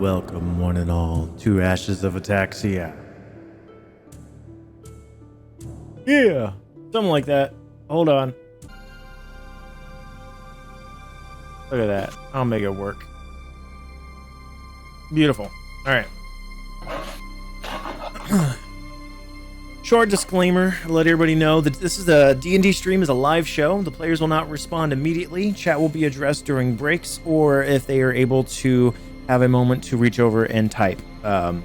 Welcome, one and all, to Ashes of Ataxia. Yeah, something like that. Hold on. Look at that. I'll make it work. Beautiful. All right. Short disclaimer, let everybody know that this is a D&D stream is a live show. The players will not respond immediately. Chat will be addressed during breaks or if they are able to have a moment to reach over and type a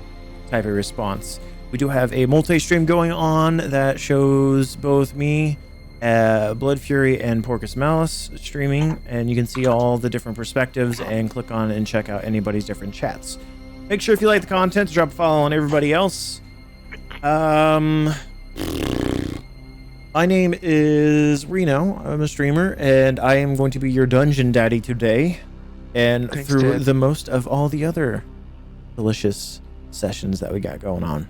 response. We do have a multi-stream going on that shows both me, BloodFury, and Porcus Malice streaming, and you can see all the different perspectives and click on and check out anybody's different chats. Make sure if you like the content to drop a follow on everybody else. My name is Reno. I'm a streamer, and I am going to be your dungeon daddy today, and Thanks, through Dad. the most of all the other delicious sessions that we got going on.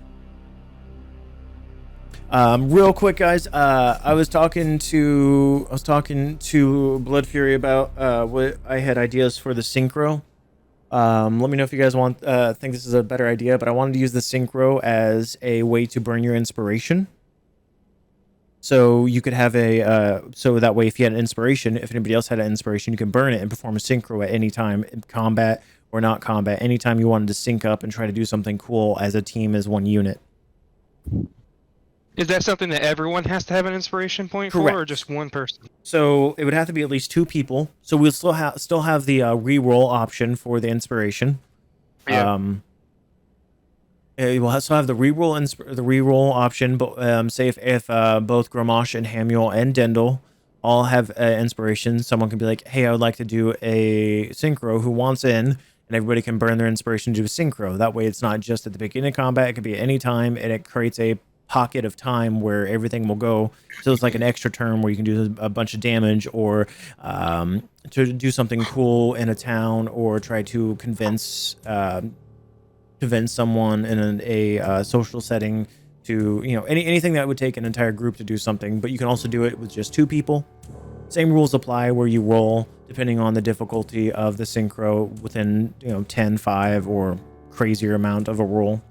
Real quick, guys. I was talking to BloodFury about what I had ideas for the Syncro. Let me know if you guys think this is a better idea, but I wanted to use the Syncro as a way to burn your inspiration. So you could have so that way if you had an inspiration, if anybody else had an inspiration, you can burn it and perform a Syncro at any time, in combat or not combat, anytime you wanted to sync up and try to do something cool as a team, as one unit. Is that something that everyone has to have an inspiration point Correct. for, or just one person? So it would have to be at least 2 people. So we'll still have the re-roll option for the inspiration. Yeah. We'll still have the re-roll option, but say if both Gromash and Hamual and Dendel all have inspiration, someone can be like, hey, I would like to do a Syncro. Who wants in? And everybody can burn their inspiration to do a Syncro. That way it's not just at the beginning of combat. It could be at any time, and it creates a pocket of time where everything will go, so it's like an extra turn where you can do a bunch of damage, or to do something cool in a town, or try to convince someone in a social setting to, anything that would take an entire group to do something. But you can also do it with just 2 people. Same rules apply, where you roll depending on the difficulty of the Syncro within 10, 5, or crazier amount of a roll.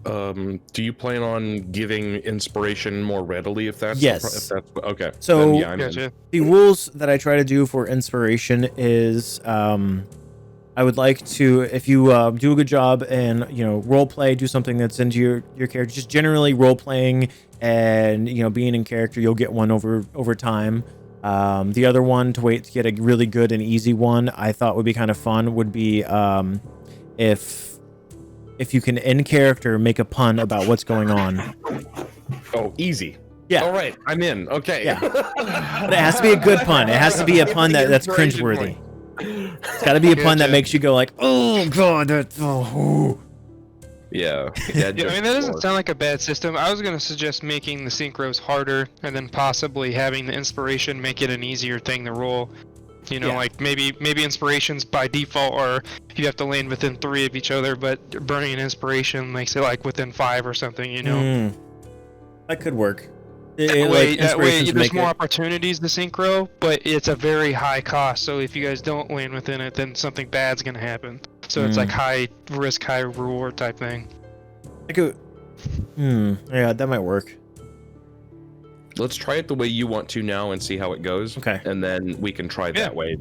Do you plan on giving inspiration more readily if that's Yes. Okay? So then, yeah, I'm in. Gotcha. the rules that I try to do for inspiration is I would like to, if you do a good job and role play, do something that's into your character, just generally role playing and being in character, you'll get one over time. The other one, to wait to get a really good and easy one, I thought would be kind of fun, would be if you can, in character, make a pun about what's going on. Oh, easy. Yeah. All right, I'm in. Okay. Yeah. But it has to be a good pun. It has to be a pun that's cringeworthy. It's got to be a pun that makes you go like, oh god, that's Yeah. Yeah, I mean, that doesn't sound like a bad system. I was going to suggest making the synchros harder, and then possibly having the inspiration make it an easier thing to roll. Yeah. Like maybe inspirations by default are you have to land within 3 of each other, but burning an inspiration makes it like within 5 or something. That could work. That way Inspirations there's make more it- opportunities to synchro, but it's a very high cost. So if you guys don't land within it, then something bad's gonna happen. So it's like high risk, high reward type thing. I could. Yeah, that might work. Let's try it the way you want to now and see how it goes. Okay. And then we can try that way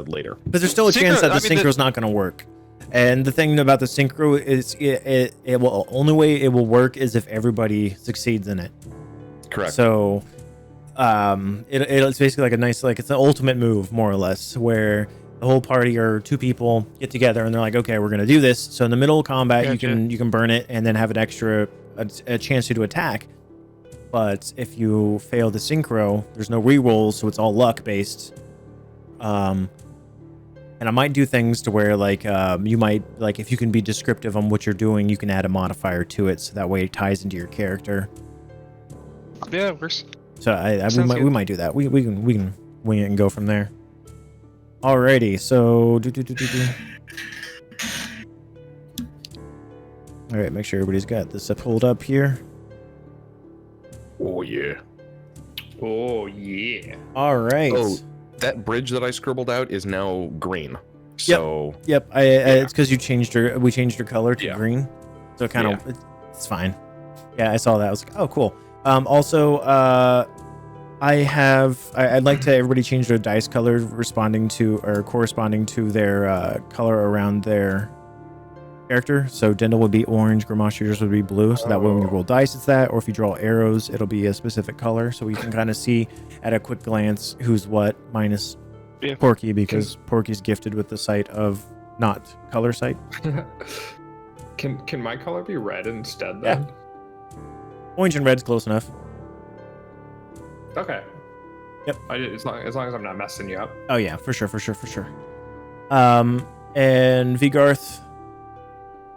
later. But there's still a chance that the I mean, synchro's not going to work. And the thing about the synchro is it will, only way it will work is if everybody succeeds in it. Correct. So it's basically like a nice, like, it's an ultimate move, more or less, where the whole party or 2 people get together and they're like, okay, we're going to do this. So in the middle of combat, Gotcha. you can burn it and then have an extra a chance to do attack. But if you fail the synchro, there's no rerolls, so it's all luck based. And I might do things to where, like, you might, like, if you can be descriptive on what you're doing, you can add a modifier to it, so that way it ties into your character. Yeah, it works. So we might do that. We can wing it and go from there. Alrighty, so all right, make sure everybody's got this pulled up here. Oh yeah. Oh yeah. All right. Oh, that bridge that I scribbled out is now green. So Yep. It's because you changed her. We changed her color to green, so it kind of it's fine. Yeah, I saw that. I was like, oh, cool. Also, I'd like to everybody change their dice color corresponding to their color around their character. So Dendel would be orange, Gromash yours would be blue. So that way when you roll dice, it's that. Or if you draw arrows, it'll be a specific color. So you can kind of see at a quick glance who's what, minus Porky, because Porky's gifted with the sight of not color sight. Can my color be red instead then? Yeah. Orange and red's close enough. Okay. Yep. As long as I'm not messing you up. Oh yeah, for sure. And Vigarth,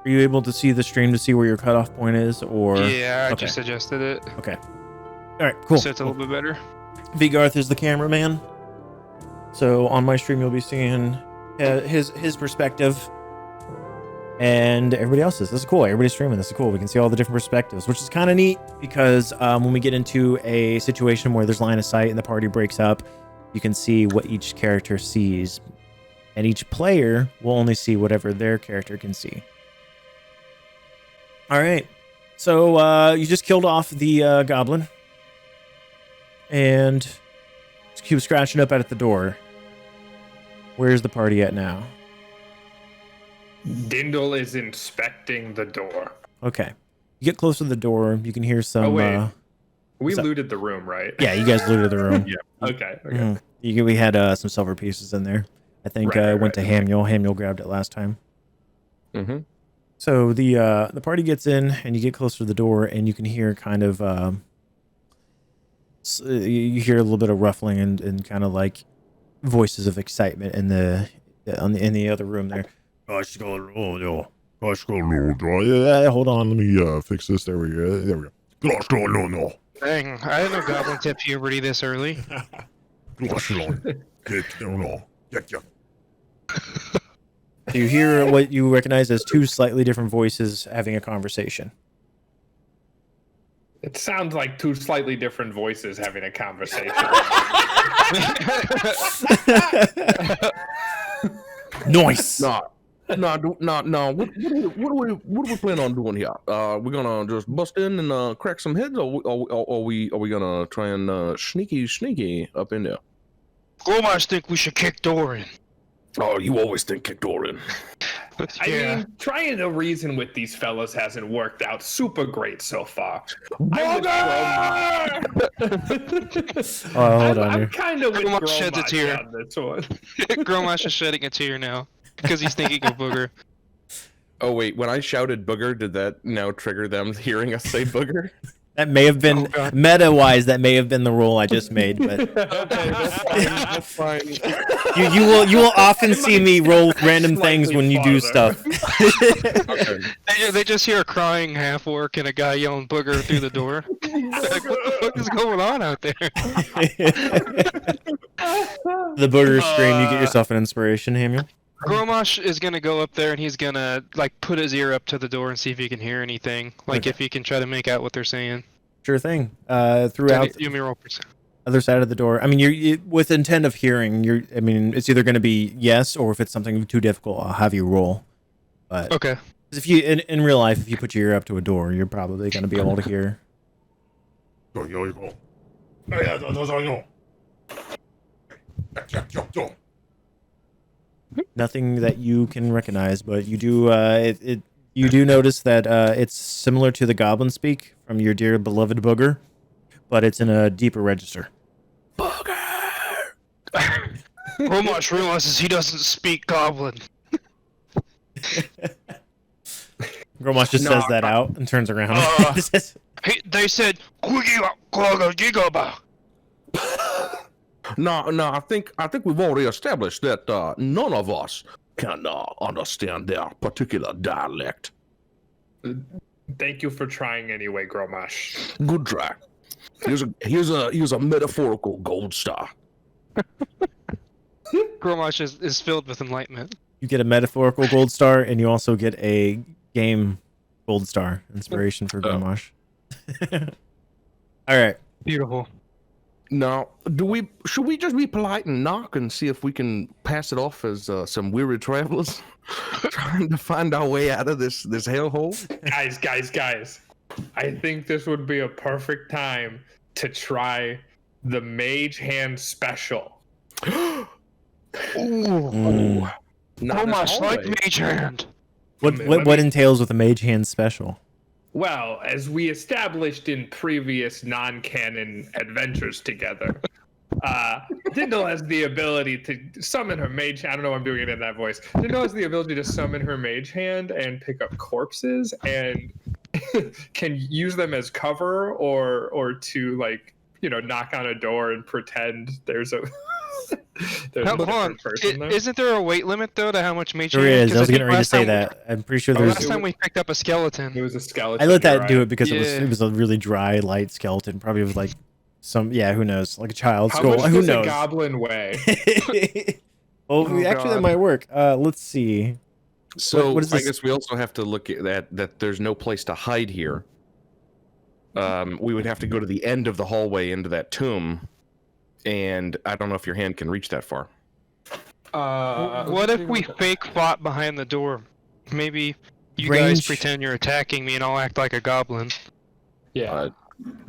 are you able to see the stream to see where your cutoff point is, or? Yeah, I just adjusted it. Okay. All right, cool. So it's a little bit better. Vigarth is the cameraman. So on my stream, you'll be seeing his perspective, and everybody else's. This is cool. Everybody's streaming. This is cool. We can see all the different perspectives, which is kind of neat because when we get into a situation where there's line of sight and the party breaks up, you can see what each character sees, and each player will only see whatever their character can see. All right. So you just killed off the goblin, and just keep scratching up at the door. Where's the party at now? Dindle is inspecting the door. Okay. You get close to the door. You can hear some. Oh, wait. We looted the room, right? Yeah, you guys looted the room. Yeah. Okay. We had some silver pieces in there. I think went to Hamual. Hamual grabbed it last time. Mm-hmm. So the party gets in, and you get close to the door, and you can hear kind of you hear a little bit of ruffling and kind of like voices of excitement in the other room there. Hold on, let me fix this. There we go. Dang, I didn't know goblins hit puberty this early. You hear what you recognize as two slightly different voices having a conversation. It sounds like two slightly different voices having a conversation. Nice. No. What do we plan on doing here? We're gonna just bust in and crack some heads, or are we gonna try and sneaky up in there? Gromash think we should kick door in. Oh, you always think kick door in. I mean, trying to reason with these fellas hasn't worked out super great so far. Hold on. I'm kind of with Gromash sheds a tear on this one. Gromash is shedding a tear now because he's thinking of Booger. Oh wait, when I shouted booger, did that now trigger them hearing us say booger? That may have been meta-wise. That may have been the rule I just made, but Okay, that's fine. you will often see me roll random things when you do stuff. Okay. They just hear a crying half-orc and a guy yelling booger through the door. Like, what the fuck is going on out there? The booger scream. You get yourself an inspiration, Hamual. Gromash is gonna go up there and he's gonna like put his ear up to the door and see if he can hear anything. Like if he can try to make out what they're saying. Sure thing. Throughout you may roll percent. Other side of the door. I mean, you with intent of hearing. I mean, it's either going to be yes, or if it's something too difficult, I'll have you roll. But okay. If you in real life, if you put your ear up to a door, you're probably going to be able to hear. Nothing that you can recognize, but you do. You do notice that it's similar to the goblin speak from your dear beloved Booger, but it's in a deeper register. Booger! Gromash realizes he doesn't speak goblin. Gromash just says that out and turns around. They said, No, I think we've already established that none of us can understand their particular dialect. Thank you for trying anyway, Gromash. Good try. Here's a metaphorical gold star. Gromash is filled with enlightenment. You get a metaphorical gold star, and you also get a game gold star inspiration for Gromash. All right. Beautiful. Now, should we just be polite and knock and see if we can pass it off as some weary travelers trying to find our way out of this hellhole? Guys. I think this would be a perfect time to try the Mage Hand Special. Oh Not my as like Halway. Mage Hand. What entails with a Mage Hand special? Well, as we established in previous non-canon adventures together, Dindle has the ability to summon her mage. I don't know why I'm doing it in that voice. Dindle has the ability to summon her mage hand and pick up corpses and can use them as cover or to, like, you know, knock on a door and pretend there's a Hold on. person there. Isn't there a weight limit though to how much Mage There Hand? is. 'Cause I was think getting ready to last say time- that. I'm pretty sure Last there's. time we picked up a skeleton. It was a skeleton. I let that do you're it because Yeah. it was a really dry, light skeleton. Probably was like some. Yeah, who knows? Like a child's How skull. much Who does a knows? goblin weigh? Oh, Oh, actually, that God. might work. Let's see. So what is I this? guess we also have to look at that there's no place to hide here. We would have to go to the end of the hallway into that tomb, and I don't know if your hand can reach that far. What if we fake fought behind the door? Maybe you guys Range- pretend you're attacking me and I'll act like a goblin. Yeah.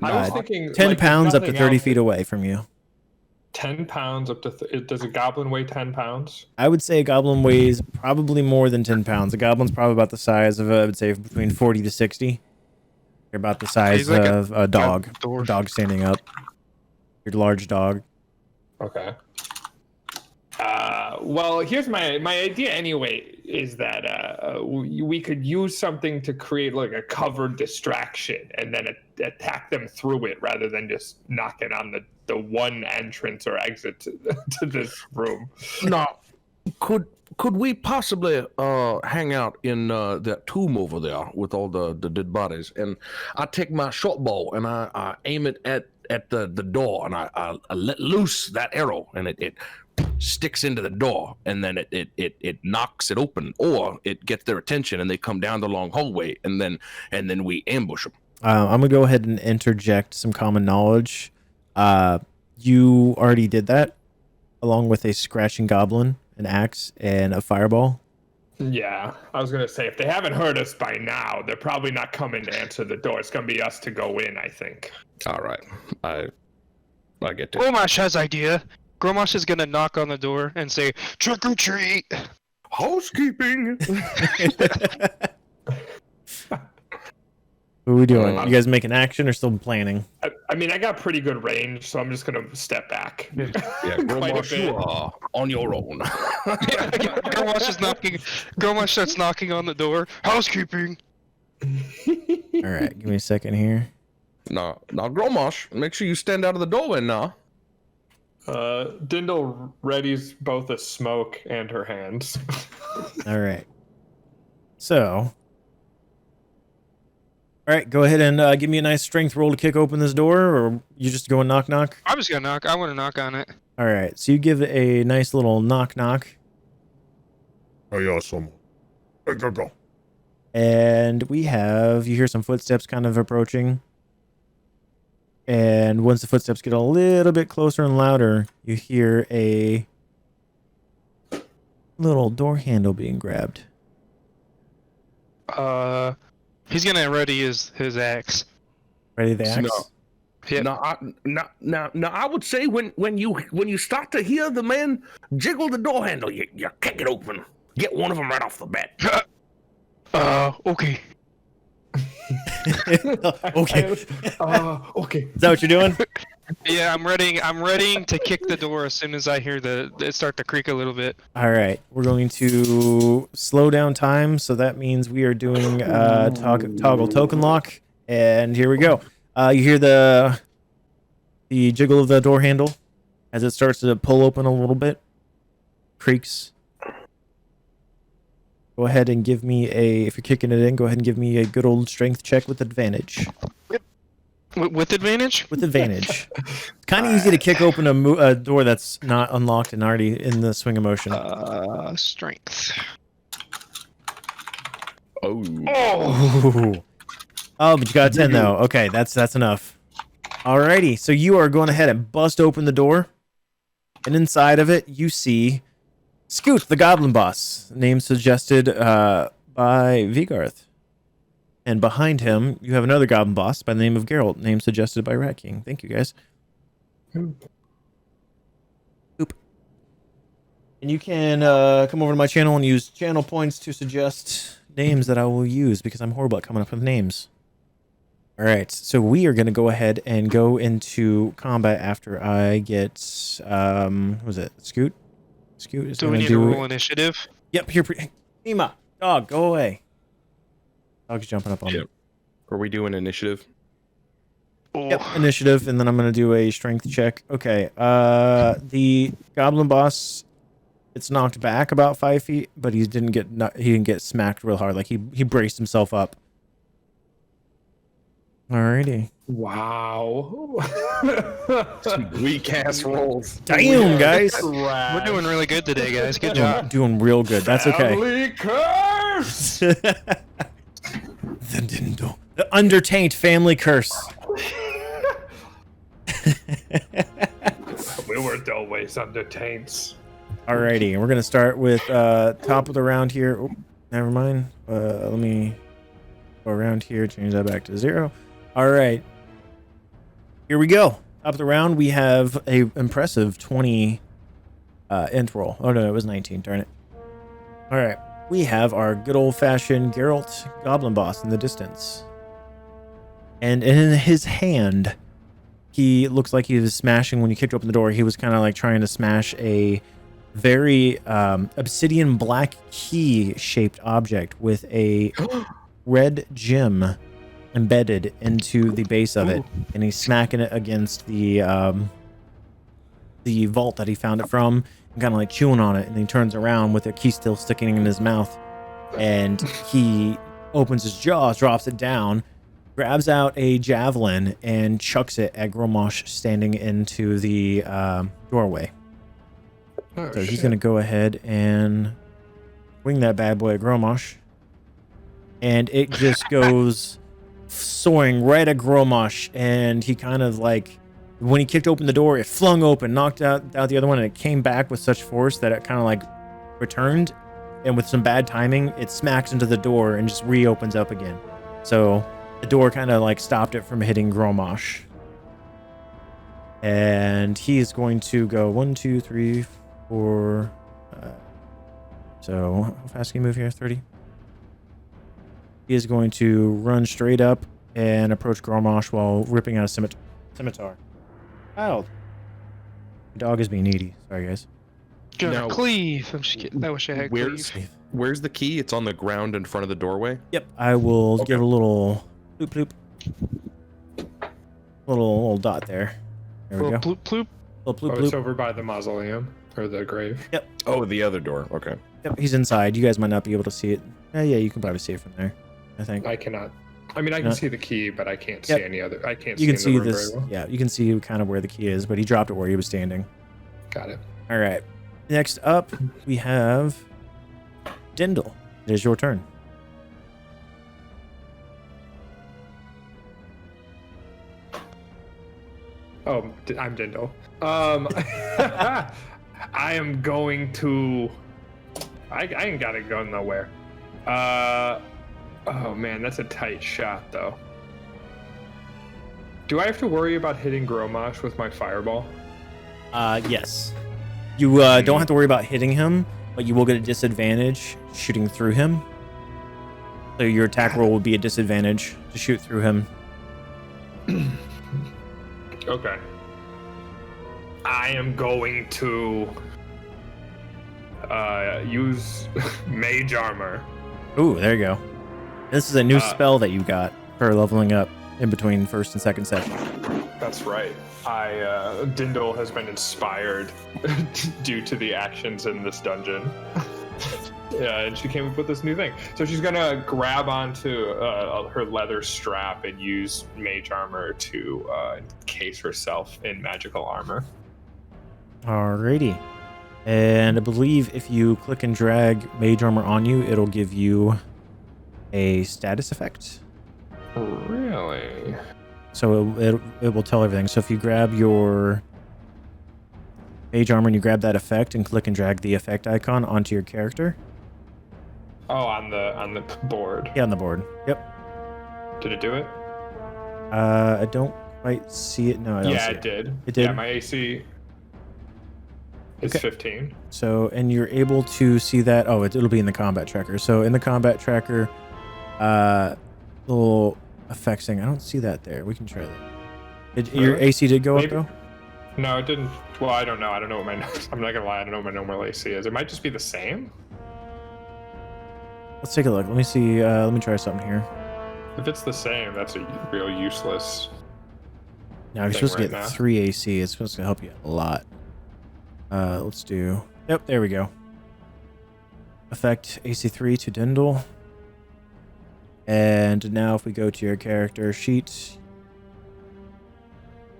I was Uh, thinking 10 like, pounds up to nothing 30 else, feet away from you. 10 pounds up to. Does a goblin weigh 10 pounds? I would say a goblin weighs probably more than 10 pounds. A goblin's probably about the size of, I would say, between 40 to 60. You're about the size He's like of a dog. dwarf. Dog standing up. Your large dog. Okay. Well, here's my idea anyway, is that we could use something to create like a covered distraction and then attack them through it rather than just knocking on the one entrance or exit to this room. Now, could we possibly hang out in that tomb over there with all the dead bodies? And I take my short bow and I aim it at the door, and I let loose that arrow, and it sticks into the door, and then it knocks it open, or it gets their attention, and they come down the long hallway, and then we ambush them. I'm going to go ahead and interject some common knowledge. You already did that, along with a scratching goblin, an axe, and a fireball. Yeah, I was gonna say, if they haven't heard us by now, they're probably not coming to answer the door. It's gonna be us to go in, I think. All right, I get it. Gromash has idea. Gromash is gonna knock on the door and say, "Trick or treat." Housekeeping. What are we doing? You guys making action or still planning? I mean, I got pretty good range, so I'm just gonna step back. Yeah, Quite a Gromash, bit. you are on your own. Gromash is knocking. Gromash starts knocking on the door. Housekeeping. All right, give me a second here. Now, Gromash, make sure you stand out of the doorway now. Dindle readies both a smoke and her hands. All right. So, all right, go ahead and give me a nice strength roll to kick open this door, or you just go and knock knock? I'm just gonna knock. I want to knock on it. All right, so you give it a nice little knock knock, Hey, someone. Hey, go. and you hear some footsteps kind of approaching. And once the footsteps get a little bit closer and louder, you hear a little door handle being grabbed. He's gonna ready his axe. Ready the axe? No. Yep. Now, I would say when you start to hear the man jiggle the door handle, you kick it open. Get one of them right off the bat. Okay. Okay. Okay. Is that what you're doing? Yeah, I'm readying to kick the door as soon as I hear it start to creak a little bit. All right, we're going to slow down time, so that means we are doing toggle token lock, and here we go. You hear the jiggle of the door handle as it starts to pull open a little bit, creaks. Go ahead and give me if you're kicking it in, go ahead and give me a good old strength check with advantage. With advantage? With advantage. Kind of easy to kick open a door that's not unlocked and already in the swing of motion. Strength. Oh. Oh. Ooh. Oh, but you got a 10 though. Okay, that's enough. Alrighty, so you are going ahead and bust open the door, and inside of it you see Scoot, the Goblin Boss, name suggested by Vigarth. And behind him, you have another Goblin Boss by the name of Geralt, name suggested by Rat King. Thank you, guys. Oop. And you can come over to my channel and use channel points to suggest names that I will use, because I'm horrible at coming up with names. All right, so we are going to go ahead and go into combat after I get, what was it, Scoot? Scoot is Do we going need to to do... roll initiative? Yep, here. Ema, dog, go away. Dog's jumping up on me. Are we doing initiative? Yep, initiative, and then I'm going to do a strength check. Okay, the Goblin Boss, it's knocked back about 5 feet, but he didn't get smacked real hard. Like, he braced himself up. Alrighty. Wow. Weak ass rolls. Damn, guys. We're doing really good today, guys. Good job. Doing real good. That's okay. Family curse! The Undertaint family curse. We weren't always under taints. Alrighty, we're gonna start with top of the round here. Oh, never mind. Let me go around here, change that back to 0. Alright. Here we go. Top of the round, we have a impressive 20 int roll. Oh no, it was 19, darn it. Alright. We have our good old-fashioned Geralt Goblin Boss in the distance. And in his hand, he looks like he was smashing, when you kicked open the door, he was kind of like trying to smash a very obsidian black key-shaped object with a red gem embedded into the base of it. And he's smacking it against the vault that he found it from, and kind of like chewing on it, and he turns around with the key still sticking in his mouth, and he opens his jaws, drops it down, grabs out a javelin, and chucks it at Gromash standing into the doorway. Oh, So he's going to go ahead and wing that bad boy at Gromash, and it just goes soaring right at Gromash, and he kind of like, when he kicked open the door, it flung open, knocked out the other one, and it came back with such force that it kind of like returned, and with some bad timing, it smacks into the door and just reopens up again. So the door kind of like stopped it from hitting Gromash. And he is going to go 1, 2, 3, 4. So how fast can you move here? 30. He is going to run straight up and approach Gromash while ripping out a scimitar. Wow. The dog is being needy. Sorry, guys. Gonna cleave. I'm just kidding. I wish I had cleave. Where's the key? It's on the ground in front of the doorway? Yep. I will give a little bloop bloop. Little dot there. There we go. Bloop bloop. Little bloop It's bloop. over by the mausoleum, or the grave. Yep. Oh, the other door. Okay. Yep. He's inside. You guys might not be able to see it. Yeah, you can probably see it from there, I think. I cannot. I mean, I can see the key, but I can't see any other. I can't You see can see in the room this. very well. Yeah, you can see kind of where the key is, but he dropped it where he was standing. Got it. All right. Next up, we have Dindle. It is your turn. Oh, I'm Dindle. I am going to. I ain't got to go nowhere. Oh man, that's a tight shot though. Do I have to worry about hitting Gromash with my fireball? Yes. You don't have to worry about hitting him, but you will get a disadvantage shooting through him. So your attack roll will be a disadvantage to shoot through him. Okay. I am going to use Mage Armor. Ooh, there you go. This is a new spell that you got for leveling up in between first and second session. That's right. Dindle has been inspired due to the actions in this dungeon. Yeah, and she came up with this new thing. So she's gonna grab onto her leather strap and use Mage Armor to encase herself in magical armor. Alrighty. And I believe if you click and drag Mage Armor on you, it'll give you a status effect. Really? So it will tell everything. So if you grab your mage armor and you grab that effect and click and drag the effect icon onto your character. Oh, on the board. Yeah, on the board. Yep. Did it do it? I don't quite see it. No, I don't see it did. It did? Yeah, my AC is Okay. 15. So, and you're able to see that. Oh, it'll be in the combat tracker. So in the combat tracker, little effects thing. I don't see that there. We can try that. Your Really? AC did go Maybe. up though? No, it didn't. Well, I don't know. I don't know what my. I'm not gonna lie. I don't know what my normal AC is. It might just be the same. Let's take a look. Let me see. Let me try something here. If it's the same, that's a real useless. Now you're thing supposed to right get now. 3 AC. It's supposed to help you a lot. Let's do. Yep, there we go. Effect AC3 to Dindle. And now if we go to your character sheet,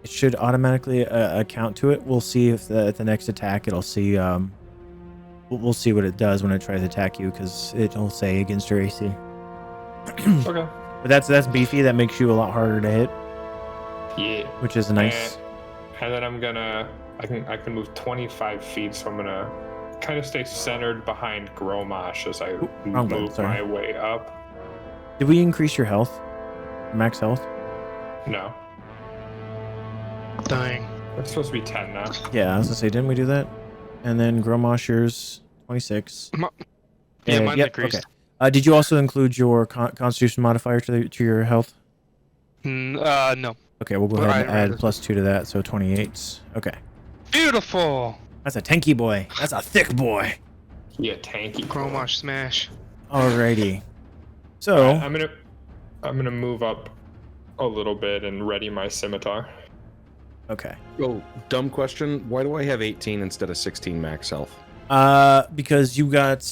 it should automatically account to it. We'll see if at the next attack it'll see. We'll see what it does when it tries to attack you because it'll say against your AC. Okay. But that's beefy. That makes you a lot harder to hit, Yeah. which is nice. And then I'm gonna. I can move 25 feet, so I'm gonna kind of stay centered behind Gromash as I wrong button, move sorry. my way up. Did we increase your health? Max health? No, Dying. it's supposed to be 10 now. Yeah, I was gonna say, didn't we do that? And then Gromash, yours 26. Yeah, And- mine yep, decreased. okay. Did you also include your Constitution modifier to your health? No. Okay, we'll go Well, ahead and I add read it. +2 to that, so 28. Okay, Beautiful. that's a tanky boy. That's a thick boy. Yeah, tanky. Gromash Smash. Alrighty. So I'm gonna move up a little bit and ready my scimitar. okay, Oh, dumb question. Why do I have 18 instead of 16 max health? because you got,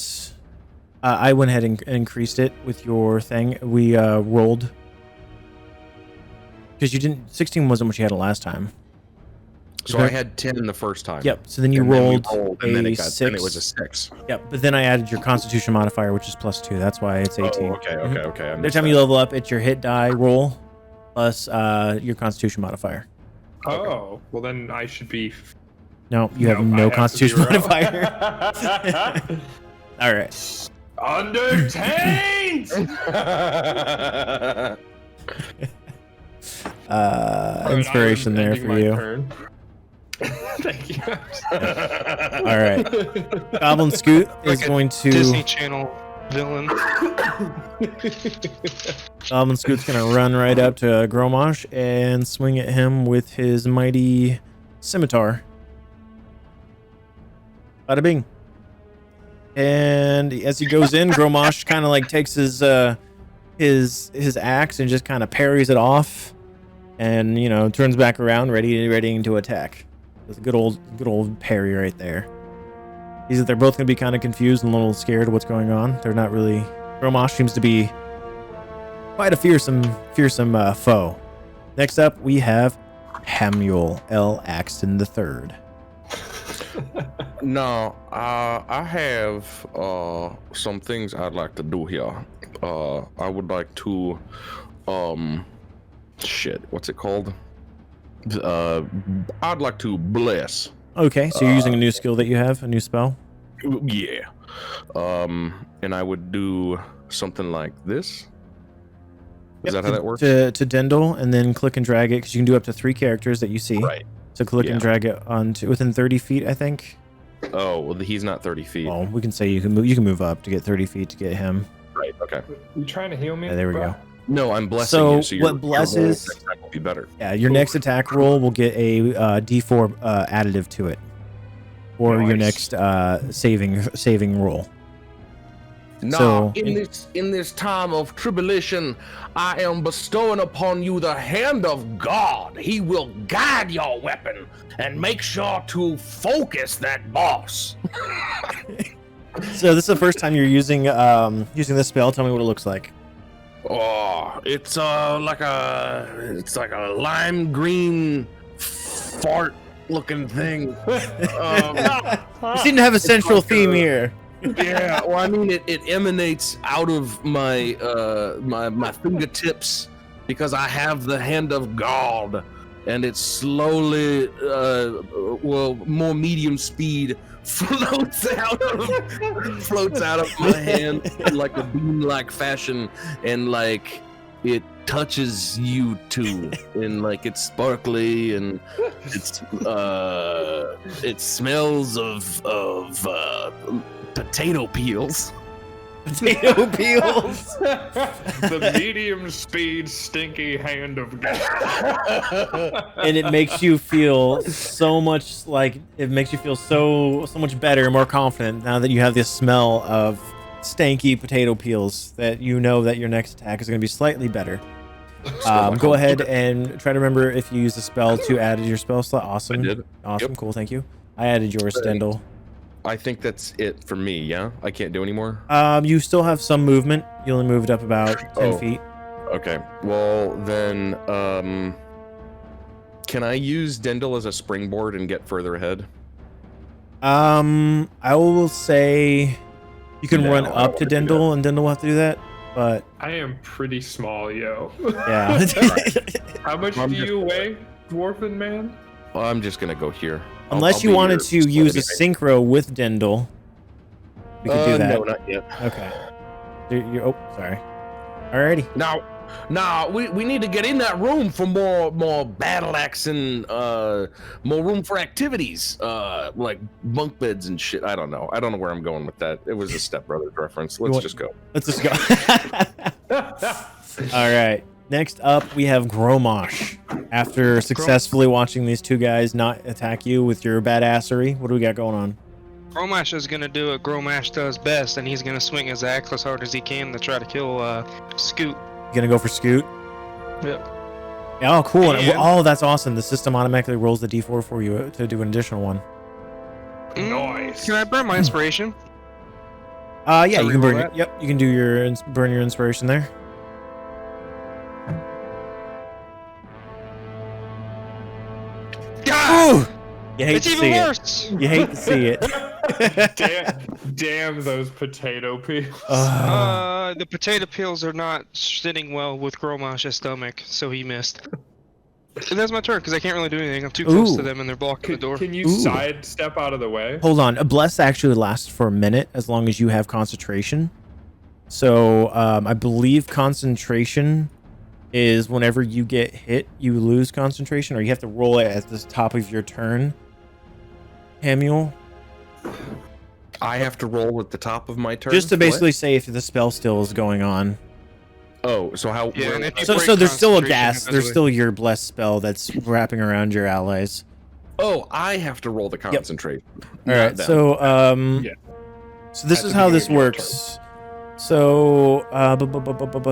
I went ahead and increased it with your thing. We rolled because you didn't. 16 wasn't what you had last time. So I had 10 the first time. Yep. So then you And then we rolled, and then a it got, 6. then it was a 6. Yep. But then I added your Constitution modifier, which is +2. That's why it's 18. Oh, okay. I Every missed time that. you level up, it's your hit die roll plus your Constitution modifier. Oh, well then I should be. No, you have I no to Constitution 0. modifier. All right. Under taint. Inspiration there for you. Thank you. All right. Goblin Scoot is Like a going to. Disney Channel villain. Goblin Scoot's going to run right up to Gromash and swing at him with his mighty scimitar. Bada bing. And as he goes in, Gromash kind of like takes his axe and just kind of parries it off, and turns back around, readying to attack. It's a good old parry right there. They're both gonna be kind of confused and a little scared of what's going on. They're not really. Gromash seems to be quite a fearsome foe. Next up, we have Hamual L. Axton III. No, I have some things I'd like to do here. I would like to, what's it called? I'd like to bless. Okay, so you're using a new skill that you have, a new spell. Yeah. And I would do something like this. Is that how that works? To Dendle, and then click and drag it, because you can do up to 3 characters that you see. Right. So click and drag it onto within 30 feet, I think. Oh, well, he's not 30 feet. Well, we can say you can move up to get 30 feet to get him. Right. Okay. You trying to heal me? Yeah, there we bro? go. No, I'm blessing So you. So what your blesses- roll next time will be better. Yeah, your next attack roll will get a D4 additive to it, or your Nice. next saving roll. Now, So- in this time of tribulation, I am bestowing upon you the hand of God. He will guide your weapon and make sure to focus that boss. So this is the first time you're using this spell. Tell me what it looks like. Oh, it's like a lime green fart looking thing. You seem to have a central like theme a- here. Yeah, well, I mean, it emanates out of my my fingertips because I have the hand of God, and it slowly, more medium speed floats out of my hand in like a beam-like fashion, and like it touches you too, and like it's sparkly, and it's it smells of potato peels. Potato peels. The medium speed stinky hand of God. And it makes you feel so much like it makes you feel so much better and more confident now that you have this smell of stanky potato peels, that you know that your next attack is going to be slightly better. Go ahead and try to remember if you use the spell to add to your spell slot. Awesome. I did. Awesome. Yep. Cool. Thank you. I added yours, Stendhal. I think that's it for me. Yeah, I can't do any more. You still have some movement. You only moved up about 10 feet. Okay. Well, then, can I use Dendel as a springboard and get further ahead? I will say you can run up to Dendel, and Dendel will have to do that. But I am pretty small, yo. yeah. How much do you weigh, dwarven man? Well, I'm just gonna go here. Unless you wanted to use a synchro with Dendel, we could do that. No, not yet. Okay. Oh, sorry. Alrighty. Now, we need to get in that room for more battle axe and more room for activities, like bunk beds and shit. I don't know where I'm going with that. It was a Step Brothers reference. Let's just go. Let's just go. All right. Next up, we have Gromash. After successfully watching these two guys not attack you with your badassery, what do we got going on? Gromash is gonna do what Gromash does best, and he's gonna swing his axe as hard as he can to try to kill Scoot. You gonna go for Scoot? Yep. Oh, cool. And- Oh, that's awesome. The system automatically rolls the d4 for you to do an additional one. Nice. Can I burn my inspiration? Yeah, Can I you can reroll burn. that? Yep, you can do your burn your inspiration there. God! Ooh! You hate It's to even see worse! it. You hate to see it. Damn those potato peels. The potato peels are not sitting well with Gromash's stomach, so he missed. And that's my turn, because I can't really do anything. I'm too close to them, and they're blocking the door. Can you sidestep out of the way? Hold on. A bless actually lasts for a minute as long as you have concentration. So I believe concentration is whenever you get hit, you lose concentration, or you have to roll it at the top of your turn. Hamual. I have to roll at the top of my turn. Just to basically say if the spell still is going on. Oh, so how? Yeah, and if you So break there's still a concentration, gas. There's eventually- still your blessed spell that's wrapping around your allies. Oh, I have to roll the concentration. All right. So Yeah. so this At is the how this beginning of your works. So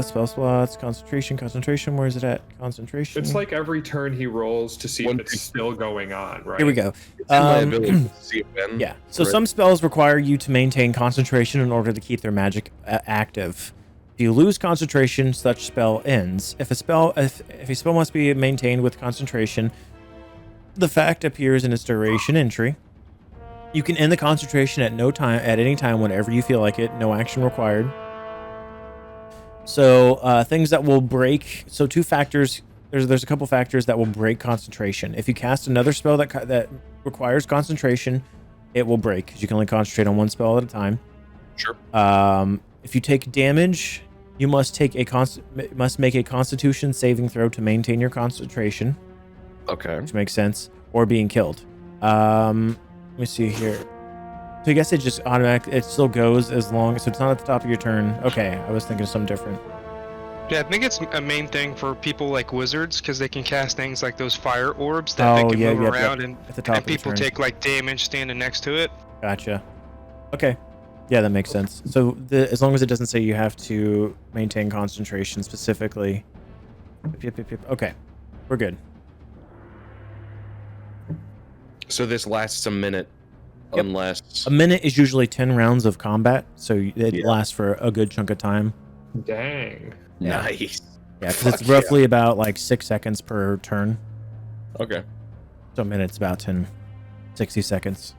spell slots, concentration. Where is it at? Concentration. It's like every turn he rolls to see One if it's still going on, right? Here we go. It's in my ability to see it when. Yeah. So Right. some spells require you to maintain concentration in order to keep their magic active. If you lose concentration, such spell ends. If a spell must be maintained with concentration, the fact appears in its duration entry. You can end the concentration at any time whenever you feel like it. No action required. So things that will break. So two factors. There's a couple factors that will break concentration. If you cast another spell that requires concentration, it will break because you can only concentrate on one spell at a time. Sure. If you take damage, you must make a Constitution saving throw to maintain your concentration, Okay. which makes sense, or being killed. Let me see here. So I guess it just automatically, it still goes as long, so it's not at the top of your turn. Okay, I was thinking of something different. Yeah, I think it's a main thing for people like wizards, because they can cast things like those fire orbs that they can move around, and at the top of the people turn. take like damage standing next to it. Gotcha. Okay. Yeah, that makes sense. So as long as it doesn't say you have to maintain concentration specifically. Yep. Okay, we're good. So this lasts a minute, Yep. unless. A minute is usually 10 rounds of combat, so it Yeah. lasts for a good chunk of time. Dang. Yeah. Nice. Yeah, because it's Fuck yeah. roughly about like 6 seconds per turn. Okay. So a minute's about 60 seconds.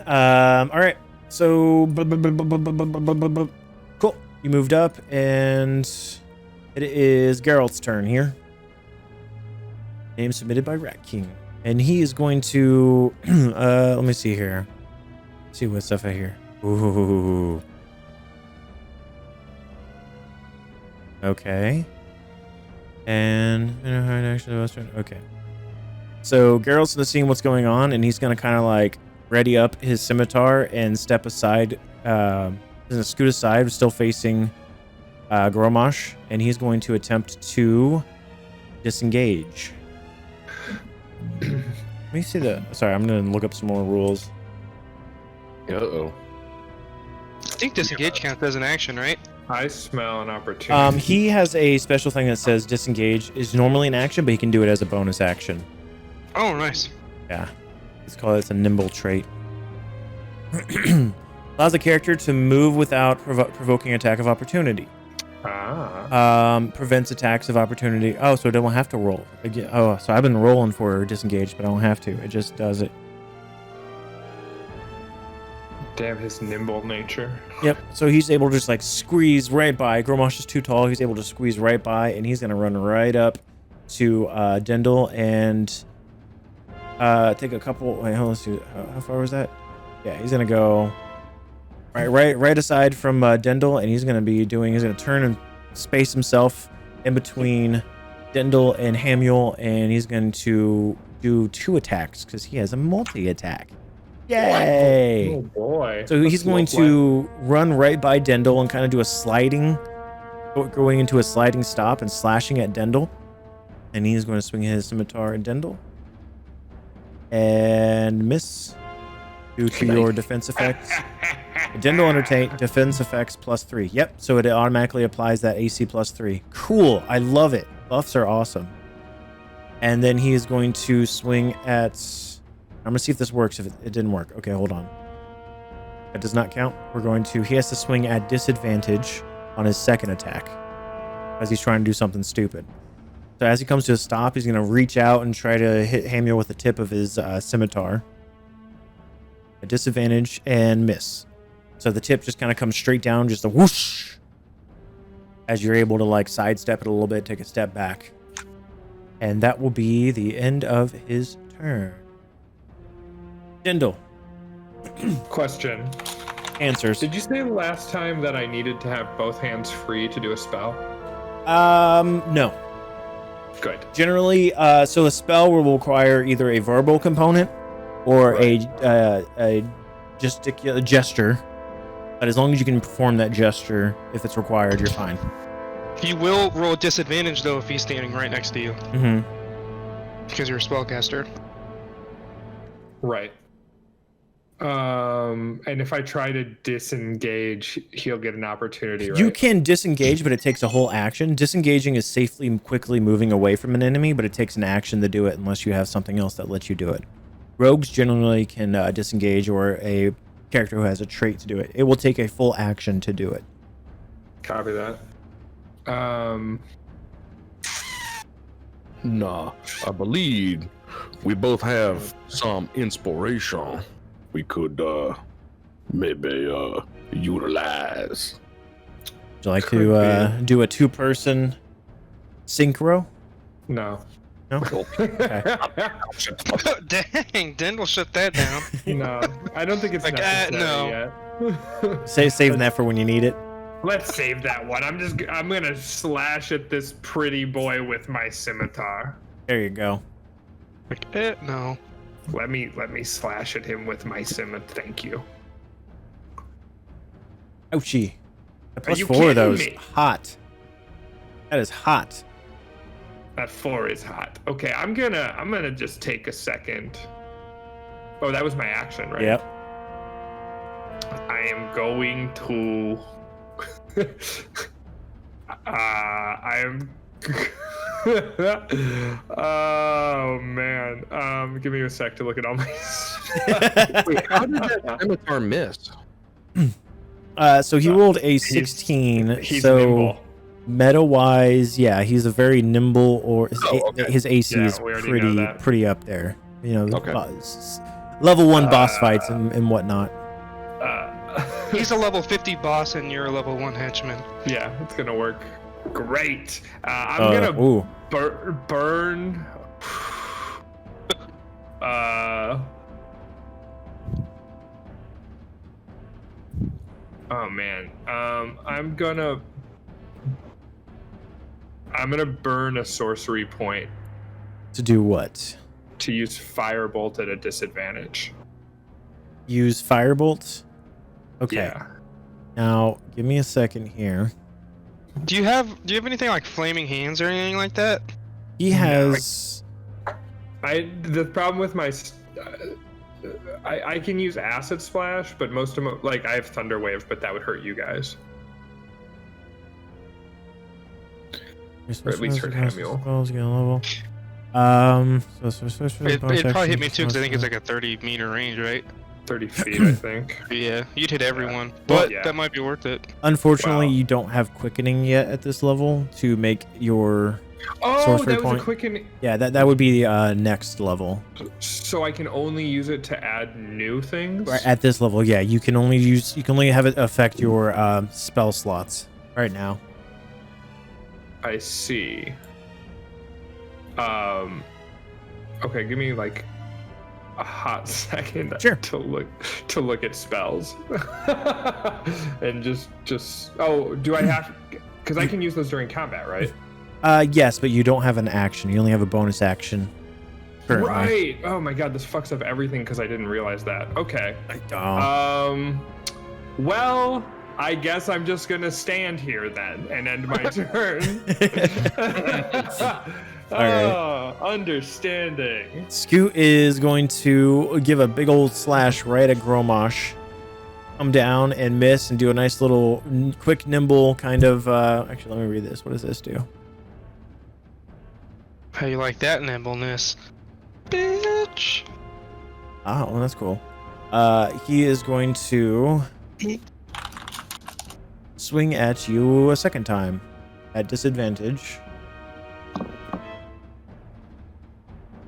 All right. So cool. You moved up, and It is Geralt's turn here. Name submitted by Rat King. And he is going to... let me see here. Let's see what stuff I hear. Ooh. Okay. And... Okay. So Geralt's going to see what's going on, and he's going to kind of like ready up his scimitar and step aside. He's going to scoot aside, still facing Gromash, and he's going to attempt to disengage. Let me see the... Sorry, I'm going to look up some more rules. Uh-oh. I think disengage counts as an action, right? I smell an opportunity. He has a special thing that says disengage is normally an action, but he can do it as a bonus action. Oh, nice. Yeah. It's a nimble trait. Allows the character to move without provoking attack of opportunity. Prevents attacks of opportunity. Oh, so I don't have to roll. Again. Oh, so I've been rolling for disengage, but I don't have to. It just does it. Damn his nimble nature. Yep. So he's able to just like squeeze right by. Gromash is too tall. He's able to squeeze right by, and he's going to run right up to Dendel and take a couple. Wait, hold on. Let's see. How far was that? Yeah, he's going to go right aside from Dendel, and he's going to turn and space himself in between Dendel and Hamual, and he's going to do 2 attacks because he has a multi-attack. Yay! Oh boy. So he's going to run right by Dendel and kind of do a sliding, going into a sliding stop and slashing at Dendel. And he's going to swing his scimitar at Dendel. And miss due to your defense effects. Dendel entertain defense effects +3. Yep, so it automatically applies that AC +3. Cool, I love it. Buffs are awesome. And then he is going to swing at... I'm going to see if this works. If it didn't work. Okay, hold on. That does not count. He has to swing at disadvantage on his second attack as he's trying to do something stupid. So as he comes to a stop, he's going to reach out and try to hit Hamual with the tip of his scimitar. A disadvantage and miss. So the tip just kind of comes straight down, just a whoosh. As you're able to like sidestep it a little bit, take a step back. And that will be the end of his turn. Dendel. Question. Answers. Did you say last time that I needed to have both hands free to do a spell? No. Good. Generally, so a spell will require either a verbal component or a gesture. But as long as you can perform that gesture, if it's required, you're fine. You will roll a disadvantage though if he's standing right next to you. Mm-hmm. Because you're a spellcaster. Right. And if I try to disengage, he'll get an opportunity, right? You can disengage, but it takes a whole action. Disengaging is safely and quickly moving away from an enemy, but it takes an action to do it unless you have something else that lets you do it. Rogues generally can disengage, or a character who has a trait to do it. It will take a full action to do it. Copy that. Nah, I believe we both have some inspiration we could maybe utilize. Would you like to do a 2-person synchro? No. No? Okay. Dang, Dendel shut that down. No. I don't think it's Like, necessary yet. Saving that for when you need it. Let's save that one. I'm gonna slash at this pretty boy with my scimitar. There you go. Like, no. Let me slash at him with my scimitar. Thank you. Ouchie. Are you +4 of kidding those. me? Hot. That is hot. That 4 is hot. Okay, I'm gonna just take a second. Oh, that was my action, right? Yep. I am going to. I am. Oh man. Give me a sec to look at all my. Wait, how did that scimitar miss? So he rolled a 16. He's so nimble. meta-wise, yeah, he's a very nimble, or his AC Yeah, is we already know that. pretty up there. You know, Okay. level 1 boss fights and whatnot. He's a level 50 boss and you're a level 1 henchman. Yeah, it's gonna work. Great. I'm gonna burn. Oh man. I'm gonna burn a sorcery point. To do what? To use Firebolt at a disadvantage. Use Firebolt? Okay. Yeah. Now, give me a second here. Do you have anything like flaming hands or anything like that? He has... The problem with my... I can use Acid Splash, but most of my... Like, I have Thunder Wave, but that would hurt you guys. Or at least hurt Hamual. It'd probably hit me too, because I think it's like a 30-meter range, right? 30 feet, I think. Yeah, you'd hit everyone, but that might be worth it. Unfortunately, you don't have quickening yet at this level to make your sorcery that was point. a quickening. Yeah, that would be the next level. So I can only use it to add new things? Right, at this level, yeah, you can only have it affect your spell slots right now. I see. Okay, give me like a hot second to look at spells. And just do I have, because I can use those during combat, right? Yes, but you don't have an action. You only have a bonus action currently. Right. Oh my god, this fucks up everything because I didn't realize that. Okay. I don't. Well, I guess I'm just gonna stand here then and end my turn. All right. Understanding. Scoot is going to give a big old slash right at Gromash. Come down and miss and do a nice little quick, nimble kind of... actually, let me read this. What does this do? How you like that nimbleness? Bitch! Oh, well, that's cool. He is going to swing at you a second time at disadvantage.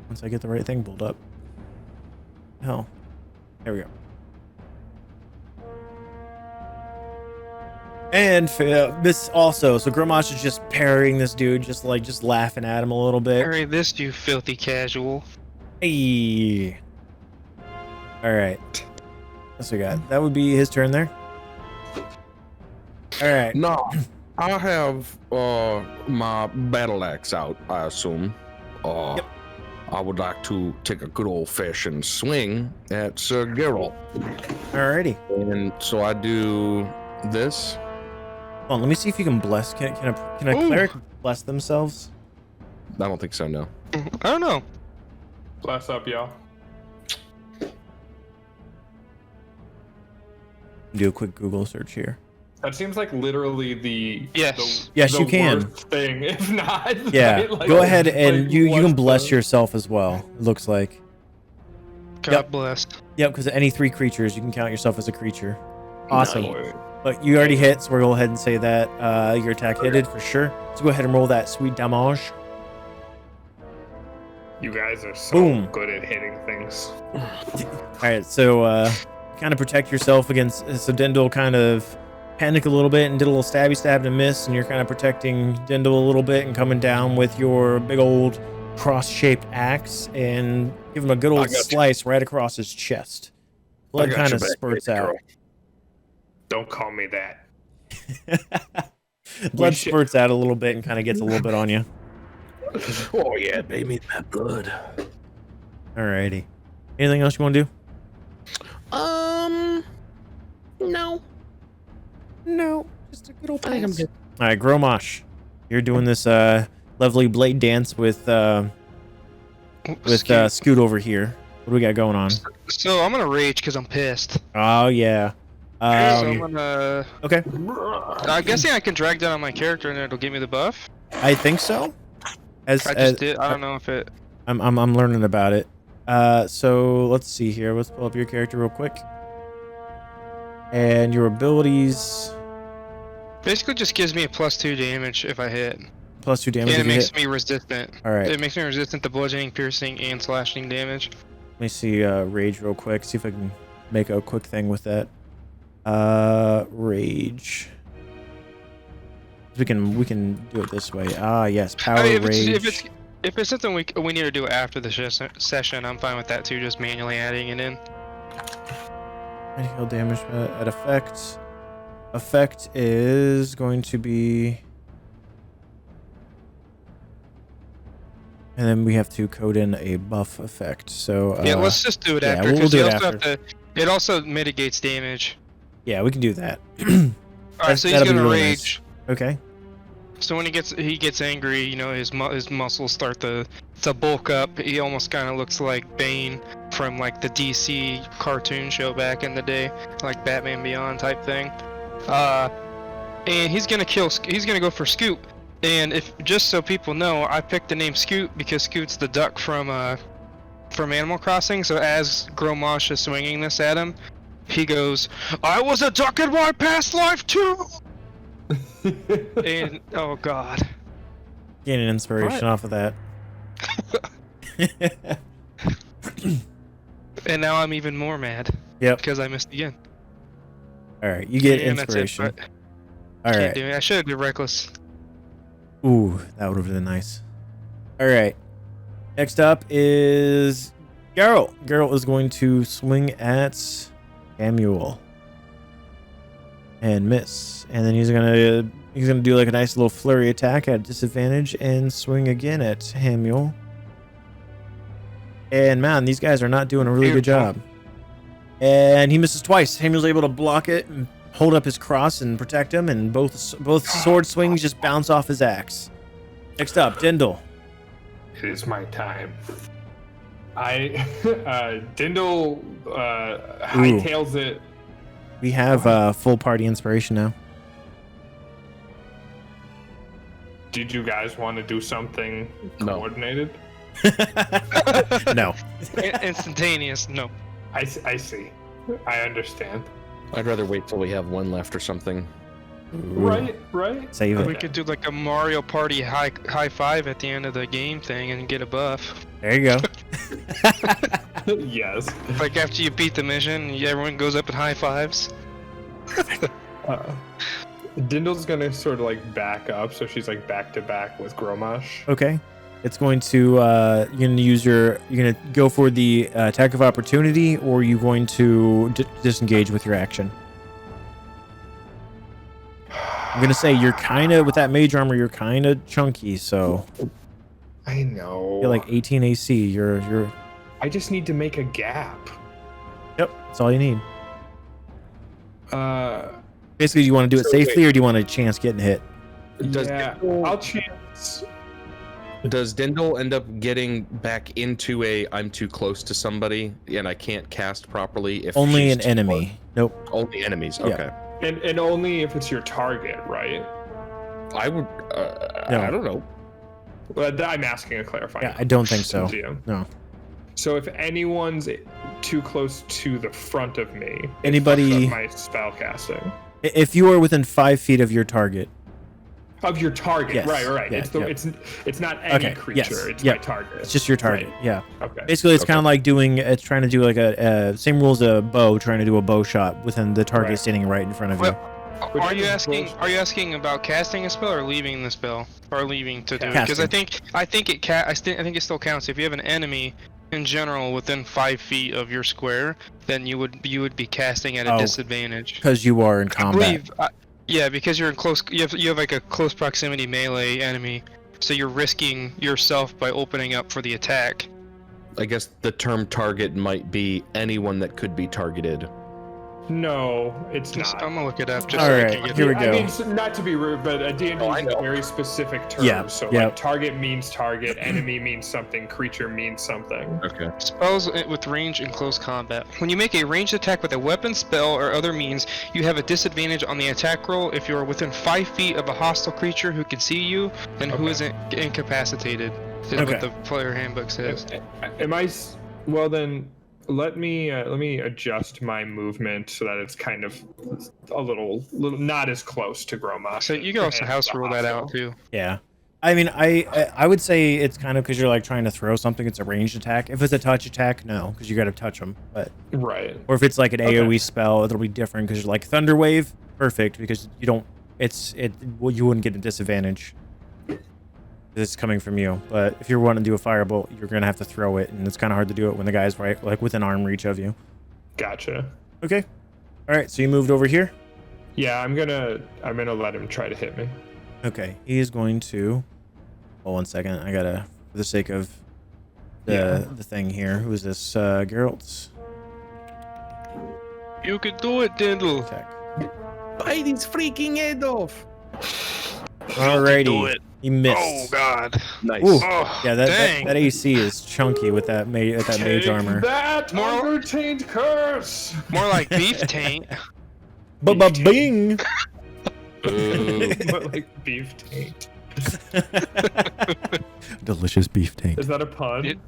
Once I get the right thing pulled up. Hell. There we go. And this also, so Gromash is just parrying this dude, just laughing at him a little bit. Parry this, you filthy casual. Hey. All right. What's we got? That would be his turn there. All right. No, I have my battle axe out, I assume. Yep. I would like to take a good old-fashioned swing at Sir Geralt. Alrighty. And so I do this. Hold on, let me see if you can bless. Can a cleric bless themselves? I don't think so, no. I don't know. Bless up, y'all. Do a quick Google search here. That seems like literally the yes. Yes, the you can. worst thing, if not. Yeah. Right? Like, go ahead and you can bless the... yourself as well. It looks like. God bless. Yep, because any 3 creatures, you can count yourself as a creature. Awesome. Nice. But you already hit, so we'll go ahead and say that your attack hitted for sure. So go ahead and roll that sweet damage. You guys are so Boom. good at hitting things. All right, so kind of protect yourself against. So Dindle kind of panic a little bit and did a little stabby stab and miss, and you're kind of protecting Dindle a little bit and coming down with your big old cross-shaped axe and give him a good old slice right across his chest. Blood kind of spurts out. Don't call me that. Blood spurts out a little bit and kind of gets a little bit on you. Oh yeah, baby, that blood. Alrighty. Anything else you want to do? No. No, just a good old pass. All right, Gromash, you're doing this lovely blade dance with Scoot over here. What do we got going on? So I'm gonna rage because I'm pissed. Oh yeah. So I'm gonna. Okay. I'm guessing I can drag down on my character and it'll give me the buff. I think so. I just did. I don't know if it. I'm learning about it. So let's see here. Let's pull up your character real quick. And your abilities. Basically, just gives me a +2 damage if I hit. +2 damage. And it makes me resistant. All right. It makes me resistant to bludgeoning, piercing, and slashing damage. Let me see rage real quick. See if I can make a quick thing with that. Rage. We can do it this way. Ah, yes, power rage. If it's something we need to do after the session, I'm fine with that too. Just manually adding it in. Heal damage at effect. Effect is going to be, and then we have to code in a buff effect. So yeah, let's just do it after. We'll do it after. It also mitigates damage. Yeah, we can do that. All right, so he's gonna really rage. Nice. Okay. So when he gets angry, you know, his muscles start to bulk up. He almost kind of looks like Bane from like the DC cartoon show back in the day, like Batman Beyond type thing. And he's gonna go for Scoot. And if just so people know, I picked the name Scoot because Scoot's the duck from Animal Crossing. So as Gromash is swinging this at him, he goes, "I was a duck in my past life too." And oh god, Gaining inspiration off of that. And now I'm even more mad. Yep. Because I missed again. All right, you get And that's it, inspiration. but All can't right. do it. I should have been reckless. Ooh, that would have been nice. All right. Next up is Geralt. Geralt is going to swing at Hamual and miss, and then he's gonna do like a nice little flurry attack at disadvantage and swing again at Hamual. And man, these guys are not doing a really good job. And he misses twice. Hamual's able to block it and hold up his cross and protect him, and both sword swings just bounce off his axe. Next up, Dindle. It is my time. Dindle hightails it. We have full party inspiration now. Did you guys want to do something coordinated? No. Instantaneous, no. I see. I understand. I'd rather wait till we have one left or something. Right. Save it. We could do like a Mario Party high five at the end of the game thing and get a buff. There you go. Yes. Like after you beat the mission, everyone goes up in high fives. Dindle's gonna sort of like back up, so she's like back to back with Gromash. Okay. It's going to you're gonna go for the attack of opportunity, or are you going to disengage with your action? I'm gonna say you're kind of, with that mage armor, you're kind of chunky, so I know. you're like 18 AC. You're. I just need to make a gap. Yep, that's all you need. Basically, do you want to do it safely, or do you want a chance getting hit? I'll chance. Does Dindle end up getting back into I'm too close to somebody and I can't cast properly if Only she's an too enemy. close? Nope. Only enemies. Yeah. Okay. And only if it's your target, right? I would. No. I don't know. Well, I'm asking a clarifying. Yeah, I don't think so. GM. No. So if anyone's too close to the front of me, it Anybody- fucks up my spell casting. If you are within 5 feet of your target. Of your target, Yes. right. Yeah, It's not any Okay, creature. yes, It's yep. my target. It's just your target. Right. Yeah. Okay. Basically, it's kind of like it's trying to do like a same rules as a bow, trying to do a bow shot within the target Right. standing right in front of you. Well, are you asking about casting a spell or leaving the spell, or leaving to do it? Because I think it still counts. If you have an enemy in general within 5 feet of your square, then you would be casting at a disadvantage. Because you are in combat. Yeah, because you're in close. You have like a close proximity melee enemy, so you're risking yourself by opening up for the attack. I guess the term target might be anyone that could be targeted. No, it's not. I'm gonna look it up. All right, here we go. I mean, not to be rude, but D&D is a very specific term. Yeah, So yeah. like, target means target, enemy means something, creature means something. Okay. Spells with range in close combat. When you make a ranged attack with a weapon, spell, or other means, you have a disadvantage on the attack roll if you are within 5 feet of a hostile creature who can see you, and who is incapacitated. Is what the player handbook says. Well then, let me adjust my movement so that it's kind of a little not as close to Gromash. So you can also house rule that out too. Yeah. I mean, I would say it's kind of because you're like trying to throw something. It's a ranged attack. If it's a touch attack, no, because you got to touch them. But right. Or if it's like an AOE spell, it'll be different because you're like Thunder Wave, perfect because you don't well, you wouldn't get a disadvantage. It's coming from you, but if you want to do a firebolt, you're gonna have to throw it, and it's kind of hard to do it when the guy's right, like within arm reach of you. Gotcha. Okay. All right. So you moved over here. Yeah, I'm gonna let him try to hit me. Okay. He is going to. Oh, 1 second. I gotta, for the sake of the thing here. Who is this? Geralt. You can do it, Dindle. Attack. Bite his freaking head off. Alrighty. He missed. Oh God. Nice. Ooh. Oh, Yeah, dang. that AC is chunky with that mage armor. That Undertained curse. More like beef taint. Bing. More like beef taint. Delicious beef tank. Is that a pun?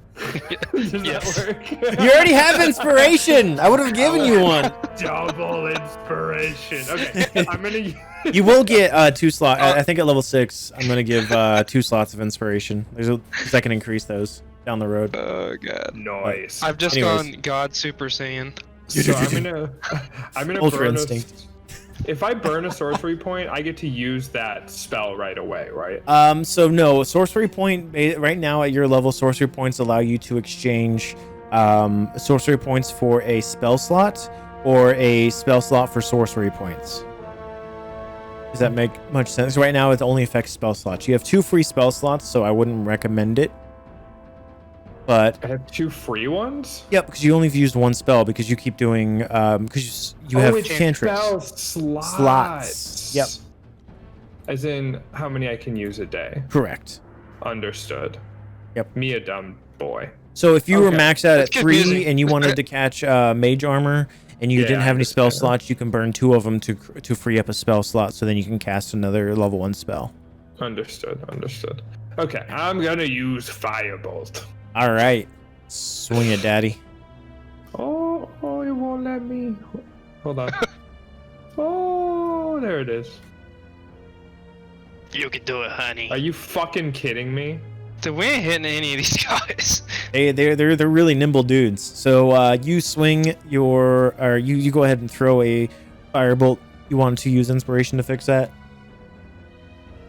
Does Yes. that work? You already have inspiration. I would have given you one. Double inspiration. Okay, I'm gonna. You will get 2 slots. I think at level 6, I'm gonna give 2 slots of inspiration. There's a second increase those down the road. Oh God. Nice. I've just Anyways. gone God Super Saiyan. So I'm gonna Ultra burn instinct. If I burn a sorcery point, I get to use that spell right away, right? So no, sorcery point right now at your level, sorcery points allow you to exchange sorcery points for a spell slot or a spell slot for sorcery points. Does that make much sense? Right now it only affects spell slots. You have 2 free spell slots, so I wouldn't recommend it. But I have 2 free ones. yep, because you only have used 1 spell because you keep doing because you have it's cantrips. spell Slots. Yep. As in how many I can use a day. Correct. Understood. Yep. Me a dumb boy. So if you were Okay. maxed out That's at 3 confusing. and you wanted to catch mage armor and you Yeah, didn't I have any spell understand. slots, you can burn 2 of them to free up a spell slot, so then you can cast another level 1 spell. Understood. Okay, I'm gonna use Firebolt. All right, swing it, daddy. Oh, it won't let me. Hold on. Oh, there it is. You can do it, honey. Are you fucking kidding me? So we ain't hitting any of these guys. They're really nimble dudes. So you swing you go ahead and throw a firebolt. You wanted to use inspiration to fix that?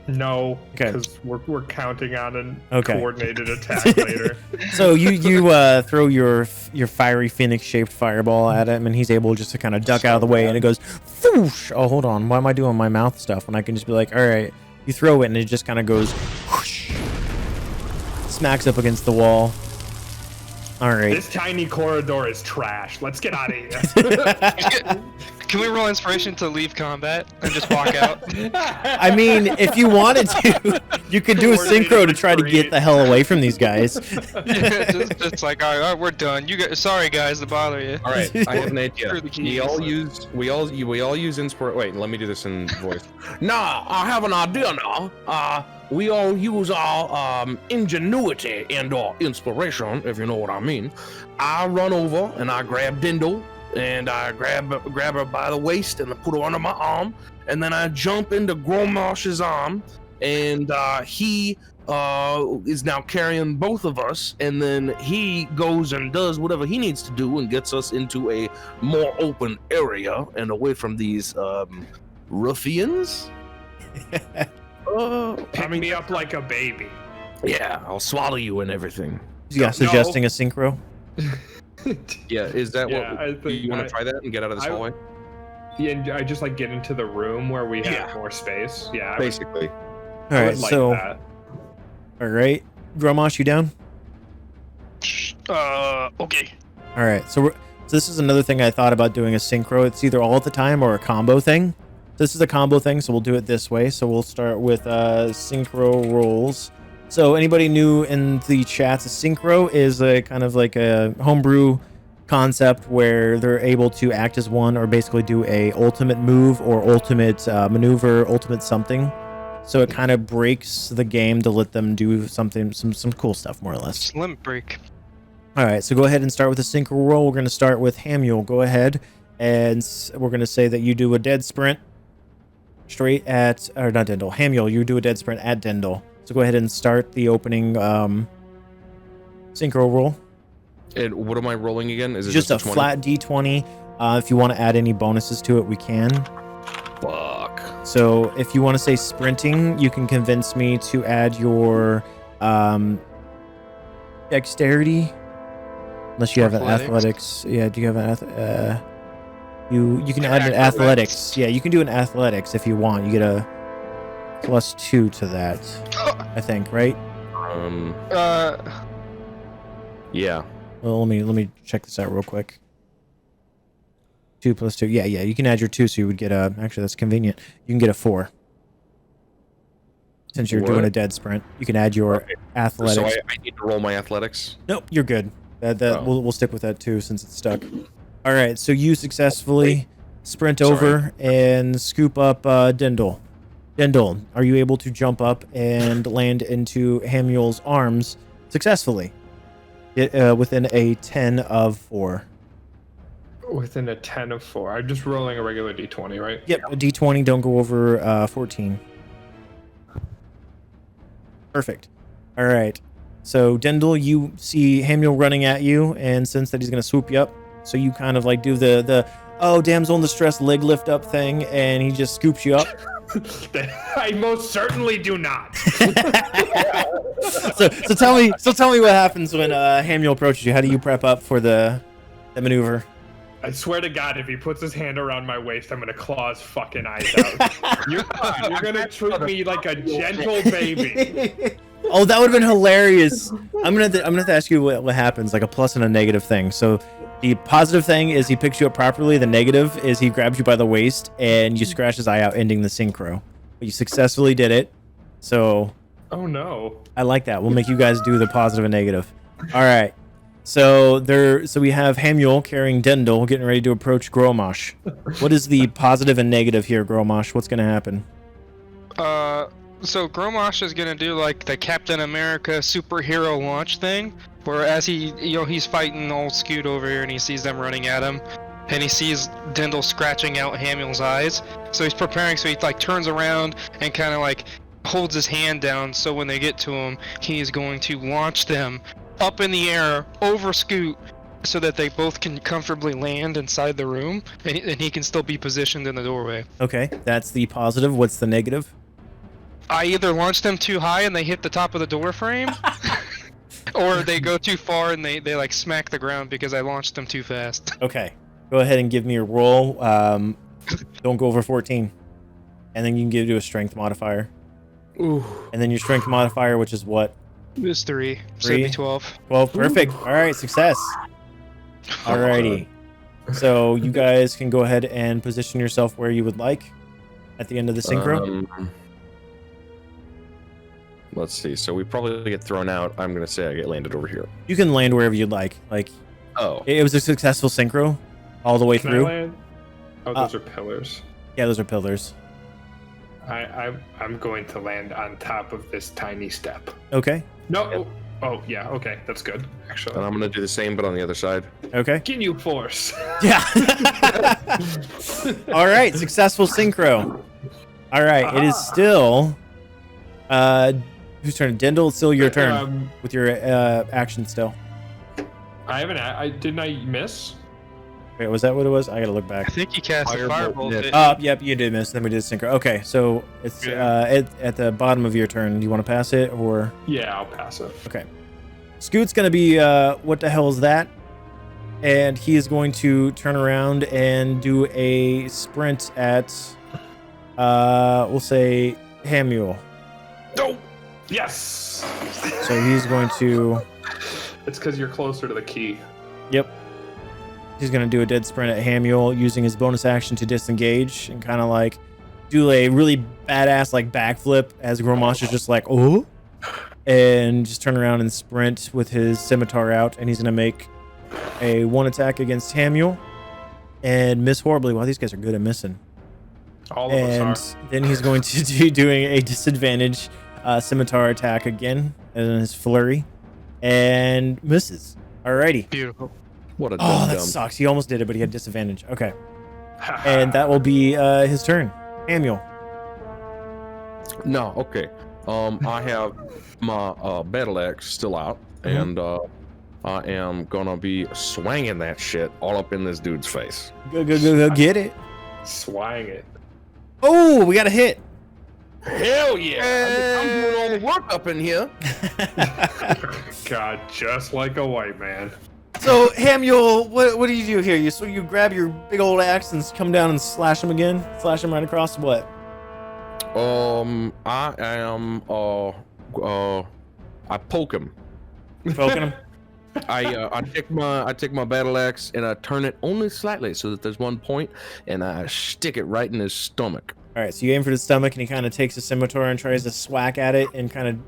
No, Okay. because we're counting on a Okay. coordinated attack later. So you throw your fiery phoenix shaped fireball at him, and he's able just to kind of duck out of the way, and it goes whoosh. Oh, hold on, why am I doing my mouth stuff when I can just be like, all right, you throw it and it just kind of goes whoosh, smacks up against the wall. All right. This tiny corridor is trash. Let's get out of here. Can we roll inspiration to leave combat and just walk out? I mean, if you wanted to, you could do a synchro to try to get the hell away from these guys. Yeah, just like, all right, we're done. You guys, sorry guys to bother you. All right, I have an idea. Screw the We all use inspiration. Wait, let me do this in voice. Nah, I have an idea now. We all use our ingenuity and our inspiration, if you know what I mean. I run over and I grab Dindle and I grab her by the waist and I put her under my arm, and then I jump into Gromash's arm, and he is now carrying both of us, and then he goes and does whatever he needs to do and gets us into a more open area and away from these ruffians. Pick me up like a baby. Yeah, I'll swallow you and everything. Yeah, suggesting a synchro. Yeah, is that Yeah, I what think you want to try that and get out of this hallway? Yeah, and I just like get into the room where we have Yeah. more space. Yeah, I would, Basically. All I right, would like so that. all right, Gromash, you down? Okay. All right, so this is another thing I thought about doing a synchro. It's either all at the time or a combo thing. This is a combo thing, so we'll do it this way. So we'll start with synchro rolls. So anybody new in the chats, a synchro is a kind of like a homebrew concept where they're able to act as one or basically do a ultimate move or ultimate maneuver, ultimate something. So it kind of breaks the game to let them do something, some cool stuff, more or less. Slim break. All right, so go ahead and start with a synchro roll. We're going to start with Hamual. Go ahead, and we're going to say that you do a dead sprint straight at, or not Dendel, Hamual, you do a dead sprint at Dendel. So go ahead and start the opening synchro roll. And what am I rolling again? Is it Just a 20? flat D20. If you want to add any bonuses to it, we can. Fuck. So if you want to say sprinting, you can convince me to add your dexterity. Unless you have an athletics. Yeah, do you have an you can add an athletics. Yeah, you can do an athletics if you want. You get a +2 to that. I think, right? Yeah. Well, let me check this out real quick. 2 + 2. Yeah, you can add your 2, so you would get a. Actually, that's convenient. You can get a 4. Since you're doing a dead sprint, you can add your athletics. So I need to roll my athletics. Nope, you're good. We'll stick with that too since it's stuck. All right, so you successfully sprint over and scoop up Dindle. Dindle, are you able to jump up and land into Hamual's arms successfully? Within a 10 of 4. Within a 10 of 4. I'm just rolling a regular d20, right? Yep, a d20. Don't go over 14. Perfect. All right. So, Dindle, you see Hamual running at you and sense that he's going to swoop you up. So you kind of like do the oh, damsel in distress leg lift up thing, and he just scoops you up. I most certainly do not. so tell me what happens when Hamual approaches you. How do you prep up for the maneuver? I swear to God, if he puts his hand around my waist, I'm gonna claw his fucking eyes out. You're gonna treat me like a gentle baby. Oh, that would have been hilarious. I'm gonna have to ask you what happens, like a plus and a negative thing. So the positive thing is he picks you up properly. The negative is he grabs you by the waist and you scratch his eye out, ending the synchro. But you successfully did it. So oh no, I like that. We'll make you guys do the positive and negative. All right. So we have Hamual carrying Dindle, getting ready to approach Gromash. What is the positive and negative here, Gromash? What's gonna happen? So Gromash is gonna do like the Captain America superhero launch thing, where as he's fighting old Scoot over here and he sees them running at him, and he sees Dindle scratching out Hamual's eyes. So he's preparing, so he like turns around and kind of like holds his hand down, so when they get to him, he's going to launch them up in the air over Scoot, so that they both can comfortably land inside the room, and he can still be positioned in the doorway. Okay, that's the positive. What's the negative? I either launch them too high and they hit the top of the door frame, or they go too far and they like smack the ground because I launched them too fast. Okay, go ahead and give me a roll. Don't go over 14, and then you can do a strength modifier. Ooh. And then your strength modifier, which is what? It's 3. So it'd be 12. 12, perfect. All right, success. Alrighty. So you guys can go ahead and position yourself where you would like at the end of the synchro. Let's see. So we probably get thrown out. I'm gonna say I get landed over here. You can land wherever you'd like. Like, oh, it was a successful synchro all the way Can through. I land? Oh, those are pillars. Yeah, those are pillars. I'm going to land on top of this tiny step. Okay. No. Yep. Oh yeah. Okay, that's good. Actually. and I'm gonna do the same, but on the other side. Okay. Can you force? Yeah. All right, successful synchro. All right, it is still whose turn? Dindle, it's still your turn with your action still. I haven't. Didn't I miss? Wait, was that what it was? I gotta look I back. think he cast a Firebolt, fireball. yeah. Yep, you did miss. Then we did synchro. Okay, so it's at the bottom of your turn. Do you want to pass it or? Yeah, I'll pass it. Okay. Scoot's gonna be what the hell is that? And he is going to turn around and do a sprint at we'll say Hamual. No. Yes. So he's going to It's because you're closer to the key. Yep. He's going to do a dead sprint at Hamual using his bonus action to disengage and kind of like do a really badass like backflip as Gromash is just like, oh, and just turn around and sprint with his scimitar out. And he's going to make a 1 attack against Hamual and miss horribly. Wow, these guys are good at missing. All of us are. And then he's going to be doing a disadvantage scimitar attack again in his flurry and misses. Alrighty. Beautiful. What a Oh, dumb that dumb. sucks. He almost did it, but he had disadvantage. Okay. And that will be his turn. Hamual. No, okay. I have my battle axe still out, and I am gonna be swinging that shit all up in this dude's face. Go get it. Swang it. Oh, we got a hit. Hell yeah! I'm doing all the work up in here. God, just like a white man. So, Hamual, what do you do here? You grab your big old axe and come down and slash him again? Slash him right across what? I am I poke him. Poking him? I take my battle axe and I turn it only slightly so that there's one point, and I stick it right in his stomach. All right, so you aim for the stomach, and he kind of takes a scimitar and tries to swack at it and kind of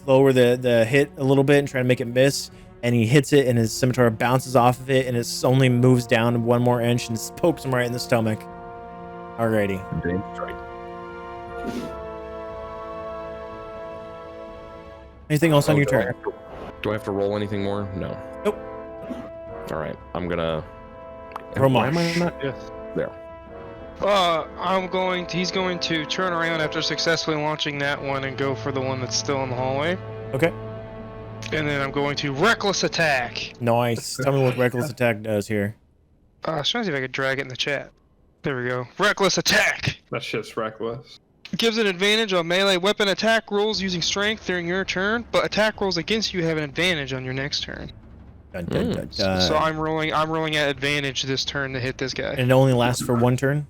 lower the hit a little bit and try to make it miss. And he hits it, and his scimitar bounces off of it, and it only moves down 1 more inch and pokes him right in the stomach. Alrighty. Damn straight. Anything else on your turn? Do I have to roll anything more? No. Nope. All right, I'm gonna. Gromash. Why am I not Yes. there? He's going to turn around after successfully launching that one and go for the one that's still in the hallway. Okay. And then I'm going to reckless attack. Nice. Tell me what reckless attack does here. I was trying to see if I could drag it in the chat. There we go. Reckless attack. That shit's reckless. Gives an advantage on melee weapon attack rolls using strength during your turn, but attack rolls against you have an advantage on your next turn. Dun, dun, dun, dun. So I'm rolling at advantage this turn to hit this guy. And it only lasts for 1 turn?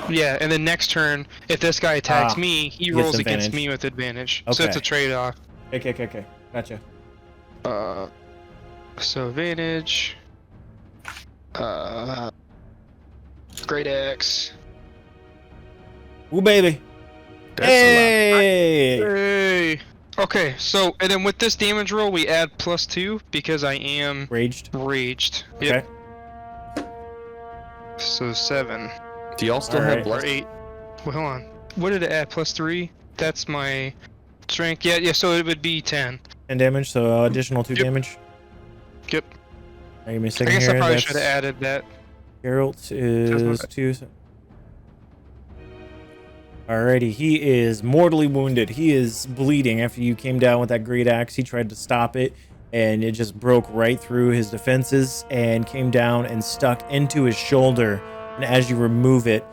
Yeah, and then next turn, if this guy attacks me, he gets rolls advantage. against me with advantage. So Okay. it's a trade-off. Okay. Gotcha. So advantage. Great X. Ooh, baby. That's a lot. Hey! Hey. Okay, so and then with this damage roll, we add +2 because I am Raged. raged. Okay. Yep. So 7 Do y'all still All have right. or blessed? 8. Well, hold on. What did it add? +3. That's my strength. Yeah. So it would be 10. 10 damage, so additional 2 Yep. damage. Yep. Give me a I second guess here. I probably That's- should have added that. Geralt is okay. 2. Alrighty, he is mortally wounded. He is bleeding after you came down with that great axe. He tried to stop it, and it just broke right through his defenses and came down and stuck into his shoulder. And as you remove it,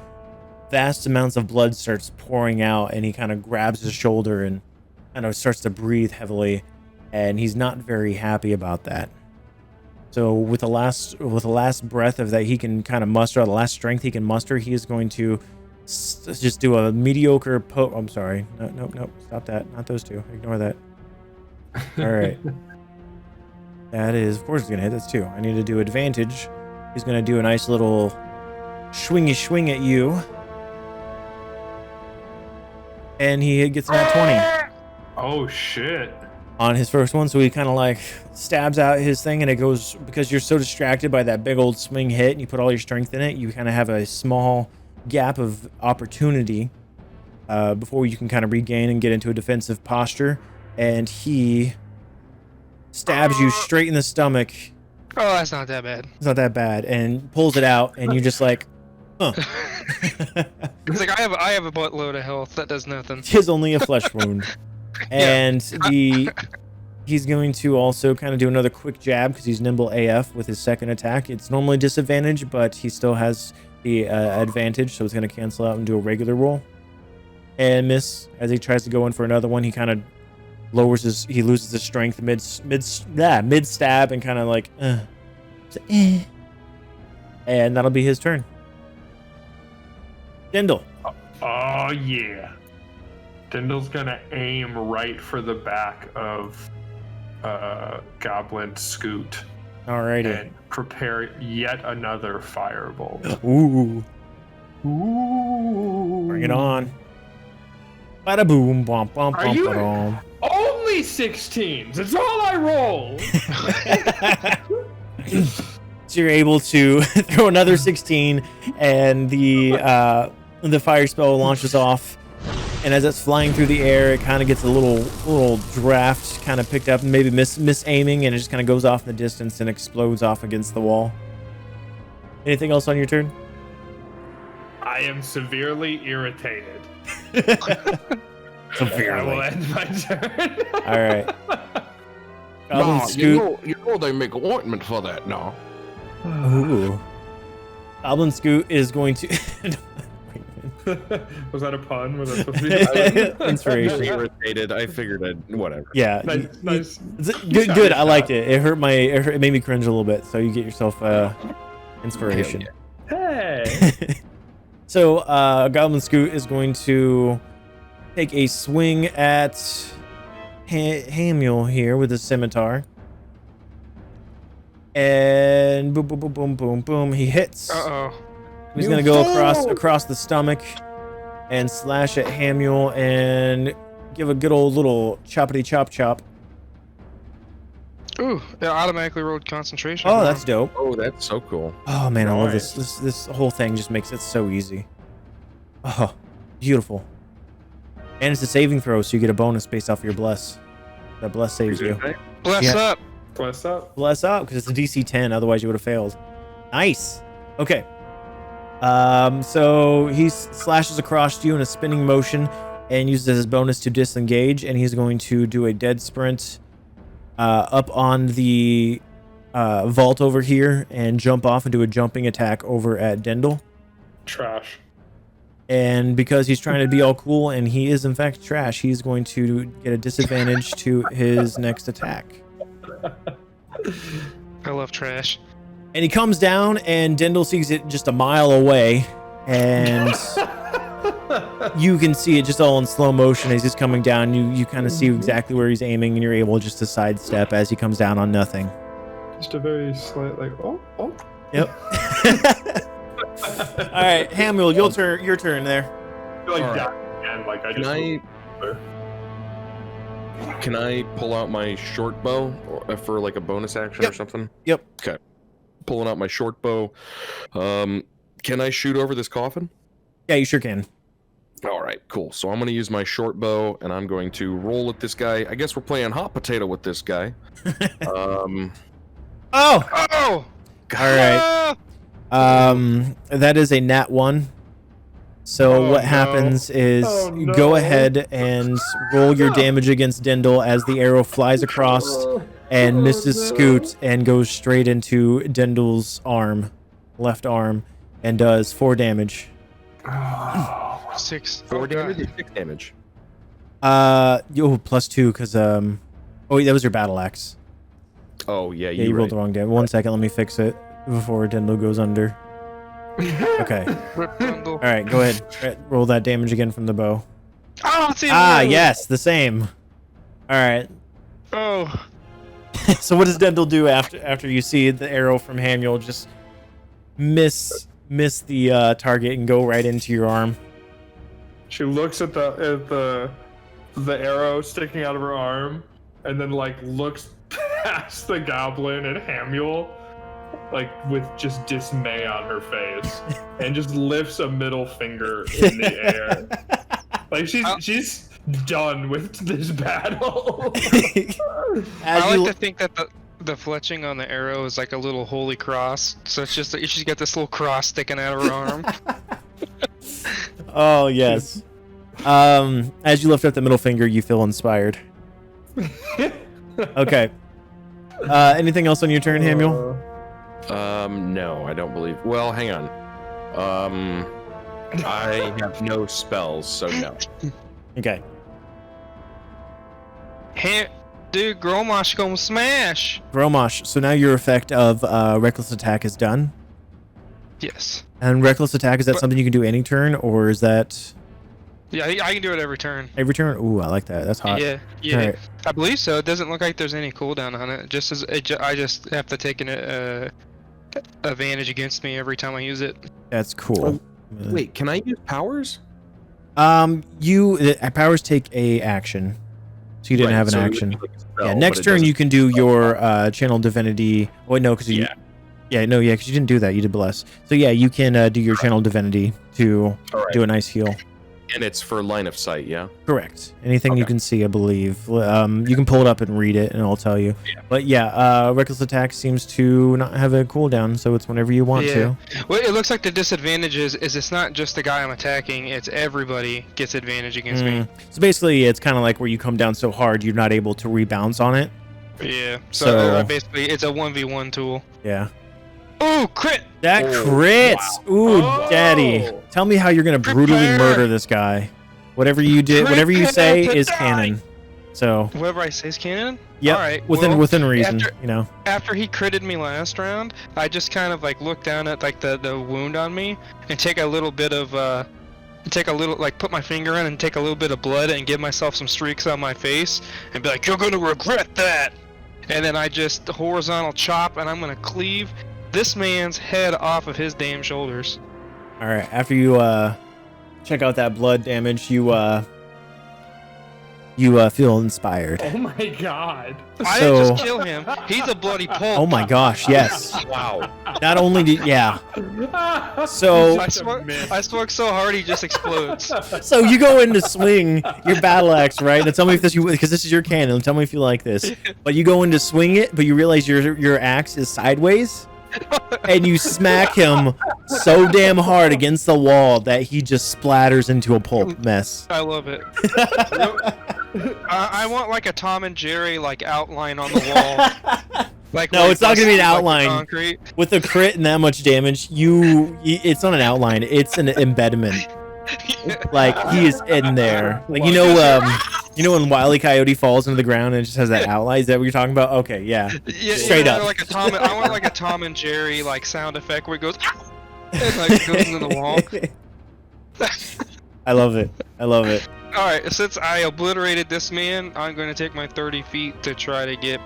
vast amounts of blood starts pouring out, and he kind of grabs his shoulder and kind of starts to breathe heavily, and he's not very happy about that. So with the last breath of that he can kind of muster, the last strength he can muster, he is going to just do a mediocre I'm sorry. Nope. Stop that. Not those two. Ignore that. All right. That is, of course, he's gonna hit. That's 2. I need to do advantage. He's gonna do a nice little swing at you, and he gets an at 20 Oh shit. on his first one. So he kind of like stabs out his thing, and it goes, because you're so distracted by that big old swing hit and you put all your strength in it, you kind of have a small gap of opportunity before you can kind of regain and get into a defensive posture. And he stabs you straight in the stomach. Oh, that's not that bad. It's not that bad, and pulls it out, and you're just like, huh. It's like I have a buttload of health. That does nothing. It is only a flesh wound. And he's going to also kind of do another quick jab because he's nimble AF with his second attack. It's normally disadvantage, but he still has the advantage, so it's going to cancel out and do a regular roll. And miss. As he tries to go in for another one, he kind of loses his strength mid stab and kind of like, and that'll be his turn. Dindle. Oh yeah. Dindle's gonna aim right for the back of Goblin Scoot Alrighty. and prepare yet another firebolt. Ooh. Ooh. Bring it on. Bada boom, bum, bum, Are bum, you- ba-dum. Only 16s. It's all I roll. So you're able to throw another 16, and the fire spell launches off. And as it's flying through the air, it kind of gets a little draft kind of picked up, and maybe miss aiming, and it just kind of goes off in the distance and explodes off against the wall. Anything else on your turn? I am severely irritated. I will end my turn. All right. Goblin Nah, Scoot. you know they make ointment for that now. Ooh. Goblin Scoot is going to. Was that a pun? Was that supposed to be a pun? Inspiration. Irritated. I figured I'd whatever. Yeah. Nice. Good. I liked it. It made me cringe a little bit. So you get yourself inspiration. Hey. So Goblin Scoot is going to take a swing at Hamual here with his scimitar. And boom, boom, boom, boom, boom, boom. He hits. Uh-oh. He's gonna go across the stomach and slash at Hamual and give a good old little choppity chop chop. Ooh, it automatically rolled concentration. Oh, that's dope. Oh, that's so cool. Oh man, I love Nice. this whole thing just makes it so easy. Oh, beautiful. And it's a saving throw, so you get a bonus based off your bless. That bless saves you. Bless Yeah. up. Bless up. Bless up, because it's a DC 10, otherwise you would have failed. Nice. Okay. So he slashes across you in a spinning motion and uses his bonus to disengage, and he's going to do a dead sprint up on the vault over here and jump off and do a jumping attack over at Dendel. Trash. And because he's trying to be all cool and he is in fact trash, he's going to get a disadvantage to his next attack. I love trash. And he comes down, and Dendel sees it just a mile away, and you can see it just all in slow motion as he's coming down. You kind of see exactly where he's aiming, and you're able just to sidestep as he comes down on nothing. Just a very slight, like, oh. Yep. All right, Hamual, your turn there. I feel like All right. that, and like I just. Can I pull out my short bow for like a bonus action or something? Yep. Okay. Pulling out my short bow. Can I shoot over this coffin? Yeah, you sure can. All right, cool. So I'm going to use my short bow, and I'm going to roll at this guy. I guess we're playing hot potato with this guy. Oh! Oh! All right. That is a nat 1. So Oh, what no. happens is Oh, no. go ahead and roll your damage against Dendel as the arrow flies across and misses Scoot and goes straight into Dendel's left arm, and does 4 damage. 6. 4 Oh, damage God. or 6 damage? Plus 2 because oh wait, that was your battle axe. Oh, yeah, Yeah, you rolled the wrong damage. 1 second, let me fix it before Dendel goes under. Okay. Rip bundle. All right, go ahead. Roll that damage again from the bow. Oh, it's even Ah, worse. yes, the same. All right. Oh. So what does Dendel do after you see the arrow from Hamual just miss the target and go right into your arm? She looks at the arrow sticking out of her arm, and then like looks past the goblin and Hamual, like with just dismay on her face, and just lifts a middle finger in the air. Like she's done with this battle. I like to think that the fletching on the arrow is like a little holy cross, so it's just she's got this little cross sticking out of her arm. Oh yes. As you lift up the middle finger, you feel inspired. Okay. Anything else on your turn, Hamual? No, I don't believe. Well, hang on. I have no spells, so no. Okay. Dude, Gromash gonna smash. Gromash, so now your effect of reckless attack is done. Yes. And reckless attack, is that But- something you can do any turn, or is that Yeah, I can do it every turn. every turn? Ooh, I like that. That's hot. Yeah, yeah. Alright. I believe so. It doesn't look like there's any cooldown on it. I just have to take an advantage against me every time I use it. That's cool. Wait, can I use powers? Powers take a action, so you didn't Right, have an so it would action. be like a spell, Yeah, but next it turn doesn't- you can do your channel divinity. Wait, no, because you. Yeah. Because you didn't do that. You did bless. So yeah, you can do your channel divinity to All right. do a nice heal. And it's for line of sight, yeah? Correct. Anything you Okay. can see, I believe. You can pull it up and read it, and I'll tell you. Yeah. But yeah, reckless attack seems to not have a cooldown, so it's whenever you want to. Well, it looks like the disadvantage is it's not just the guy I'm attacking, it's everybody gets advantage against me. So basically, it's kind of like where you come down so hard, you're not able to rebounce on it. Yeah. So- So basically, it's a 1v1 tool. Yeah. Ooh, crit! That crits. Ooh, daddy. Tell me how you're gonna brutally murder this guy. Whatever you did, whatever you say is canon. So. Whatever I say is canon. Yep. All right. Within reason, you know. After he critted me last round, I just kind of like look down at like the wound on me and take a little bit of like put my finger in and take a little bit of blood and give myself some streaks on my face and be like, you're gonna regret that. And then I just horizontal chop and I'm gonna cleave this man's head off of his damn shoulders. All right. After you check out that blood damage, you feel inspired. Oh my god. I didn't just kill him. He's a bloody pulp. Oh my gosh, yes. Wow. Not only did So I struck so hard he just explodes. so you go in to swing your battle axe, right? And tell me if this because this is your canon. Tell me if you like this. But you go in to swing it, but you realize your axe is sideways. And you smack him so damn hard against the wall that he just splatters into a pulp mess. I love it. I want like a Tom and Jerry like outline on the wall. Like no, it's not gonna be an outline. Concrete. With a crit and that much damage, it's not an outline. It's an embedment. Like he is in there. Like you know when Wile E. Coyote falls into the ground and it just has that outline. Is that what you're talking about? Okay, yeah. Straight up. Like I want like a Tom and Jerry like sound effect where it goes and like goes into the wall. I love it. I love it. All right, since I obliterated this man, I'm going to take my 30 feet to try to get,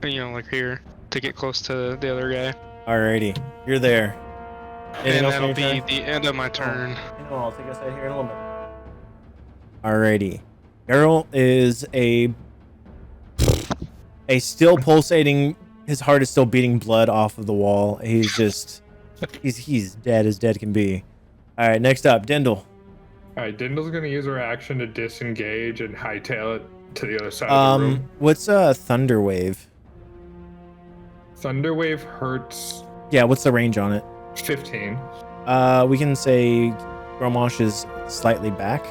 like here, to get close to the other guy. Alrighty, you're there. And that'll be the end of my turn. I'll take us out here in a little bit. Alrighty. Errol is a still pulsating, his heart is still beating blood off of the wall. He's just, he's dead as dead can be. Alright, next up, Dindle. Alright, Dindle's gonna use her action to disengage and hightail it to the other side of the room. What's Thunder Wave? Thunder Wave hurts... Yeah, what's the range on it? 15. We can say Gromash is slightly back.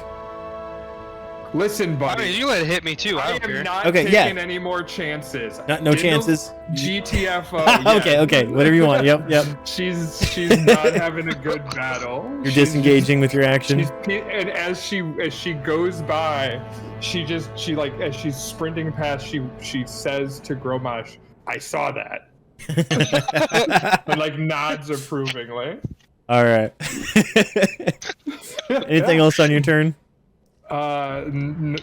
Listen, buddy. I mean, you let it hit me too. I am not okay, taking any more chances. No chances. GTFO. Okay, whatever you want. Yep. She's not having a good battle. You're disengaging with your action. And as she goes by, as she's sprinting past, she says to Gromash, "I saw that." And like nods approvingly. All right. Anything else on your turn?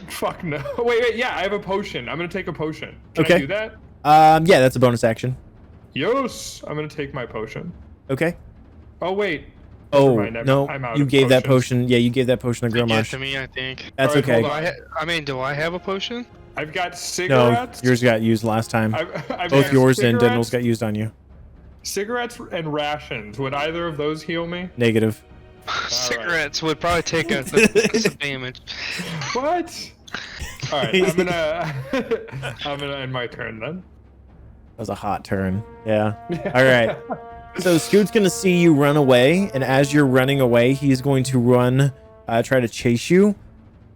Fuck no. Wait, yeah, I have a potion. I'm gonna take a potion. Can I do that? Yeah, that's a bonus action. Yes, I'm gonna take my potion. Okay. Oh wait. Oh mind, no, I'm out you of gave that potions. potion. Yeah, you gave that potion to Gromash. To me, I think. That's All right, okay. I mean, do I have a potion? I've got No, cigarettes. yours got used last time. I've Both got yours and cigarettes, Dindle's got used on you. Cigarettes and rations. Would either of those heal me? Negative. Cigarettes would probably take some damage. What? All right, I'm gonna end my turn then. That was a hot turn. Yeah. All right. So Scoot's gonna see you run away, and as you're running away, he's going to run, try to chase you.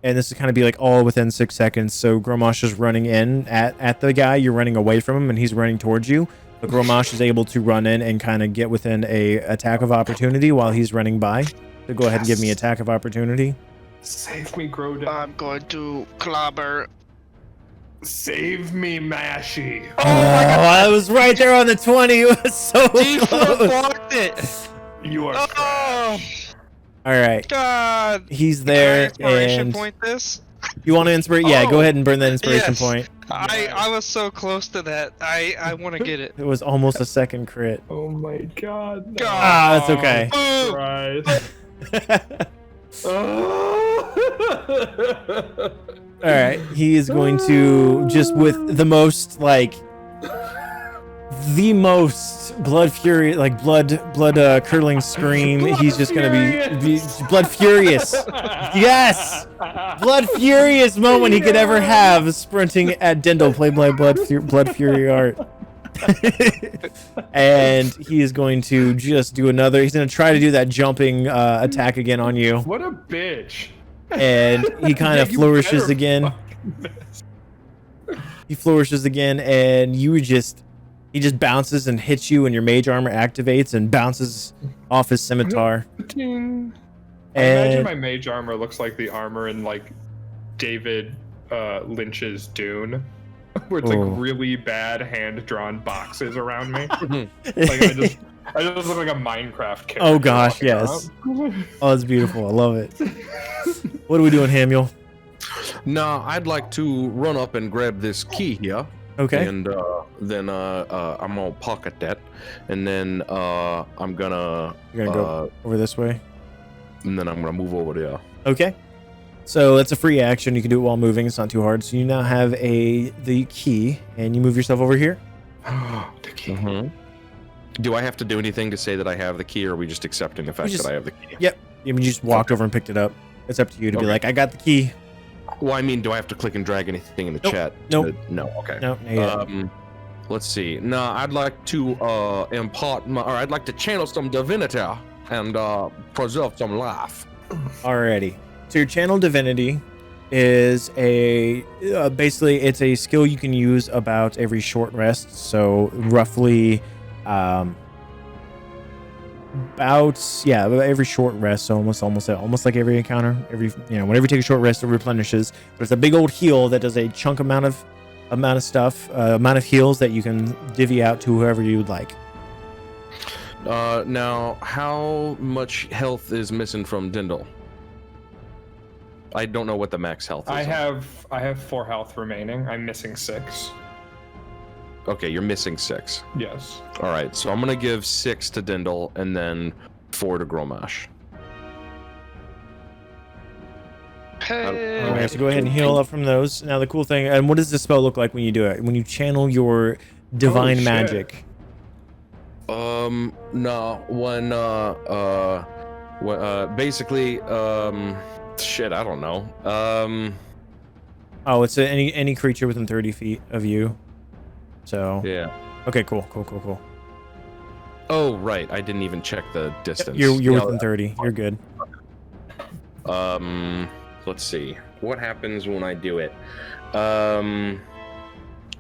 And this is kind of be like all within 6 seconds. So Gromash is running in at the guy. You're running away from him, and he's running towards you. But Gromash is able to run in and kind of get within a attack of opportunity while he's running by. So go ahead and give me attack of opportunity. Save me, Grodin. I'm going to clobber. Save me, Mashy. Oh, I was right there on the 20. It was so close. Blocked it. You are trash. All right. God. He's there. Inspiration And point this. you want to inspire? Yeah, go ahead and burn that inspiration Yes. point. I was so close to that. I want to get it. It was almost a second crit. Oh my god. No. Ah, that's okay. Boom. All right, he is going to just with the most blood fury, like blood curdling scream. He's just gonna be blood furious. Yes, blood furious moment he could ever have sprinting at Dindle, played by BloodFuryArt. And he is going to just do another. He's going to try to do that jumping attack again on you. What a bitch. And he kind of flourishes again. He flourishes again, and you just He just bounces and hits you, and your mage armor activates and bounces off his scimitar. Ding. I And imagine my mage armor looks like the armor in like David Lynch's Dune, where it's Oh. like really bad hand-drawn boxes around me. Like I just look like a Minecraft character. Oh gosh, walking yes. around. Oh, that's beautiful. I love it. What are we doing, Hamuel? Now, I'd like to run up and grab this key here. Okay. And then I'm gonna pocket that, and then I'm gonna You're gonna go over this way. and then I'm gonna move over there. Okay. So it's a free action. You can do it while moving. It's not too hard. So you now have the key, and you move yourself over here. The key. Mm-hmm. Do I have to do anything to say that I have the key, or are we just accepting the fact just- that I have the key? Yep. I mean, you just walked over and picked it up. It's up to you to be Okay. like, I got the key. Well, I mean, do I have to click and drag anything in the Nope. chat? Nope. No. Okay. No, not yet. Let's see. Now, I'd like to I'd like to channel some divinity and preserve some life. Alrighty. So your channel divinity is basically it's a skill you can use about every short rest. So roughly, about every short rest. So almost like every encounter, whenever you take a short rest, it replenishes. There's a big old heal that does a chunk amount of stuff, amount of heals that you can divvy out to whoever you'd like. Now, how much health is missing from Dindle? I don't know what the max health is. I have 4 health remaining. I'm missing 6. Okay, you're missing 6. Yes. All right, so I'm gonna give 6 to Dindle and then 4 to Gromash. Hey. Okay, so go ahead and heal up from those. Now the cool thing, and what does the spell look like when you do it? When you channel your divine shit. magic. No, basically, shit, I don't know. Oh, it's any creature within 30 feet of you. So Yeah. okay, cool. Oh, right, I didn't even check the distance. You're Yeah, within 30. You're good. Let's see. What happens when I do it? And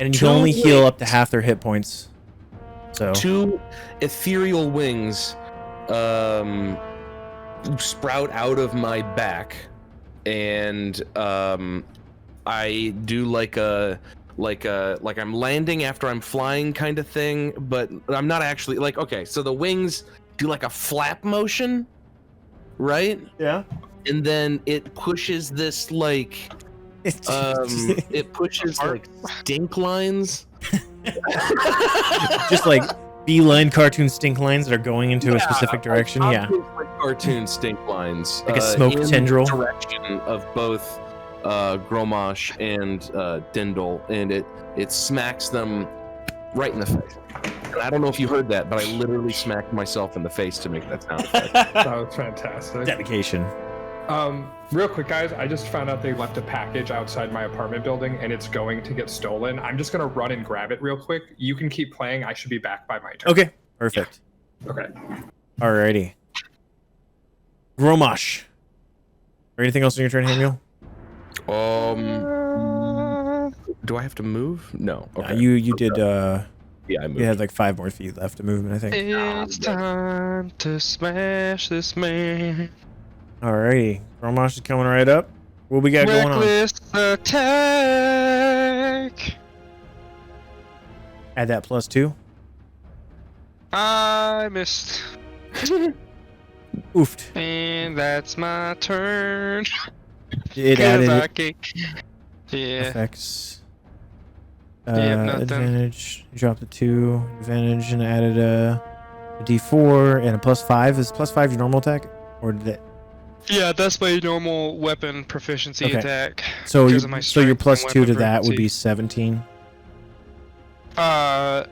you can only heal up to half their hit points. So 2 ethereal wings sprout out of my back, and I do like I'm landing after I'm flying kind of thing, but I'm not actually okay, so the wings do like a flap motion, right? yeah. And then it pushes this it pushes like stink lines. Just like beeline cartoon stink lines that are going into a specific direction. Yeah. Like cartoon stink lines. Like a smoke in tendril. The direction of both Gromash and Dindle, and it smacks them right in the face. And I don't know if you heard that, but I literally smacked myself in the face to make that sound effect. That was fantastic. Dedication. Real quick, guys, I just found out they left a package outside my apartment building and it's going to get stolen. I'm just gonna run and grab it real quick. You can keep playing. I should be back by my turn. Okay. Perfect. Okay. Alrighty. Gromash. Or anything else on your turn, Hamuel? Do I have to move? No. Okay. You did. Yeah, I moved. You had like 5 more feet left of movement, I think. It's time to smash this man. Alrighty. Gromash is coming right up. What we got going on? Reckless attack. Add that +2. I missed. Oofed. And that's my turn. It 'Cause added I can't- Yeah. effects. Nothing. Advantage. You dropped the 2 advantage and added a D4 and a +5. Is +5 your normal attack, or did it? Yeah, that's my normal weapon proficiency Okay. attack. So Because of my so your strength and +2 to weapon that would be proficiency. 17. Uh,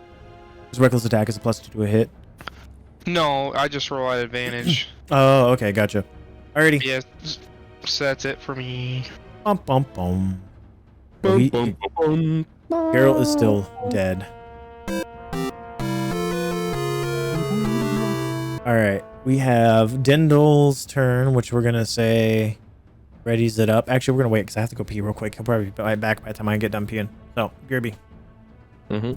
His reckless attack is a +2 to a hit. no, I just roll at advantage. Oh, okay, gotcha. Alrighty. Yeah, so that's it for me. Bum bum bum. Oh, Geralt is still dead. Alright, we have Dindle's turn, which we're gonna say readies it up. Actually, we're gonna wait because I have to go pee real quick. He'll probably be back by the time I get done peeing. So, BRB. Mm-hmm.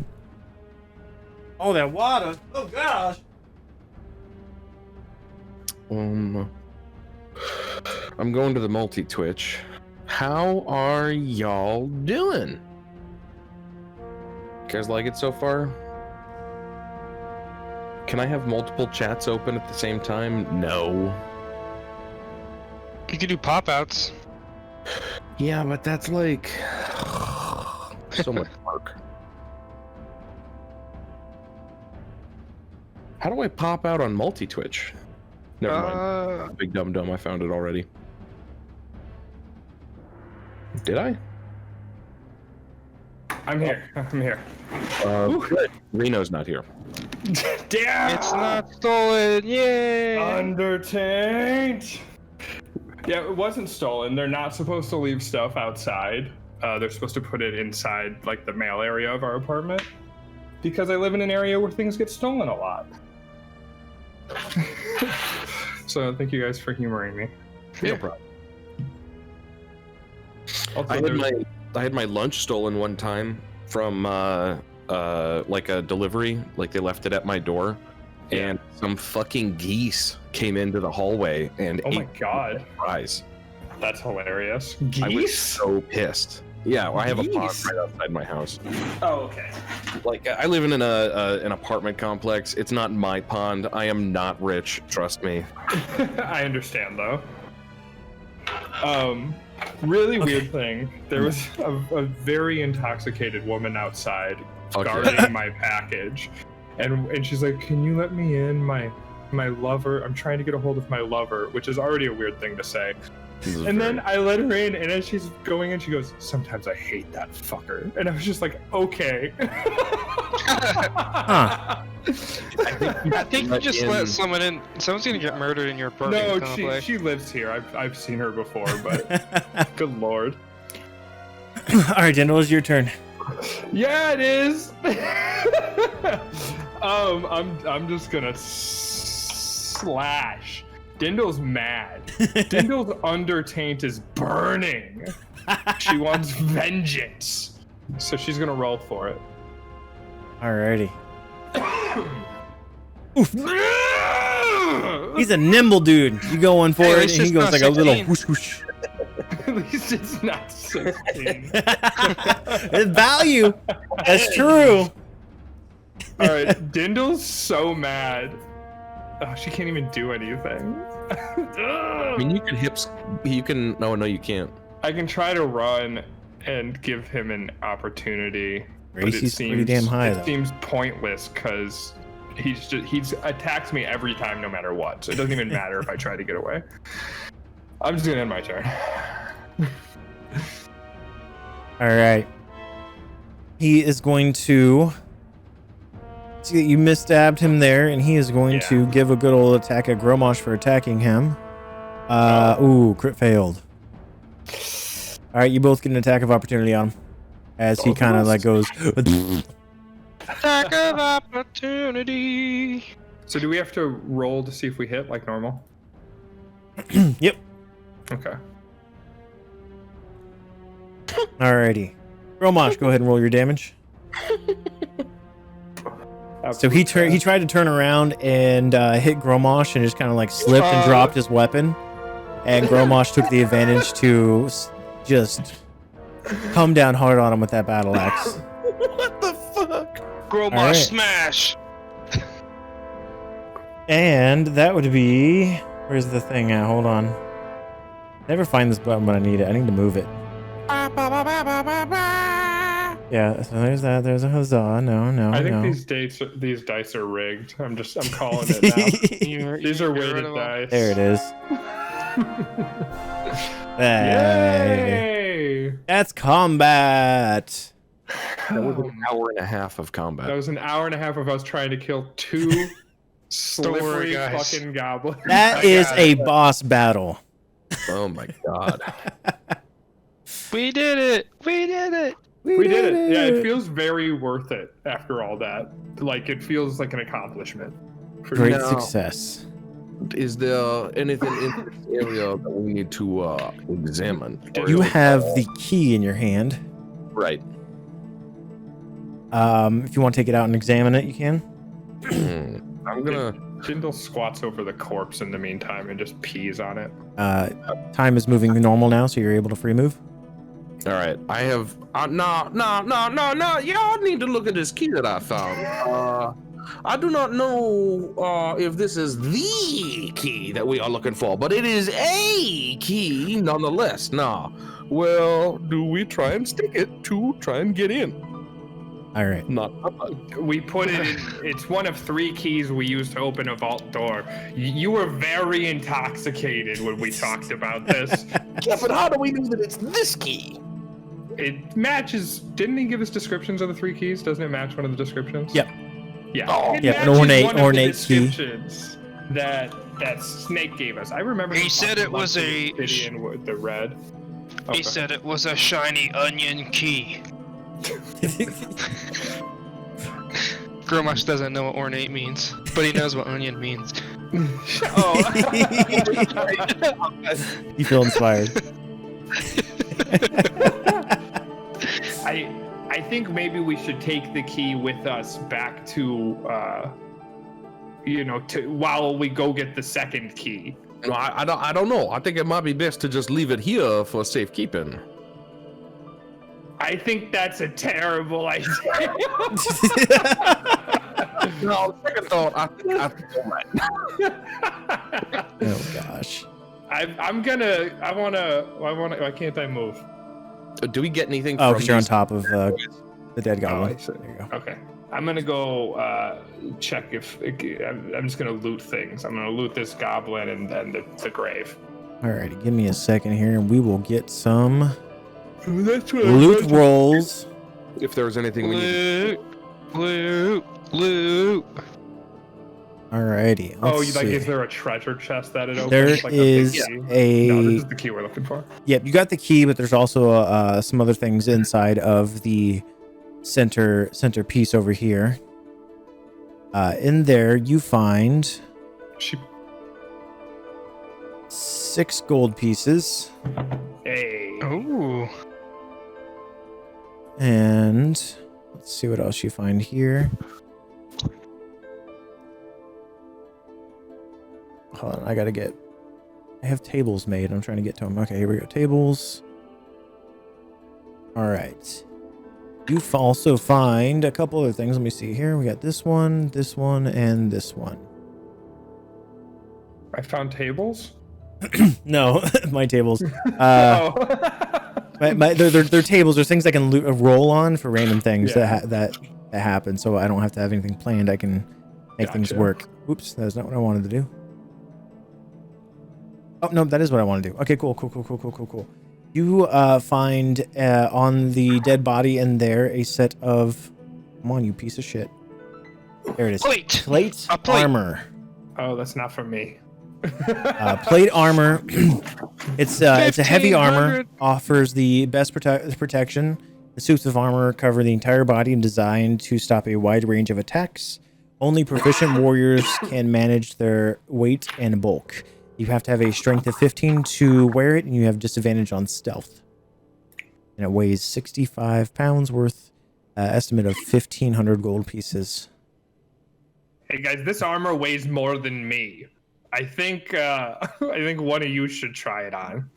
Oh, that water. Oh, gosh. I'm going to the multi-twitch. How are y'all doing? You guys like it so far? Can I have multiple chats open at the same time? No. You could do pop-outs. Yeah, but that's like so much work. How do I pop out on multi-twitch? Never mind. Big dumb, I found it already. Did I? I'm here. I'm here. Good. Reno's not here. Damn! It's not stolen. Yay! Undertanked. Yeah, it wasn't stolen. They're not supposed to leave stuff outside. They're supposed to put it inside, like, the mail area of our apartment. Because I live in an area where things get stolen a lot. So thank you guys for humoring me. No problem. Also, I had my lunch stolen one time from like a delivery. Like they left it at my door, and some fucking geese came into the hallway and oh ate my god, fries. that's hilarious. I was Geese? so pissed. Yeah, well, I have a pond Geese? right outside my house. Oh, okay. Like I live in an apartment complex. It's not my pond. I am not rich. Trust me. I understand though. Really weird thing. There was a very intoxicated woman outside guarding my package, and she's like, "Can you let me in? My lover. I'm trying to get a hold of my lover," which is already a weird thing to say. And then I let her in, and as she's going in, she goes, "Sometimes I hate that fucker." And I was just like, "Okay." Huh. I think you just let someone in. Someone's gonna get murdered in your apartment No, complex. she lives here. I've seen her before, but good lord. All right, Dindle, it's your turn. Yeah, it is. I'm just gonna slash. Dindle's mad. Dindle's undertaint is burning. She wants vengeance. So she's gonna roll for it. Alrighty. Oof. He's a nimble dude. You go in for Hey, it, it's and he just goes not like a little 16. whoosh whoosh. At least it's not 16. It's value. That's true. Alright, Dindle's so mad. Oh, she can't even do anything. I mean, you can hips. You can. No, you can't. I can try to run and give him an opportunity. But Gracie's pretty damn high, it though. seems pointless because he's attacks me every time, no matter what. So it doesn't even matter if I try to get away. I'm just gonna end my turn. All right. He is going to see that you misstabbed him there, and he is going to give a good old attack at Gromash for attacking him. Ooh, crit failed. All right, you both get an attack of opportunity on him as he kind of like goes. Attack of opportunity. So do we have to roll to see if we hit like normal? Yep. Okay. Alrighty. Gromash, go ahead and roll your damage. So he tried to turn around and hit Gromash and just kind of like slipped and dropped his weapon. And Gromash took the advantage to just come down hard on him with that battle axe. What the fuck? Gromash Smash. And that would be... Where's the thing at? Hold on. Never find this button when I need it. I need to move it. Yeah, so there's that. There's a huzzah. No. I think these dice are rigged. I'm calling it now. These are weighted dice. There it is. Hey. That's combat. That was an hour and a half of combat. That was an hour and a half of us trying to kill two slippery guys. fucking goblins. That is a boss battle. Oh my god. We did it. We did it. We did it. Yeah, it feels very worth it after all that. Like, it feels like an accomplishment. Great success. Is there anything in this area that we need to examine? You have the key in your hand. Right. If you want to take it out and examine it, you can. I'm gonna. Jindal squats over the corpse in the meantime and just pees on it. Time is moving normal now, so you're able to free move. All right, I have. No. Y'all need to look at this key that I found. I do not know if this is the key that we are looking for, but it is a key nonetheless. Nah. Well, do we try and stick it to try and get in? All right. Not. We put it in. It's one of 3 keys we use to open a vault door. You were very intoxicated when we talked about this. Yeah, but how do we know that it's this key? It matches. Didn't he give us descriptions of the 3 keys? Doesn't it match one of the descriptions? Yep. Yeah. Oh, It yeah, an matches ornate one of the key. descriptions that Snake gave us. I remember. He said it was a. obsidian with the red. He said it was a shiny onion key. Gromash doesn't know what ornate means, but he knows what onion means. You feel inspired. I think maybe we should take the key with us back to while we go get the second key. No, I don't know. I think it might be best to just leave it here for safekeeping. I think that's a terrible idea. No, second thought, I think Oh gosh. Why can't I move? do we get anything Oh, from because you're on these- top of the dead goblin. I see. There you go. Okay. I'm gonna go check if I'm just gonna loot things. I'm gonna loot this goblin and then the grave. Alrighty, give me a second here, and we will get some That's what loot rolls. If there was anything we needed. Loot. Alrighty. Let's Is see. there a treasure chest that it opens? There like is big key? a. No, this is the key we're looking for. Yep, you got the key, but there's also some other things inside of the center piece over here. In there, you find She. 6 gold pieces, Hey. Ooh. and let's see what else you find here. Hold on, I have tables made. I'm trying to get to them. Okay, here we go. Tables. All right. You also find a couple other things. Let me see here. We got this one, and this one. I found tables. No, my tables. Oh. They're tables. They're things I can roll on for random things Yeah. that happen. So I don't have to have anything planned. I can make things Gotcha. work. Oops, that's not what I wanted to do. Oh no, that is what I want to do. Okay, cool. You find on the dead body in there a set of. Come on, you piece of shit. There it is. Plate. Plate A plate. armor. Oh, that's not for me. Plate armor. It's a heavy armor. 1500. Offers the best protection. The suits of armor cover the entire body and designed to stop a wide range of attacks. Only proficient warriors can manage their weight and bulk. You have to have a strength of 15 to wear it, and you have disadvantage on stealth. And it weighs 65 pounds worth. Estimate of 1,500 gold pieces. Hey guys, this armor weighs more than me. I think one of you should try it on.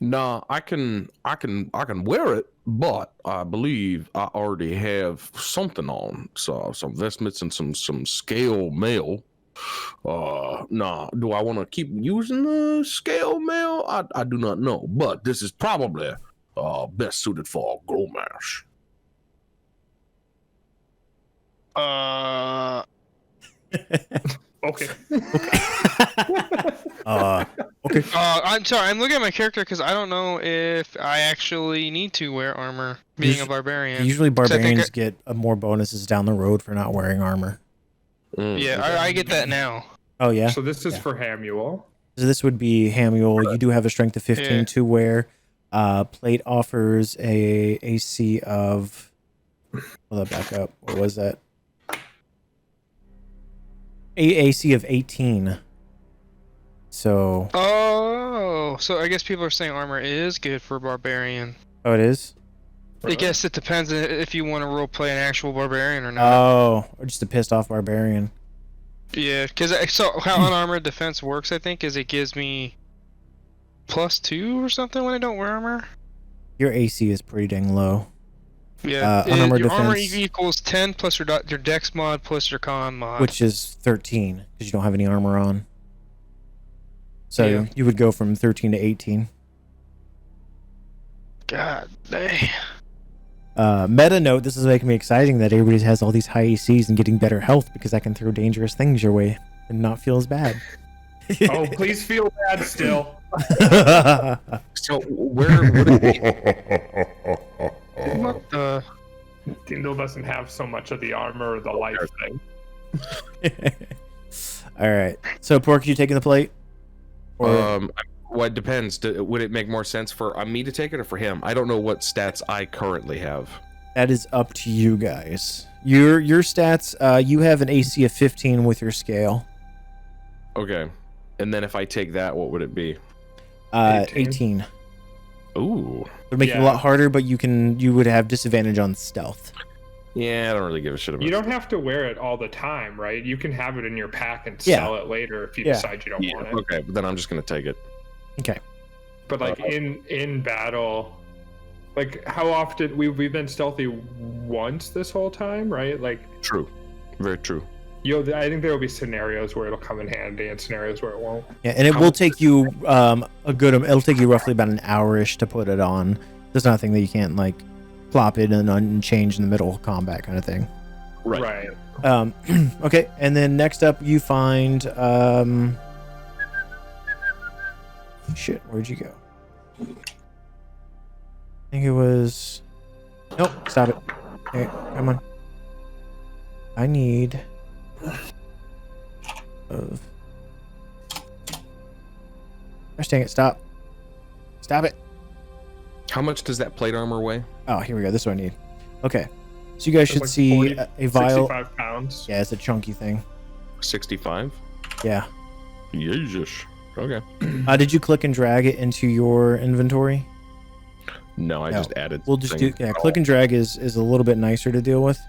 Nah, I can wear it, but I believe I already have something on. So some vestments and some scale mail. Nah, do I want to keep using the scale mail? I do not know, but this is probably best suited for Gromash. Okay. Okay. I'm sorry. I'm looking at my character because I don't know if I actually need to wear armor, being a barbarian. Usually 'Cause I think barbarians get more bonuses down the road for not wearing armor. Yeah, I get that now. Oh yeah. So this is Yeah. for Hamual. So this would be Hamual. You do have a strength of 15 Yeah. to wear. Plate offers a AC of. Hold that back up. What was that? AC of 18. So. Oh, so I guess people are saying armor is good for barbarian. Oh, it is. I guess it depends if you want to roleplay an actual barbarian or not. Oh, or just a pissed off barbarian. Yeah, because so how unarmored defense works, I think, is it gives me +2 or something when I don't wear armor. Your AC is pretty dang low. Yeah, unarmored your armor defense, equals 10 plus your dex mod plus your con mod. which is 13 because you don't have any armor on. So Yeah. you would go from 13 to 18. God dang. Meta note: this is making me exciting that everybody has all these high ACs and getting better health because I can throw dangerous things your way and not feel as bad. Oh, please feel bad still. So where would it be? What the? Dindle doesn't have so much of the armor or the life thing. All right. So, Pork, you taking the plate? Or Well, it depends. Would it make more sense for me to take it or for him? I don't know what stats I currently have. that is up to you guys. Your stats. You have an AC of 15 with your scale. Okay. And then if I take that, what would it be? 18. Ooh. It would make it a Yeah. lot harder, but you would have disadvantage on stealth. Yeah, I don't really give a shit about You don't have to wear it all the time, right? You can have it in your pack and Yeah. sell it later if you Yeah. decide you don't want it. Okay, but then I'm just gonna take it. Okay. But like in battle, like how often we've been stealthy once this whole time, right? Like True. Very true. I think there will be scenarios where it'll come in handy and scenarios where it won't. Yeah, and it will take you it'll take you roughly about an hour-ish to put it on. There's nothing that you can't like plop it and unchange in the middle of combat kind of thing. Right. Okay, and then next up you find shit, where'd you go? I think it was nope, stop it. Okay, come on. I need of gosh dang it, stop it. How much does that plate armor weigh? Oh, here we go. This is what I need. Okay, so you guys should like see 40, a vial. 65 pounds. Yeah, it's a chunky thing. 65. Yeah. Jesus. Okay. Did you click and drag it into your inventory? No, I No. just added. We'll just do thing. click and drag is a little bit nicer to deal with.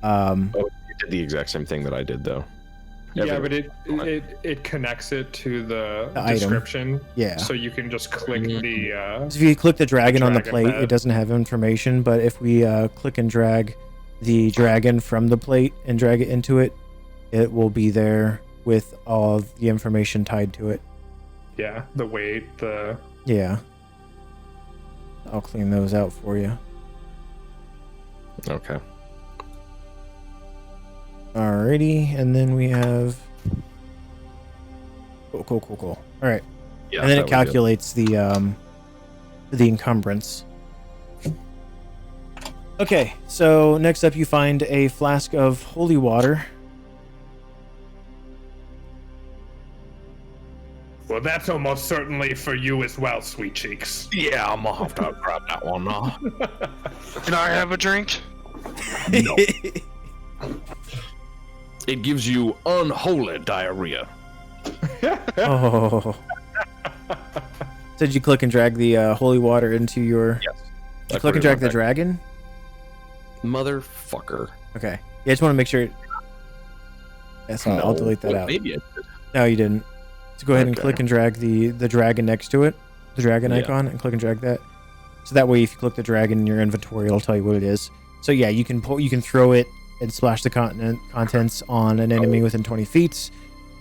Oh, it did the exact same thing that I did though. Yeah, but it connects it to the The item. description. Yeah. So you can just click the So if you click the dragon on the dragon plate, pad. it doesn't have information. But if we click and drag the dragon from the plate and drag it into it, it will be there with all of the information tied to it. the weight, the Yeah. I'll clean those out for you. Okay. Alrighty, and then we have cool. All right, Yeah. and then that it was calculates the encumbrance. Okay, so next up you find a flask of holy water. well, that's almost certainly for you as well, sweet cheeks. Yeah, I'm gonna have to grab that one now. Can I have a drink? No. It gives you unholy diarrhea. Oh. Did you click and drag the holy water into your? Yes. Did you click and drag the dragon? Motherfucker. Okay. Yeah, I just want to make sure. Yes, I'll delete that Well, out. Maybe it did. No, you didn't. So go ahead and Okay. click and drag the dragon next to it, the dragon Yeah. icon, and click and drag that. So that way, if you click the dragon in your inventory, it'll tell you what it is. So yeah, you can throw it and splash the contents on an enemy within 20 feet,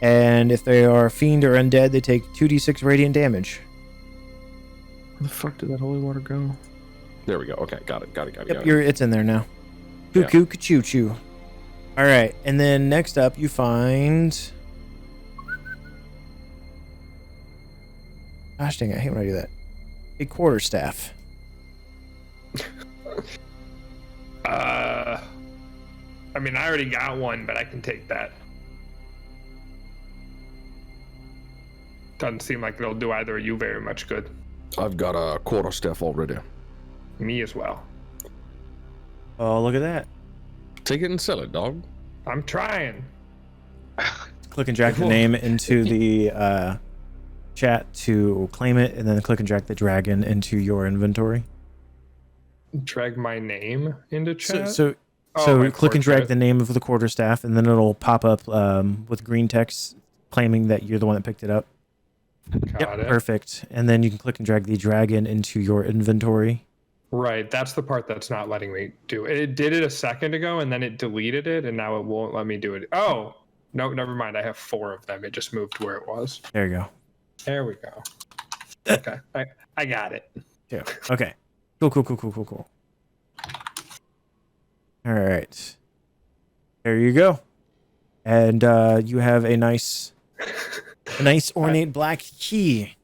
and if they are fiend or undead, they take 2d6 radiant damage. Where the fuck did that holy water go? There we go. Okay, got it. Yep, Got it. it's in there now. Yeah. Cuckoo, choo choo. All right, and then next up, you find. Gosh dang it! I hate when I do that. A quarterstaff. I mean, I already got one, but I can take that. Doesn't seem like it'll do either of you very much good. I've got a quarterstaff already. Me as well. Oh, look at that! Take it and sell it, dog. I'm trying. Click and drag the name into the chat to claim it, and then click and drag the dragon into your inventory. Drag my name into chat. So So my click and drag portrait. the name of the quarterstaff, and then it'll pop up with green text claiming that you're the one that picked it up. Got it. Perfect. And then you can click and drag the dragon into your inventory. Right, that's the part that's not letting me do it. It did it a second ago, and then it deleted it, and now it won't let me do it. Oh, no, never mind. I have 4 of them. It just moved where it was. There you go. There we go. Okay, I got it. Yeah. Okay. Cool. All right. There you go. And you have a nice ornate black key.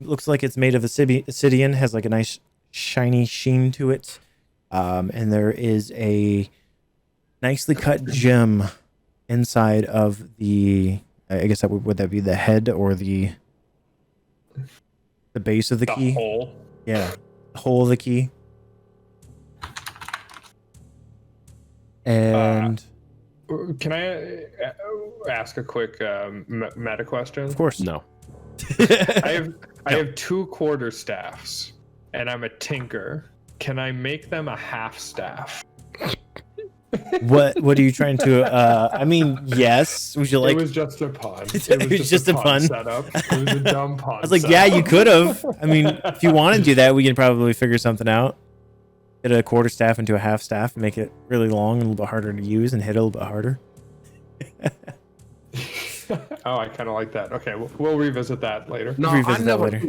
It looks like it's made of obsidian, has like a nice shiny sheen to it. And there is a nicely cut gem inside of the, I guess that would that be the head or the base of the key? Hole. Yeah. The hole of the key. And Can I ask a quick meta question? of course. No. I have 2 quarterstaffs, and I'm a tinker. Can I make them a half staff? What are you trying to I mean, yes. Would you like It was just a pun. It was just a pun. setup. It was a dumb pun. I was like, yeah, you could have. I mean, if you want to do that, we can probably figure something out. Get a quarter staff into a half staff and make it really long and a little bit harder to use and hit a little bit harder. Oh, I kind of like that. Okay, we'll revisit that later. No, Revisit that later.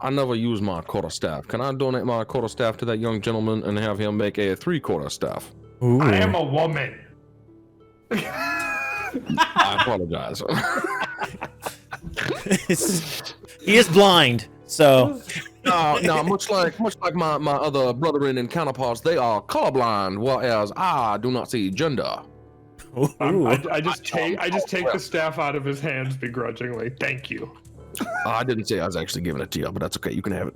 I never use my quarterstaff. Can I donate my quarterstaff to that young gentleman and have him make a 3/4 staff? Ooh. I am a woman. I apologize. He is blind, so No, much like my other brethren and counterparts, they are colorblind, whereas I do not see gender. ooh. I just take the staff out of his hands begrudgingly. Thank you. I didn't say I was actually giving it to you, but that's okay. You can have it.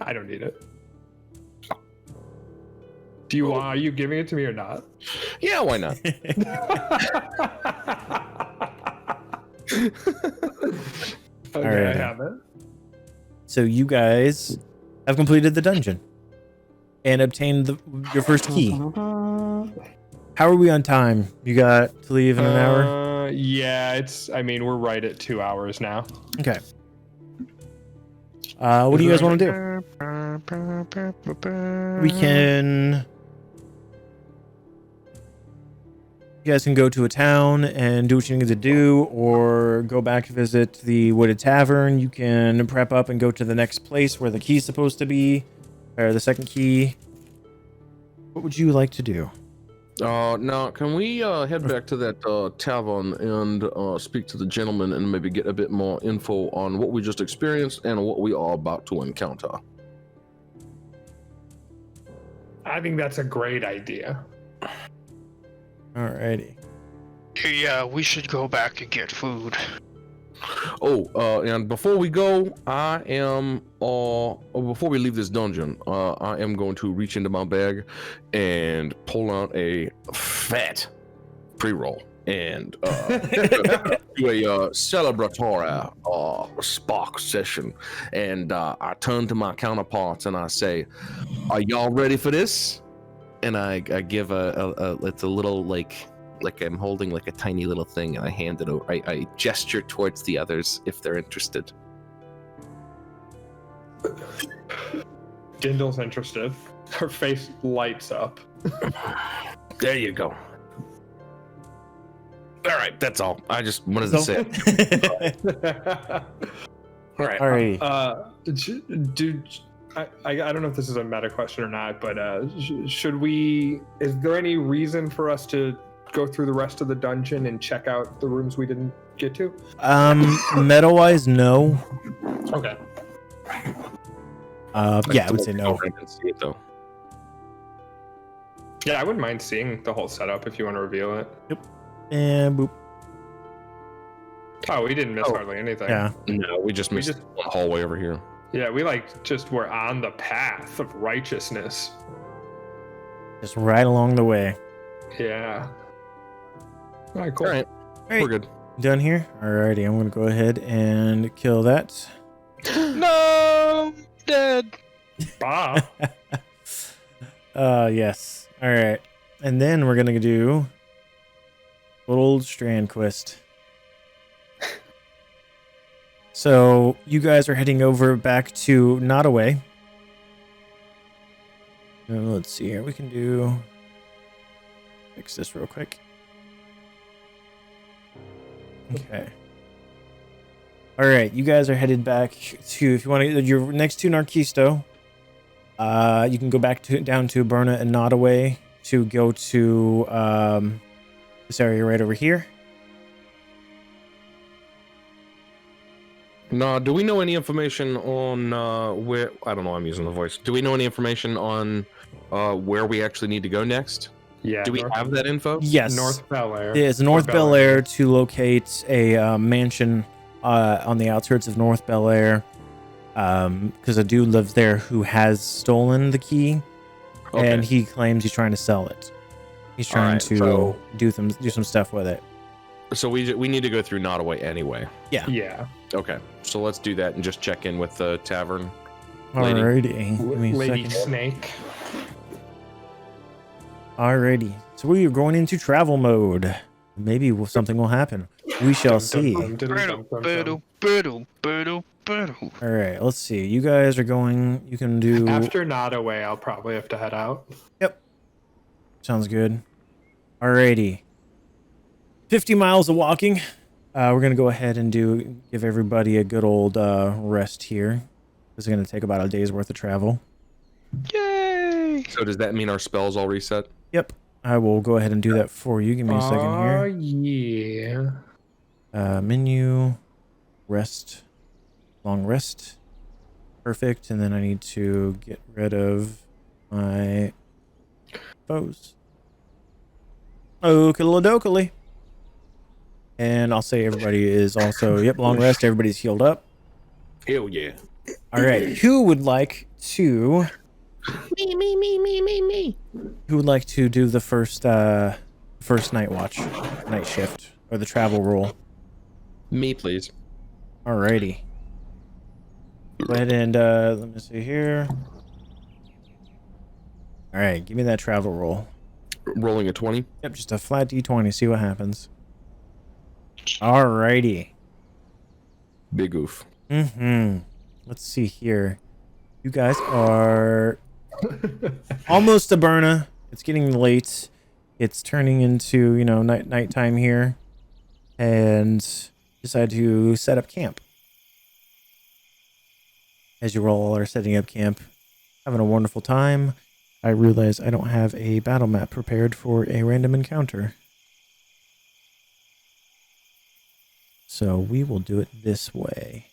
I don't need it. Are you giving it to me or not? Yeah, why not? Okay, right. I have it. So you guys have completed the dungeon and obtained your first key. How are we on time? You got to leave in an hour? Yeah, we're right at 2 hours now. Okay. What do you guys want to do? We can... You guys can go to a town and do what you need to do, or go back to visit the Wooded Tavern. You can prep up and go to the next place where the key's supposed to be, or the second key. What would you like to do? Now, can we head back to that tavern and speak to the gentleman and maybe get a bit more info on what we just experienced and what we are about to encounter? I think that's a great idea. Alrighty. Yeah, we should go back and get food. Oh, and before we go, before we leave this dungeon, I am going to reach into my bag and pull out a fat pre-roll and do a celebratory spark session. And I turn to my counterparts and I say, "Are y'all ready for this?" And I give it's a little like I'm holding like a tiny little thing, and I hand it over. I gesture towards the others if they're interested. Dindal's interested. Her face lights up. There you go. All right, that's all. I just wanted to say it. All right. Alrighty. Dude, I don't know if this is a meta question or not, but should we? Is there any reason for us to go through the rest of the dungeon and check out the rooms we didn't get to? Meta-wise, no. Okay. Yeah, I would say no. I can see it though. Yeah, I wouldn't mind seeing the whole setup if you want to reveal it. And boop. Oh, we didn't miss hardly anything. Yeah. No, we just missed one hallway over here. Yeah, we just were on the path of righteousness. Just right along the way. Yeah. All right, cool. All right, we're good. Done here? Alrighty, I'm gonna go ahead and kill that. No, dead. Bob. Yes. Alright. and then we're gonna do good old Strand Quest. So you guys are heading over back to Nottoway. Let's see here. We can fix this real quick. Okay. All right, you guys are headed back to, if you want to, you're next to Narquisto. You can go back down to Berna and Nottoway to go to this area right over here. No, do we know any information on where? I don't know. I'm using the voice. Do we know any information on where we actually need to go next? Yeah. Do we have that info? Yes. North Bel Air. It's North Bel Air to locate a mansion on the outskirts of North Bel Air. Because a dude lives there who has stolen the key, and he claims he's trying to sell it. He's trying to do some stuff with it. So we need to go through Nottoway anyway. Yeah. Yeah. Okay. So let's do that and just check in with the tavern. Lady. Alrighty. Give me a Lady second. Snake. Alrighty. So we are going into travel mode. Maybe something will happen. We shall see. Alright, Let's see. You guys are going. You can do. After Nottoway, I'll probably have to head out. Yep. Sounds good. Alrighty. 50 miles of walking. We're gonna go ahead and give everybody a good old rest here. This is gonna take about a day's worth of travel. Yay! So does that mean our spells all reset? Yep. I will go ahead and do that for you. Give me a second here. Yeah. Menu, rest, long rest. Perfect. And then I need to get rid of my foes. Okiladokily. And I'll say everybody is also, long rest. Everybody's healed up. Hell yeah. All right. Who would like to... Me. Who would like to do the first night watch, night shift, or the travel rule? Me, please. Alrighty. Go ahead and let me see here. All right, give me that travel roll. Rolling a 20. Yep, just a flat D20. See what happens. Alrighty. Big oof. Let's see here. You guys are almost to Berna. It's getting late. It's turning into, nighttime here. And decide to set up camp. As you all are setting up camp, having a wonderful time, I realize I don't have a battle map prepared for a random encounter. So we will do it this way.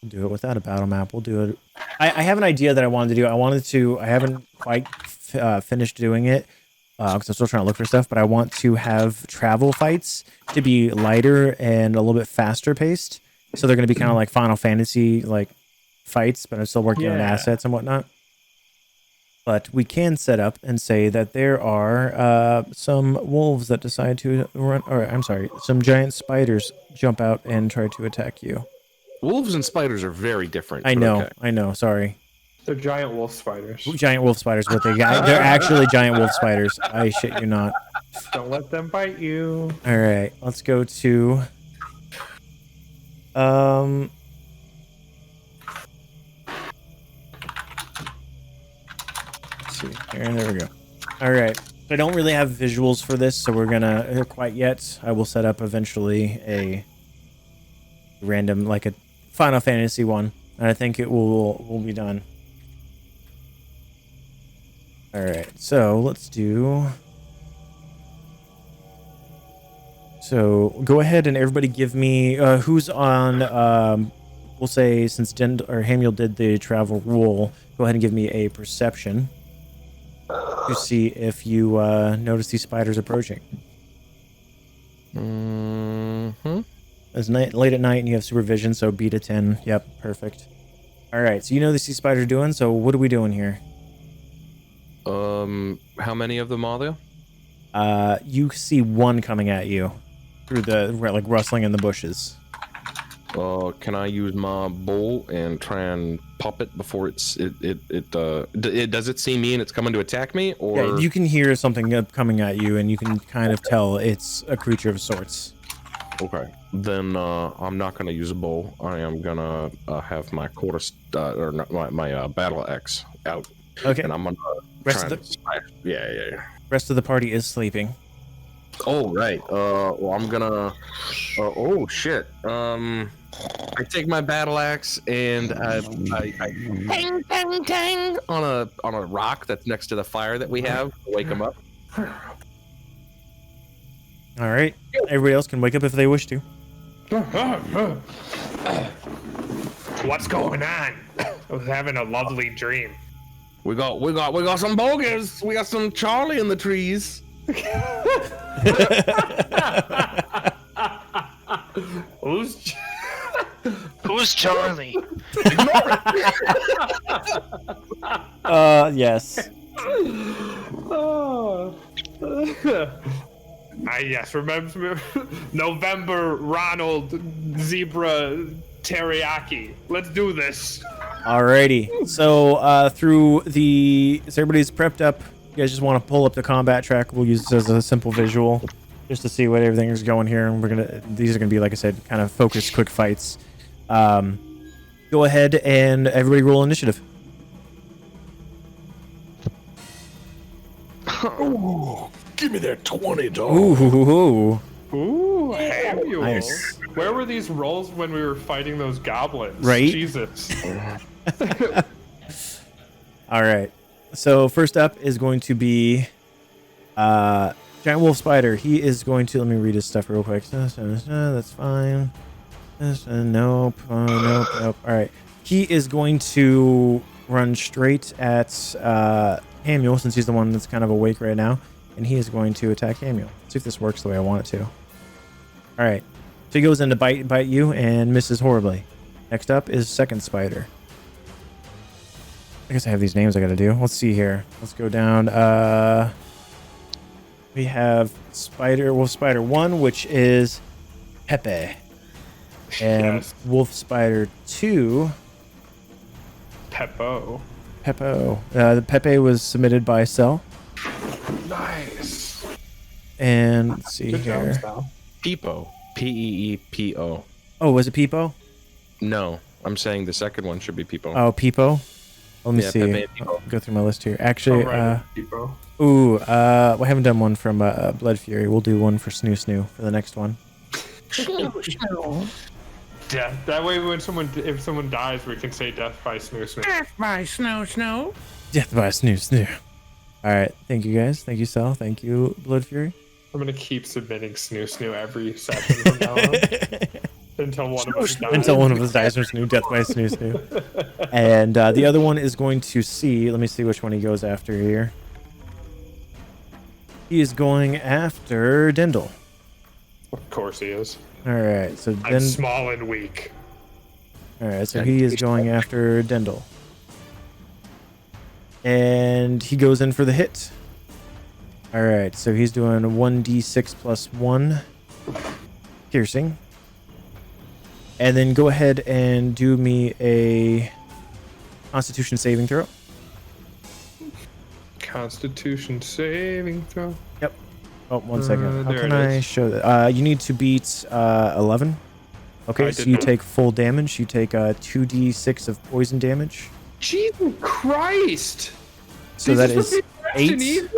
We'll do it without a battle map. We'll do it. I have an idea that I wanted to do. I haven't quite finished doing it because I'm still trying to look for stuff, but I want to have travel fights to be lighter and a little bit faster paced. So they're going to be kind of like Final Fantasy like fights, but I'm still working on assets and whatnot. But we can set up and say that there are some wolves that decide to run, or I'm sorry, some giant spiders jump out and try to attack you. Wolves and spiders are very different. I know, okay. I know, sorry. They're giant wolf spiders. Giant wolf spiders, what they got. They're actually giant wolf spiders. I shit you not. Don't let them bite you. All right, let's go to... Let's see here, there we go. All right, I don't really have visuals for this, so we're gonna quite yet. I will set up eventually a random, like a Final Fantasy one, and I think it will be done. All right, so let's do. So go ahead and everybody give me who's on. We'll say since Hamual did the travel rule, go ahead and give me a perception to see if you notice these spiders approaching. It's late at night and you have supervision, so beat a 10. Yep, perfect. All right, so you know what these spiders are doing. So what are we doing here? How many of them are there? You see one coming at you through the like rustling in the bushes. Can I use my bowl and try and pop it before does it see me and it's coming to attack me, or? Yeah, you can hear something coming at you, and you can kind of tell it's a creature of sorts. Okay, then I'm not gonna use a bowl. I am gonna have my my battle axe out. Okay. And I'm gonna Rest try of and smash. Yeah. Rest of the party is sleeping. Oh right. Well, I'm gonna. Oh shit. I take my battle axe and I tang tang tang on a rock that's next to the fire that we have to wake him up. All right. Everybody else can wake up if they wish to. What's going on? I was having a lovely dream. We got some bogus. We got some Charlie in the trees. Who's Charlie? Yes. Yes, remember November Ronald Zebra Teriyaki. Let's do this. Alrighty. So so everybody's prepped up. You guys just want to pull up the combat track. We'll use this as a simple visual just to see what everything is going here. And these are gonna be, like I said, kind of focused, quick fights. Go ahead and everybody roll initiative. Ooh, give me that 20, dog. Ooh. Ooh, Hamual. Nice. Where were these rolls when we were fighting those goblins? Right? Jesus. All right. So first up is going to be Giant Wolf Spider. He is going to, let me read his stuff real quick. That's fine. Nope. All right. He is going to run straight at Hamual, since he's the one that's kind of awake right now, and he is going to attack Hamual. See if this works the way I want it to. All right. So he goes in to bite you and misses horribly. Next up is Second Spider. I guess I have these names I gotta do. Let's see here. Let's go down. We have Wolf Spider 1, which is Pepe. And Yes. Wolf Spider 2. Peppo. The Pepe was submitted by Cell. Nice. And let's see Good here. job, Sal. Peepo. Peepo. Oh, was it Peepo? No, I'm saying the second one should be Peepo. Oh, Peepo. Let me Yeah, see. Pepe and Peepo. I'll go through my list here. Actually, Peppo. we haven't done one from Blood Fury. We'll do one for Snoo for the next one. Death. That way, if someone dies, we can say death by Snoo. Death by Snow. Death by Snoo. All right. Thank you, guys. Thank you, Cell. Thank you, Blood Fury. I'm gonna keep submitting Snoo every session from now on until one of us dies. Until one of us dies from Snoo. Death by Snoo. And the other one is going to see. Let me see which one he goes after here. He is going after Dendel. Of course he is. All right. So I'm small and weak. All right. So he is going after Dendel. And he goes in for the hit. All right, so he's doing 1d6 plus 1 piercing. And then go ahead and do me a Constitution saving throw. Constitution saving throw. Yep. Oh, 1 second. How there can it I is. show that? You need to beat 11. Okay, I so did you not. take full damage. You take 2d6 of poison damage. Jesus Christ! So that is 8.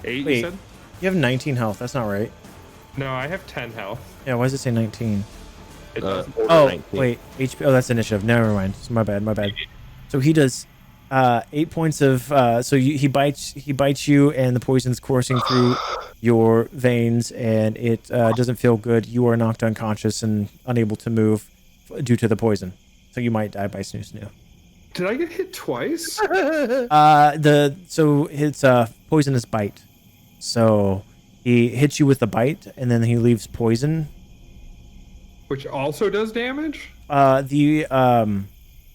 8, Wait. you said? You have 19 health. That's not right. No, I have 10 health. Yeah, why does it say 19? It doesn't. Oh, wait. HP. Oh, that's initiative. Never mind. My bad. So he does 8 points of. He bites you, and the poison's coursing through your veins, and it doesn't feel good. You are knocked unconscious and unable to move due to the poison. So you might die by Snoo. Did I get hit twice? It's poisonous bite. So he hits you with the bite, and then he leaves poison. Which also does damage?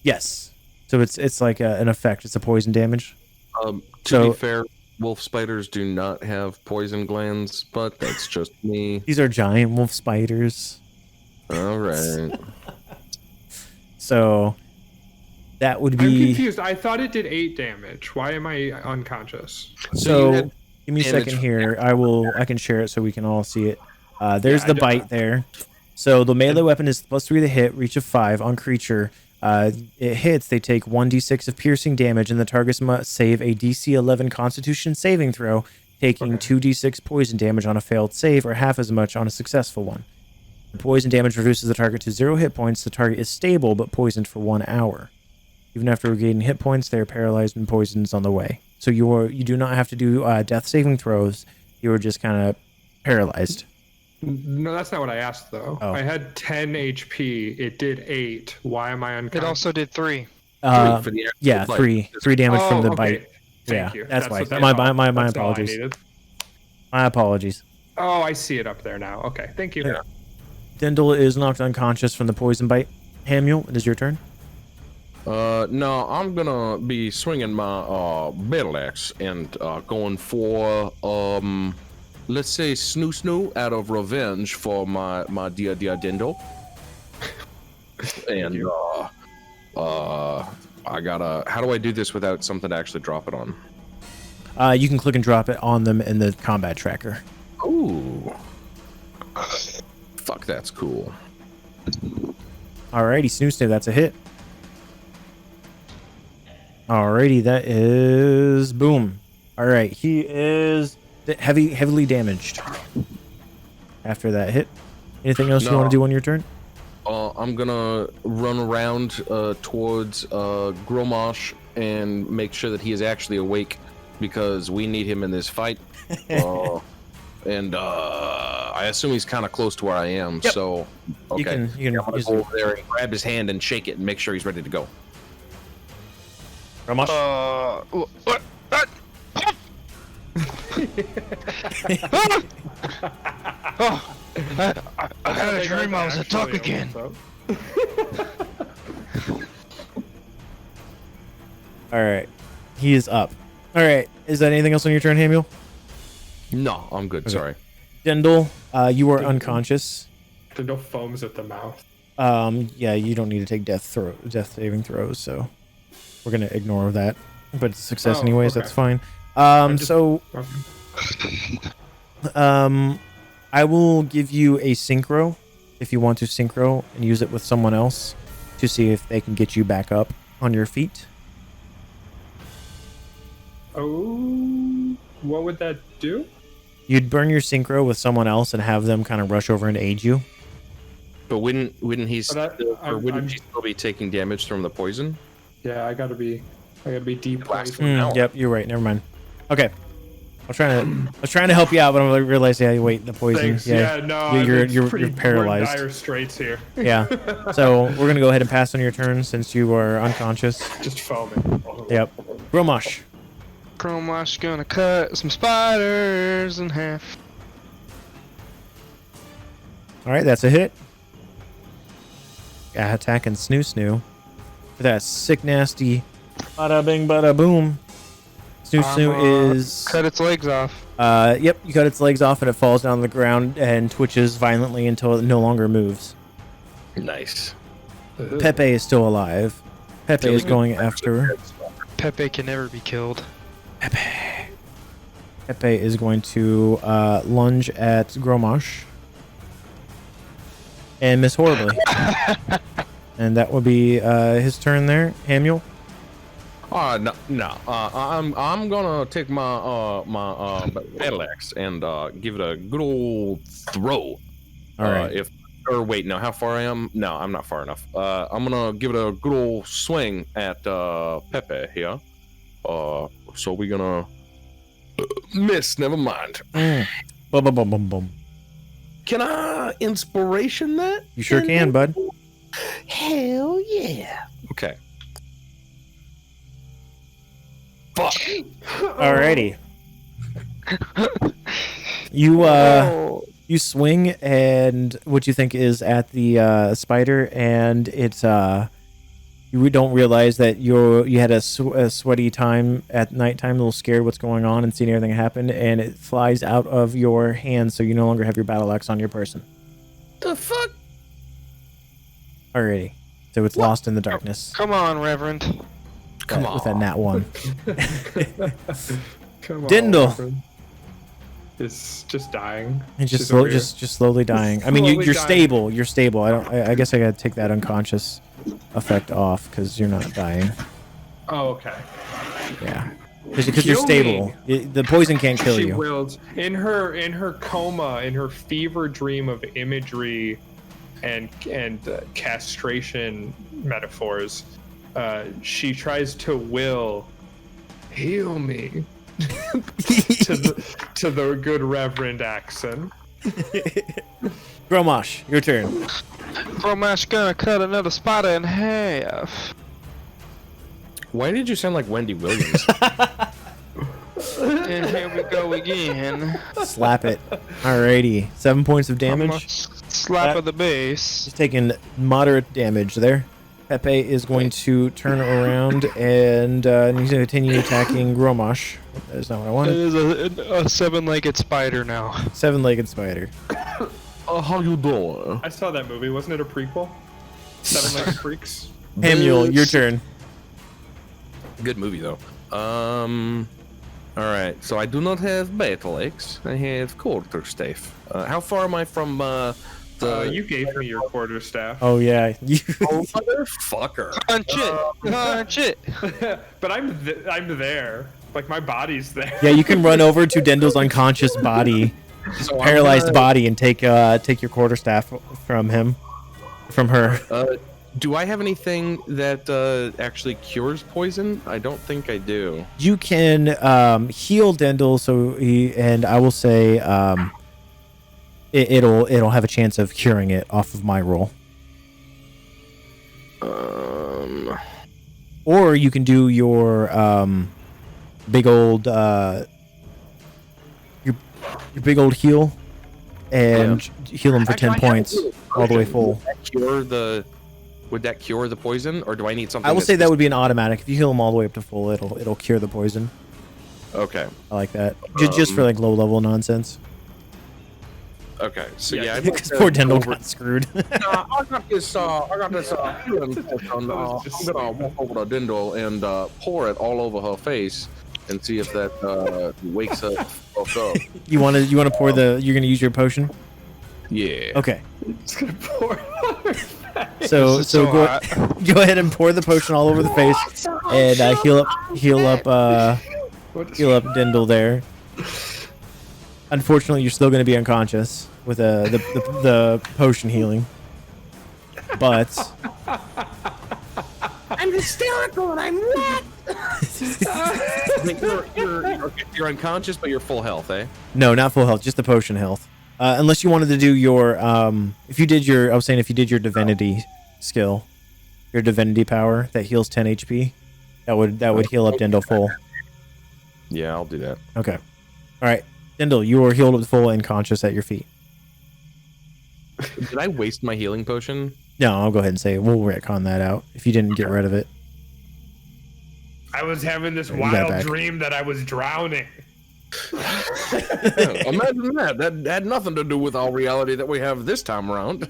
Yes. So it's like an effect. It's a poison damage. To So- be fair, wolf spiders do not have poison glands, but that's just me. These are giant wolf spiders. All right. So that would I'm be. confused. I thought it did 8 damage. Why am I unconscious? So you had give me a damage second from- here. I can share it so we can all see it. There's Yeah, the I don't bite know. there. So the melee weapon is +3 to hit, reach of 5 on creature. It hits, they take 1d6 of piercing damage, and the targets must save a DC 11 Constitution saving throw, taking 2d6 poison damage on a failed save, or half as much on a successful one. The poison damage reduces the target to 0 hit points. The target is stable but poisoned for 1 hour. Even after regaining hit points, they are paralyzed and poisons on the way. So you do not have to do death saving throws. You are just kind of paralyzed. No, that's not what I asked, though. Oh. I had 10 HP. It did 8. Why am I It unconscious? also did 3. for the actual Yeah, bite. 3 damage from the okay. bite. Thank Yeah, you. that's why. what I My thought. my That's all I apologies. needed. My apologies. Oh, I see it up there now. Okay, thank you. Yeah. Dindle is knocked unconscious from the poison bite. Hamuel, it is your turn. No, I'm gonna be swinging my battle axe and going for let's say Snoo out of revenge for my dear Dindle. And I gotta. How do I do this without something to actually drop it on? You can click and drop it on them in the combat tracker. Ooh. Fuck, that's cool. Alrighty, Snoo, that's a hit. Alrighty, that is boom. Alright, he is heavily damaged after that hit. Anything else you No. want to do on your turn? I'm gonna run around towards Gromash and make sure that he is actually awake because we need him in this fight. And I assume he's kind of close to where I am. Yep. So okay, You can I'm gonna use go over there and grab his hand and shake it and make sure he's ready to go. Gromash. What? Oh, I had a dream I was a duck again. Alright, he is up. Alright, is that anything else on your turn, Hamuel? No, I'm good. Sorry. Dindle, you are unconscious. There's no foams at the mouth. Yeah, you don't need to take death saving throws, so we're gonna ignore that. But it's a success Oh, anyways, okay. that's fine. just- So Okay. I will give you a synchro if you want to synchro and use it with someone else to see if they can get you back up on your feet. Oh, what would that do? You'd burn your synchro with someone else and have them kind of rush over and aid you. But wouldn't he But I'm- he still be taking damage from the poison? Yeah, I gotta be deep. Last poisoned. now. Yep, you're right. Never mind. Okay. I was trying to help you out, but I realized, yeah, wait, the poison. Thanks. Yeah, no, you're we're in paralyzed. dire straits here. Yeah. So we're gonna go ahead and pass on your turn since you are unconscious. Just foaming. Yep. Gromash. Gromash gonna cut some spiders in half. All right, that's a hit. Attacking Snoo. That sick, nasty, bada bing, bada boom. Snoo is. Cut its legs off. Yep, you cut its legs off and it falls down on the ground and twitches violently until it no longer moves. Nice. Pepe is still alive. Pepe is going after. Pepe can never be killed. Pepe is going to lunge at Gromash and miss horribly. And that will be his turn there. Hamuel. No. I'm gonna take my battle axe and give it a good old throw. All right. Wait, no, how far I am? No, I'm not far enough. I'm gonna give it a good old swing at Pepe here. So we're gonna miss. Never mind. Boom, boom, boom, boom, boom. Can I inspiration that? You sure can, bud. Hell yeah. Okay. Fuck. Alrighty. You swing and what you think is at the spider, and it You don't realize that you had a sweaty time at nighttime, a little scared what's going on and seeing everything happen, and it flies out of your hands, so you no longer have your battle axe on your person. The fuck? Alrighty. So it's lost in the darkness. Come on, Reverend. Come on. With that nat 1. Come on, Dindle. Reverend. Is just dying. And She's over here. just slowly dying. I mean, Slowly you're dying. stable. You're stable. I guess I gotta take that unconscious effect off because you're not dying. Oh, okay. Yeah. Because you're Kill stable. The poison can't kill She you. willed in her coma, in her fever dream of imagery and castration metaphors. She tries to will heal me to the good Reverend Axon. Gromash, your turn. Gromash gonna cut another spider in half. Why did you sound like Wendy Williams? And here we go again. Slap it. Alrighty. 7 points of damage. Slap of the base. He's taking moderate damage there. Pepe is going to turn around and he's going to continue attacking Gromash. That is not what I It wanted. is a 7-legged spider now. 7-legged spider. How you doing? I saw that movie. Wasn't it a prequel? Seven Legged Freaks. Hamual, your turn. Good movie though. All right. So I do not have battle axe. I have quarterstaff. How far am I from You gave me your quarterstaff. Oh, yeah. Oh, motherfucker! Punch it. But I'm there. Like my body's there. Yeah, you can run over to Dendle's unconscious body, So paralyzed body, and take your quarterstaff from her. Do I have anything that actually cures poison? I don't think I do. You can heal Dendle, and I will say it'll have a chance of curing it off of my roll. Or you can do your big old your big old heal and heal him for 10 points all the way full. Would that cure the poison, or do I need something? I will say that would be an automatic. If you heal him all the way up to full, it'll cure the poison. Okay. I like that. Just for like low level nonsense. Okay. So Yeah, yeah, Because poor Dendle got screwed. I got this healing potion. I'm gonna walk over to Dindle and pour it all over her face and see if that wakes her up. You want to pour you're gonna use your potion? Yeah. Okay. It's gonna pour. So so go hot. go ahead and pour the potion all over the face and heal up Dindle there. Unfortunately, you're still going to be unconscious with the potion healing. But I'm hysterical and I'm wet. You're unconscious, but you're full health, eh? no, not full health, just the potion health. Unless you wanted to do your if you did your divinity skill, your divinity power that heals 10 HP, that would heal up Dindle full. Yeah, I'll do that. Okay. All right. Dindle, you are healed up full and conscious at your feet. Did I waste my healing potion? No, I'll go ahead and say we'll retcon that out if you didn't get rid of it. I was having this You got it wild back. dream that I was drowning. Imagine that. That had nothing to do with our reality that we have this time around.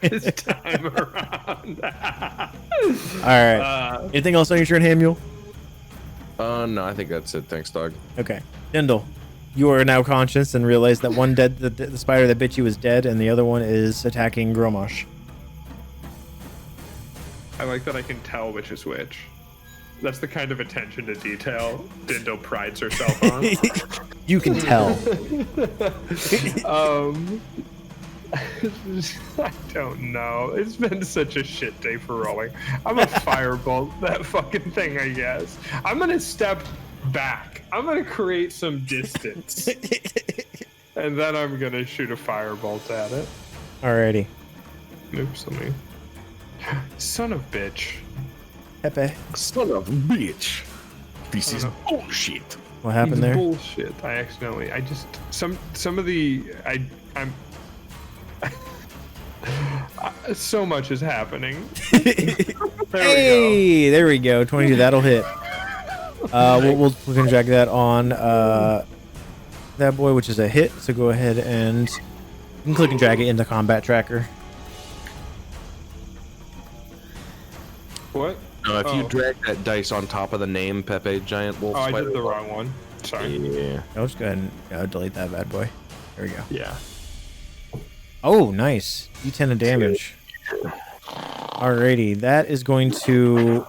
This time around. All right. Anything else on your turn, Hamual? No, I think that's it. Thanks, dog. Okay. Dindle, you are now conscious and realize that the spider that bit you is dead, and the other one is attacking Gromash. I like that I can tell which is which. That's the kind of attention to detail Dindle prides herself on. You can tell. I don't know. It's been such a shit day for rolling. I'm a firebolt that fucking thing, I guess. I'm gonna step back. I'm gonna create some distance. And then I'm gonna shoot a firebolt at it. Alrighty. Oops, let me. Son of bitch. Pepe, Son of a bitch. This is bullshit. what happened It's there? Bullshit. I just some of the So much is happening. Hey, there we go. 22. That'll hit. We'll click and drag that on that boy, which is a hit. So go ahead and you can click and drag it into combat tracker. What? No, if you drag that dice on top of the name Pepe Giant Wolf Oh, I Spider. did the wrong one. Sorry. Yeah. I'll just go ahead and delete that bad boy. There we go. Yeah. Oh, nice. D10 of damage. Alrighty, that is going to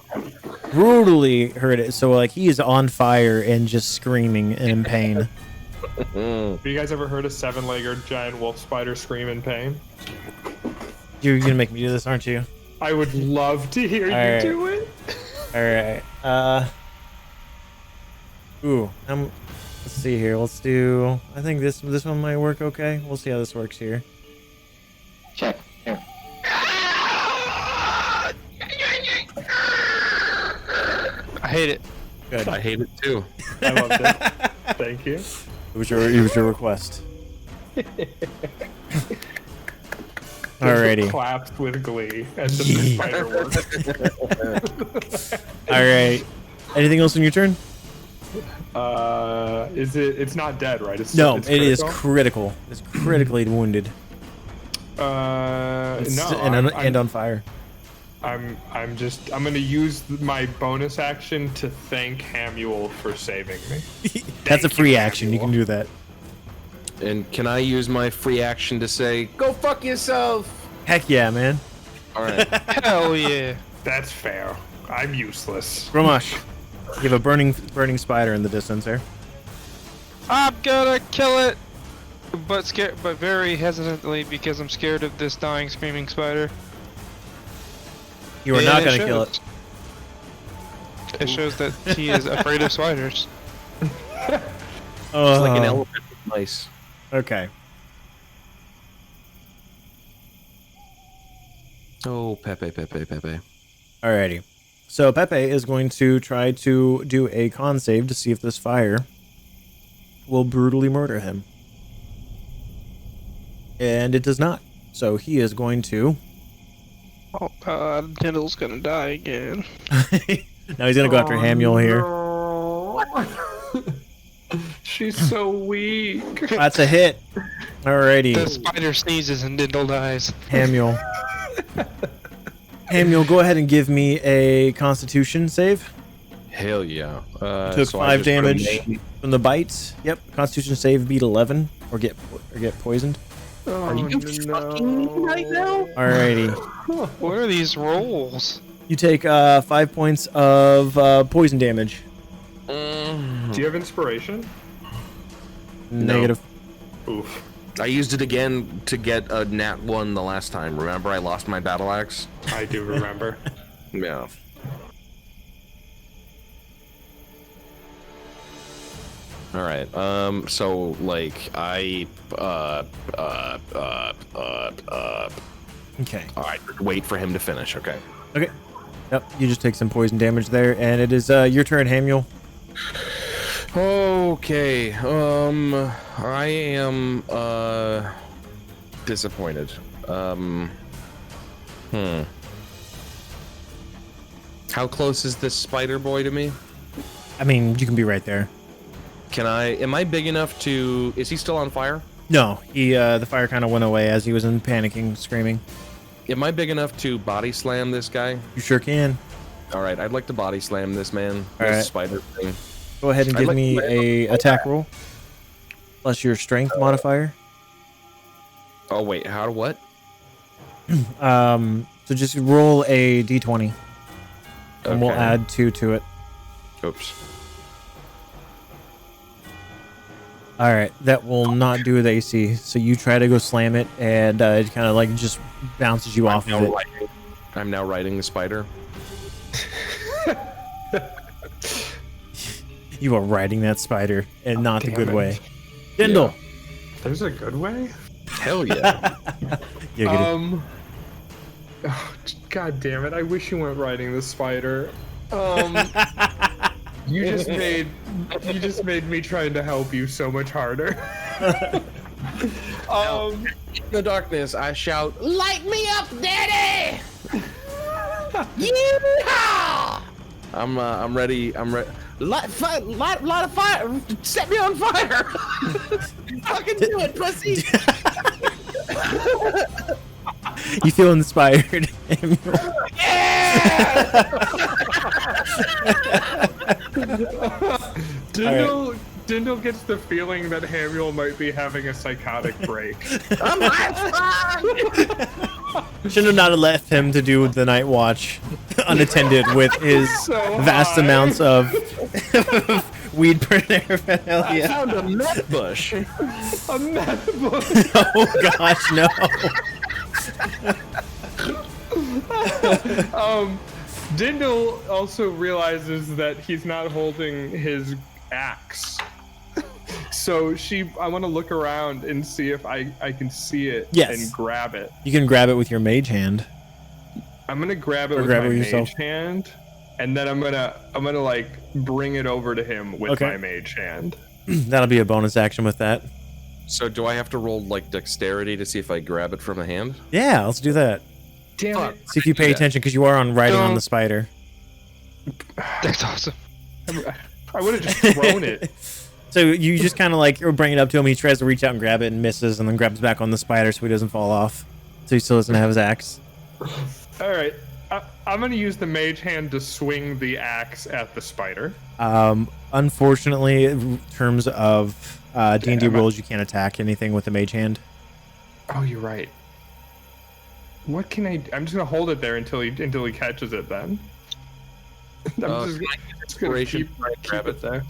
brutally hurt it. So, like, he is on fire and just screaming in pain. Have you guys ever heard a 7-legged giant wolf spider scream in pain? You're gonna make me do this, aren't you? I would love to hear Alright. you do it. Alright. Let's see here. Let's do. I think this one might work okay. We'll see how this works here. Check. Here. I hate it. Good. I hate it too. I loved it. Thank you. It was your request. Alrighty. Clapped with glee as the spider worked. Alright. Anything else on your turn? Is it? It's not dead, right? It's No, it's it is critical? critical. It's critically wounded. No, And on fire. I'm gonna use my bonus action to thank Hamual for saving me. That's a Thank free you, action. You Hamual. can do that. And can I use my free action to say, "Go fuck yourself"? Heck yeah, man. All right. Hell yeah. That's fair. I'm useless. Gromash, you have a burning spider in the distance there. I'm gonna kill it, but very hesitantly because I'm scared of this dying screaming spider. You are And not gonna kill it. It shows that he is afraid of spiders. It's like an elephant with mice. Okay. Oh, Pepe. Alrighty. So Pepe is going to try to do a con save to see if this fire will brutally murder him. And it does not. So he is going to... Oh god, Diddle's gonna die again. Now he's going to go after Hamual here. She's so weak. That's a hit. Alrighty. The spider sneezes and Diddle dies. Hamual. Hamual, go ahead and give me a Constitution save. Hell yeah. Took so I 5 just damage remain- from the bites. Yep. Constitution save beat 11 or get poisoned. Are you fucking right now? Alrighty. What are these rolls? You take 5 points of poison damage. Do you have inspiration? Negative. Oof. I used it again to get a nat 1 the last time. Remember, I lost my battle axe? I do remember. Yeah. All right. So like I Okay. all right, wait for him to finish, okay? Okay. Yep. You just take some poison damage there, and it is your turn, Hamual. Okay. I am disappointed. How close is this spider boy to me? I mean, you can be right there. Am I big enough to, is he still on fire? No, the fire kind of went away as he was in panicking, screaming. Am I big enough to body slam this guy? You sure can. All right, I'd like to body slam this man. All This right. spider thing. Go ahead and I'd give like me to land a attack roll plus your strength modifier. Oh wait, how? What? So just roll a d20, and we'll Okay. add 2 to it. Oops. All right, that will not do with AC. So you try to go slam it, and it kind of like just bounces you off of it. I'm now riding the spider. You are riding that spider, and not the Damn good it. way. Dindle. There's a good way? Hell yeah. You get it. Oh, God damn it. I wish you weren't riding the spider. You just made me trying to help you so much harder. In the darkness, I shout, "Light me up, Daddy!" Yeehaw! I'm ready. I'm ready. Light a fire! Set me on fire! Fucking do it, pussy! You feel inspired. Dindle gets the feeling that Hamual might be having a psychotic break. Should have not left him to do the night watch unattended with his vast amounts of weed paraphernalia. I found a meth bush. A meth bush. Oh gosh, no. Dindle also realizes that he's not holding his axe. So I want to look around and see if I can see it and grab it. You can grab it with your mage hand. I'm gonna grab it with my mage hand, and then I'm gonna like bring it over to him with my mage hand. That'll be a bonus action with that. So do I have to roll like dexterity to see if I grab it from the hand? Yeah, let's do that. Damn it. See if you pay attention because you are riding on the spider. That's awesome. I would have just thrown it. So you just kind of like bring it up to him. He tries to reach out and grab it and misses, and then grabs back on the spider so he doesn't fall off. So he still doesn't have his axe. All right, I'm gonna use the mage hand to swing the axe at the spider. Unfortunately, in terms of D&D rules, you can't attack anything with the mage hand. Oh, you're right. What can I? I'm just gonna hold it there until he catches it. Then I'm just gonna keep it there.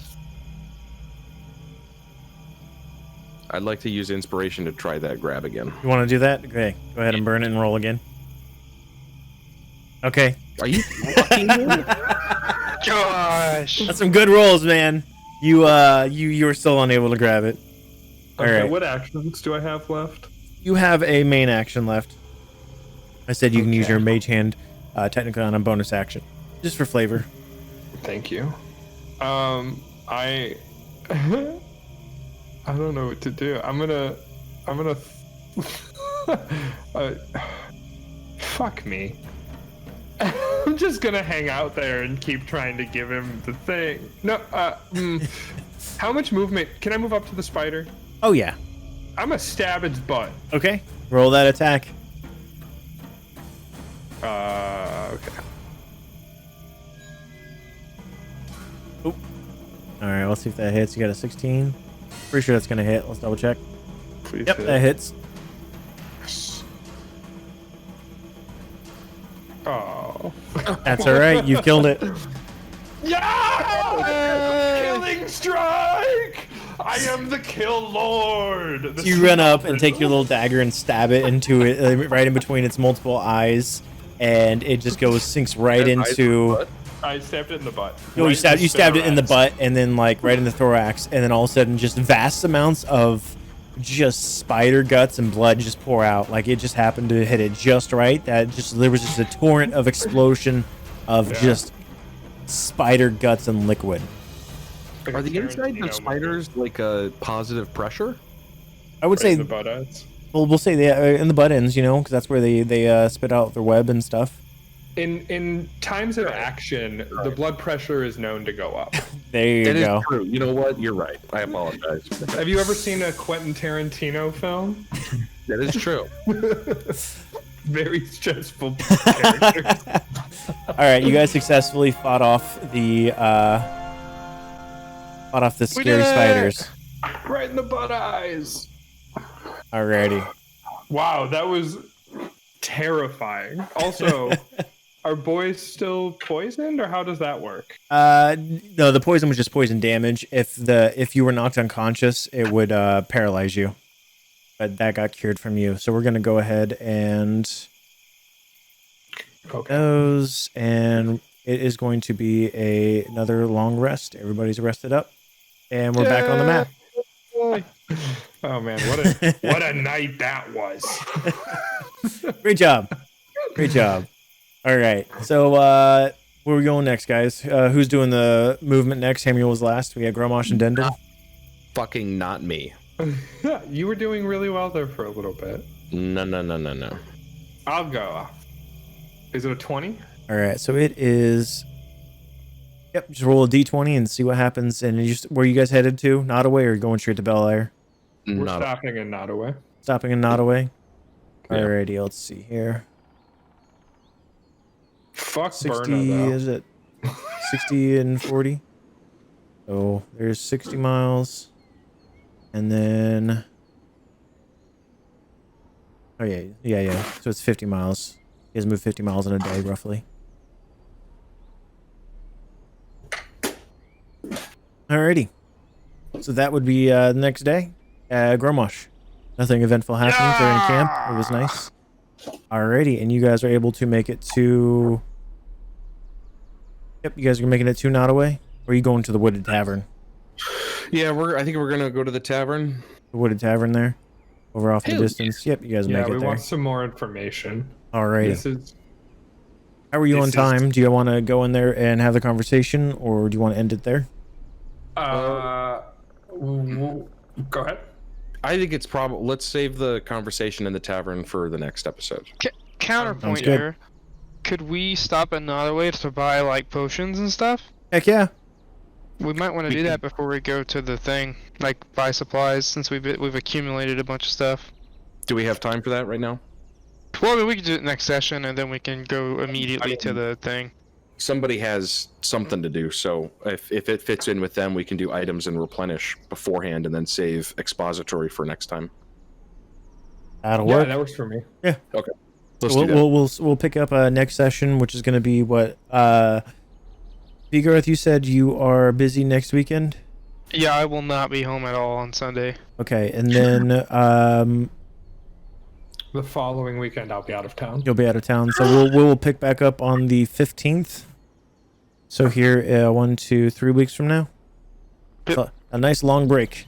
I'd like to use inspiration to try that grab again. You want to do that? Okay, go ahead and burn it and roll again. Okay. Are you fucking me? Gosh. That's some good rolls, man. You were still unable to grab it. All right. What actions do I have left? You have a main action left. I said you can use your mage hand technically on a bonus action, just for flavor. Thank you. I don't know what to do. I'm gonna fuck me. I'm just gonna hang out there and keep trying to give him the thing. No, how much movement? Can I move up to the spider? Oh yeah. I'm gonna stab its butt. Okay. Roll that attack. Okay. Oop. All right. Let's see if that hits. You got a 16. Pretty sure that's gonna hit. Let's double check. Please yep, hit. that hits. Oh. That's all right. You've killed it. Yeah! Killing strike! I am the kill lord. You run up and take your little dagger and stab it into it, right in between its multiple eyes, and it just sinks right into. I stabbed it in the butt. No, you stabbed it in the butt, and then like right in the thorax, and then all of a sudden, just vast amounts of just spider guts and blood just pour out. Like it just happened to hit it just right. There was just a torrent of explosion of just spider guts and liquid. Are the inside of spiders like a positive pressure? I would say the butt ends. Well, we'll say they in the butt ends, because that's where they spit out their web and stuff. In times of action, the blood pressure is known to go up. There you go. That is true. You know what? You're right. I apologize. Have you ever seen a Quentin Tarantino film? That is true. Very stressful characters. All right, you guys successfully fought off the scary spiders. Right in the butt eyes. Alrighty. Wow, that was terrifying. Also, are boys still poisoned, or how does that work? No, the poison was just poison damage. If you were knocked unconscious, it would paralyze you. But that got cured from you. So we're gonna go ahead and those, and it is going to be another long rest. Everybody's rested up, and we're back on the map. Oh man, what a night that was. Great job. All right, so where are we going next, guys? Who's doing the movement next? Hamual was last. We got Gromash and Dendel. Fucking not me. You were doing really well there for a little bit. No. I'll go. Is it a 20? All right, so it is. Yep, just roll a d20 and see what happens. And where you guys headed to? Nottoway or going straight to Bel Air? We're stopping in Nottoway. Stopping in Nottoway. Yeah. Alrighty, let's see here. Fuck 60 Burna, though. is it? 60 and 40. So there's 60 miles, and then. Oh yeah. So it's 50 miles. He has moved 50 miles in a day, roughly. Alrighty. So that would be the next day. Gromash. Nothing eventful happened during camp. It was nice. Alrighty, and you guys are able to make it to... Yep, you guys are making it to Nottoway? Or are you going to the Wooded Tavern? Yeah, I think we're gonna go to the tavern. The Wooded Tavern there? Over off in the distance? Yep, you guys make it we there. want some more information. Alrighty. How are you on time? Do you want to go in there and have the conversation, or do you want to end it there? Go ahead. I think it's probably... Let's save the conversation in the tavern for the next episode. Counterpoint Sounds good. here. Could we stop at Nottoway to buy like potions and stuff? Heck yeah. We might want to do that before we go to the thing, like buy supplies, since we've accumulated a bunch of stuff. Do we have time for that right now? Well, I mean, we can do it next session, and then we can go immediately to the thing. Somebody has something to do, so if it fits in with them, we can do items and replenish beforehand, and then save expository for next time. That'll Yeah, work. that works for me. Yeah. Okay. So Let's do that. we'll pick up next session, which is going to be what Vigarth, you said you are busy next weekend? Yeah, I will not be home at all on Sunday. Okay, and then The following weekend, I'll be out of town. you'll be out of town, so we'll pick back up on the 15th. So here, 1, 2, 3 weeks from now. Yep. So, a nice long break.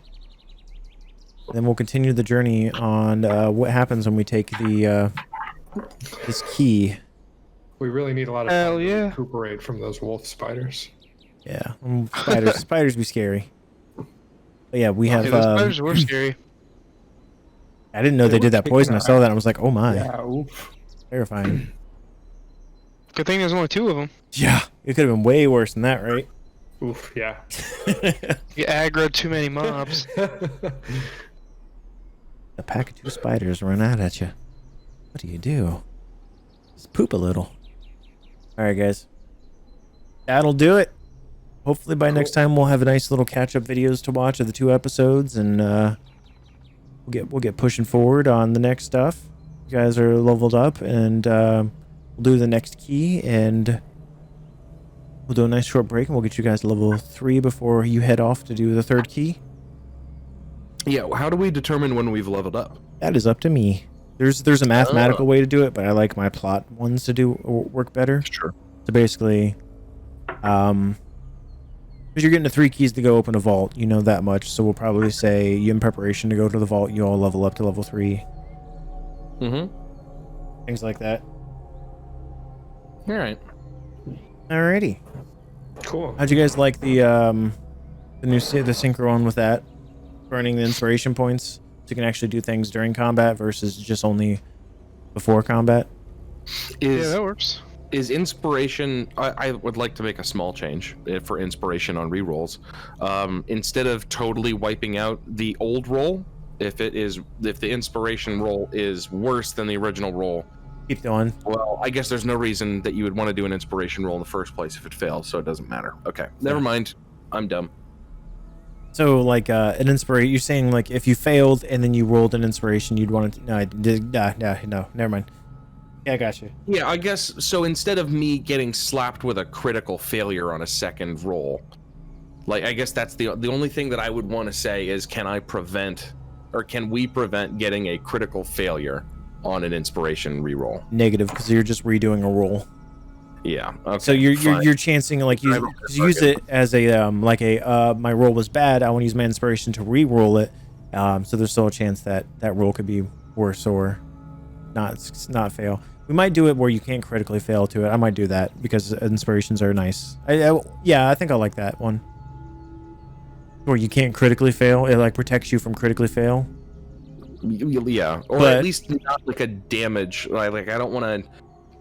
Then we'll continue the journey on what happens when we take the this key. We really need a lot of Hell time yeah. to recuperate from those wolf spiders. Yeah, spiders be scary. But yeah, we have. Yeah, those spiders were scary. I didn't know they did that kicking poison. I our saw that. And I was like, oh my, Yeah, oof. terrifying. Good thing there's only 2 of them. Yeah, it could have been way worse than that, right? Oof, yeah. You aggroed too many mobs. A pack of 2 spiders run out at you. What do? Just poop a little. All right, guys. That'll do it. Hopefully by next time we'll have a nice little catch-up videos to watch of the 2 episodes, and we'll get pushing forward on the next stuff. You guys are leveled up, and we'll do the next key, and we'll do a nice short break, and we'll get you guys to level 3 before you head off to do the 3rd key. Yeah, how do we determine when we've leveled up? That is up to me. There's a mathematical way to do it, but I like my plot ones to work better. Sure. So basically, because you're getting the 3 keys to go open a vault, you know that much. So we'll probably say you in preparation to go to the vault, you all level up to level 3. Mm-hmm. Things like that. All right. Alrighty. Cool. How'd you guys like the Syncro one with that? Burning the inspiration points so you can actually do things during combat versus just only before combat. Yeah, that works. Is inspiration... I would like to make a small change for inspiration on rerolls. Instead of totally wiping out the old roll, if the inspiration roll is worse than the original roll, Keep going. well, I guess there's no reason that you would want to do an inspiration roll in the first place if it fails, so it doesn't matter. Okay, never mind. I'm dumb. So like an inspiration, you're saying like if you failed and then you rolled an inspiration, you'd want to... No, never mind. Yeah, I got you. Yeah, I guess, so instead of me getting slapped with a critical failure on a second roll, like, I guess that's the only thing that I would want to say is, can we prevent getting a critical failure on an inspiration reroll? Negative, because you're just redoing a roll. Yeah. Okay, So you're chancing, like, you use it as a my roll was bad, I want to use my inspiration to re-roll it, so there's still a chance that roll could be worse or not fail. We might do it where you can't critically fail to it. I might do that because inspirations are nice. Yeah, I think I like that one. Or you can't critically fail. It like protects you from critically fail. Yeah, or But- at least not like a damage. Like I don't want to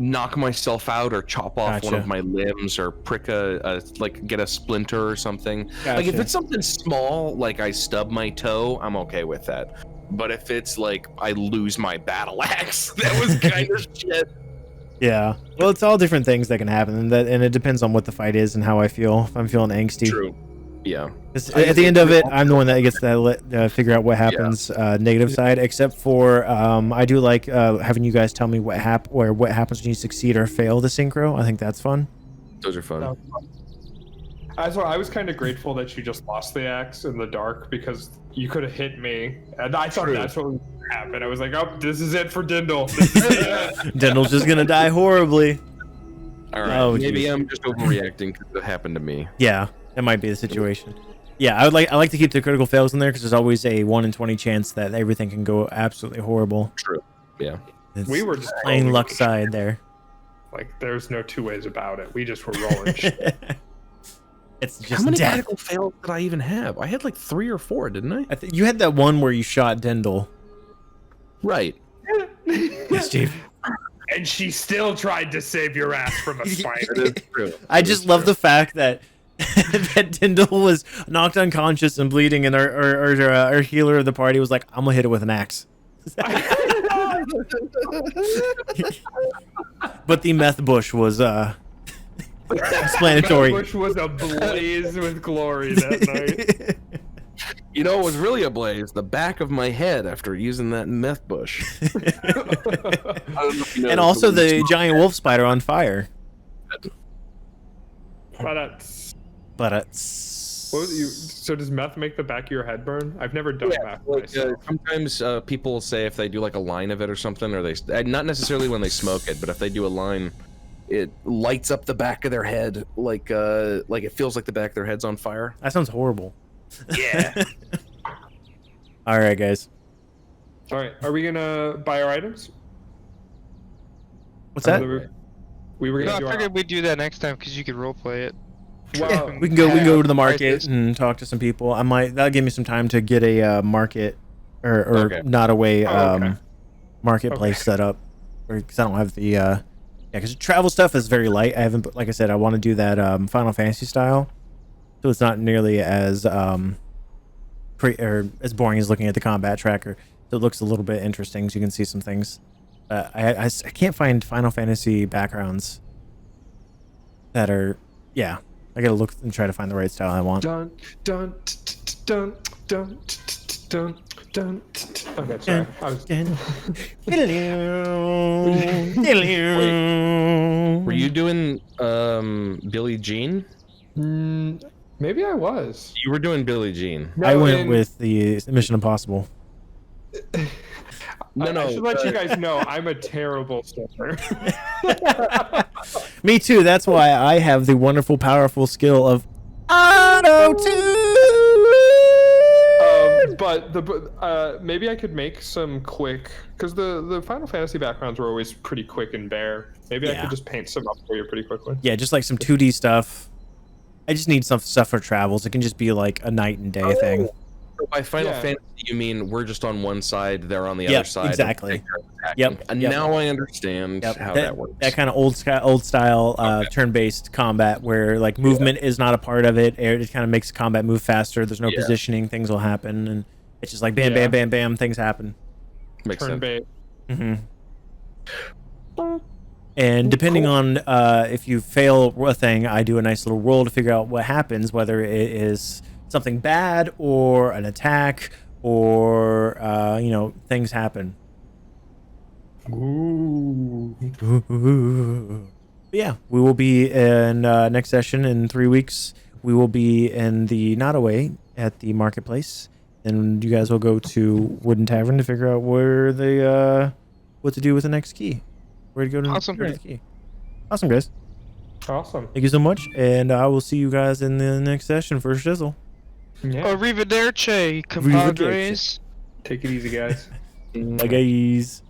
knock myself out or chop off one Gotcha. of my limbs or prick like get a splinter or something. Like if Gotcha. it's something small, like I stub my toe, I'm okay with that. But if it's like I lose my battle axe, that was kind of shit. Yeah. Well, it's all different things that can happen, and it depends on what the fight is and how I feel. If I'm feeling angsty. True. Yeah. 'Cause at the end of it, I'm the one that gets to figure out what happens negative side. Except for I do like having you guys tell me what happens when you succeed or fail the synchro. I think that's fun. Those are fun. I was kind of grateful that you just lost the axe in the dark because you could have hit me, and I thought that's what was gonna happen. I was like, "Oh, this is it for Dindle." This is it. Dindle's just gonna die horribly. All right. Oh, Maybe geez. I'm just overreacting because it happened to me. Yeah, that might be the situation. Yeah, I like to keep the critical fails in there because there's always a 1 in 20 chance that everything can go absolutely horrible. True. Yeah. It's We were just playing rolling. luck side there. Like, there's no two ways about it. We just were rolling shit. It's How just many death. critical fails did I even have? I had like 3 or 4, didn't I? You had that one where you shot Dindle. Right. Yes, Chief. And she still tried to save your ass from a spider. That is true. I just love the fact that that Dindle was knocked unconscious and bleeding, and our healer of the party was like, "I'm gonna hit it with an axe." But the meth bush was explanatory. Bush was ablaze with glory that night. You know, it was really ablaze the back of my head after using that meth bush. I don't know if you And noticed also the the giant wolf spider on fire. But it's What was you, so does meth make the back of your head burn? I've never done meth myself. sometimes people say if they do like a line of it or something, or they not necessarily when they smoke it, but if they do a line, it lights up the back of their head like it feels like the back of their head's on fire. that sounds horrible. Yeah. All right, guys. All right, are we gonna buy our items? What's that? We were No, gonna I do our. figured we'd do that next time because you could roleplay it. Wow. We can go to the market prices. and talk to some people. That'll give me some time to get a market or Okay. not away okay. marketplace Okay. set up, because I don't have the yeah, because travel stuff is very light. I haven't, like I said, I want to do that Final Fantasy style, so it's not nearly as as boring as looking at the combat tracker. So it looks a little bit interesting, so you can see some things. I can't find Final Fantasy backgrounds that are I gotta look and try to find the right style I want. Dun dun dun dun dun dun. Okay, sorry. I was. Were you doing Billie Jean? Maybe I was. You were doing Billie Jean. I No, went and with the Mission Impossible. I should let you guys know I'm a terrible singer. Me too. That's why I have the wonderful, powerful skill of auto tune. But maybe I could make some quick, because the Final Fantasy backgrounds were always pretty quick and bare. Maybe I Yeah. could just paint some up for you pretty quickly. Yeah, just like some 2D stuff. I just need some stuff for travels. It can just be like a night and day thing. So by Final Yeah. Fantasy, you mean we're just on one side, they're on the Yep, other side. exactly. and they're attacking. Yep, And yep. now I understand how that works. That kind of old style turn-based combat where like movement is not a part of it. It kind of makes the combat move faster. There's no Yeah. positioning. Things will happen, and it's just like bam, Yeah. bam, bam, bam. Things happen. Makes Turn sense. bait. hmm And depending on if you fail a thing, I do a nice little roll to figure out what happens, whether it is something bad or an attack or things happen. Ooh. But yeah, we will be in next session in 3 weeks. We will be in the Notaway at the marketplace, and you guys will go to Wooden Tavern to figure out where the what to do with the next key. Where to go to Awesome. get the key. Awesome, guys. Awesome. Thank you so much, and I will see you guys in the next session for Shizzle. Yeah. Arrivederci, compadres. Take it easy, guys. Bye, guys.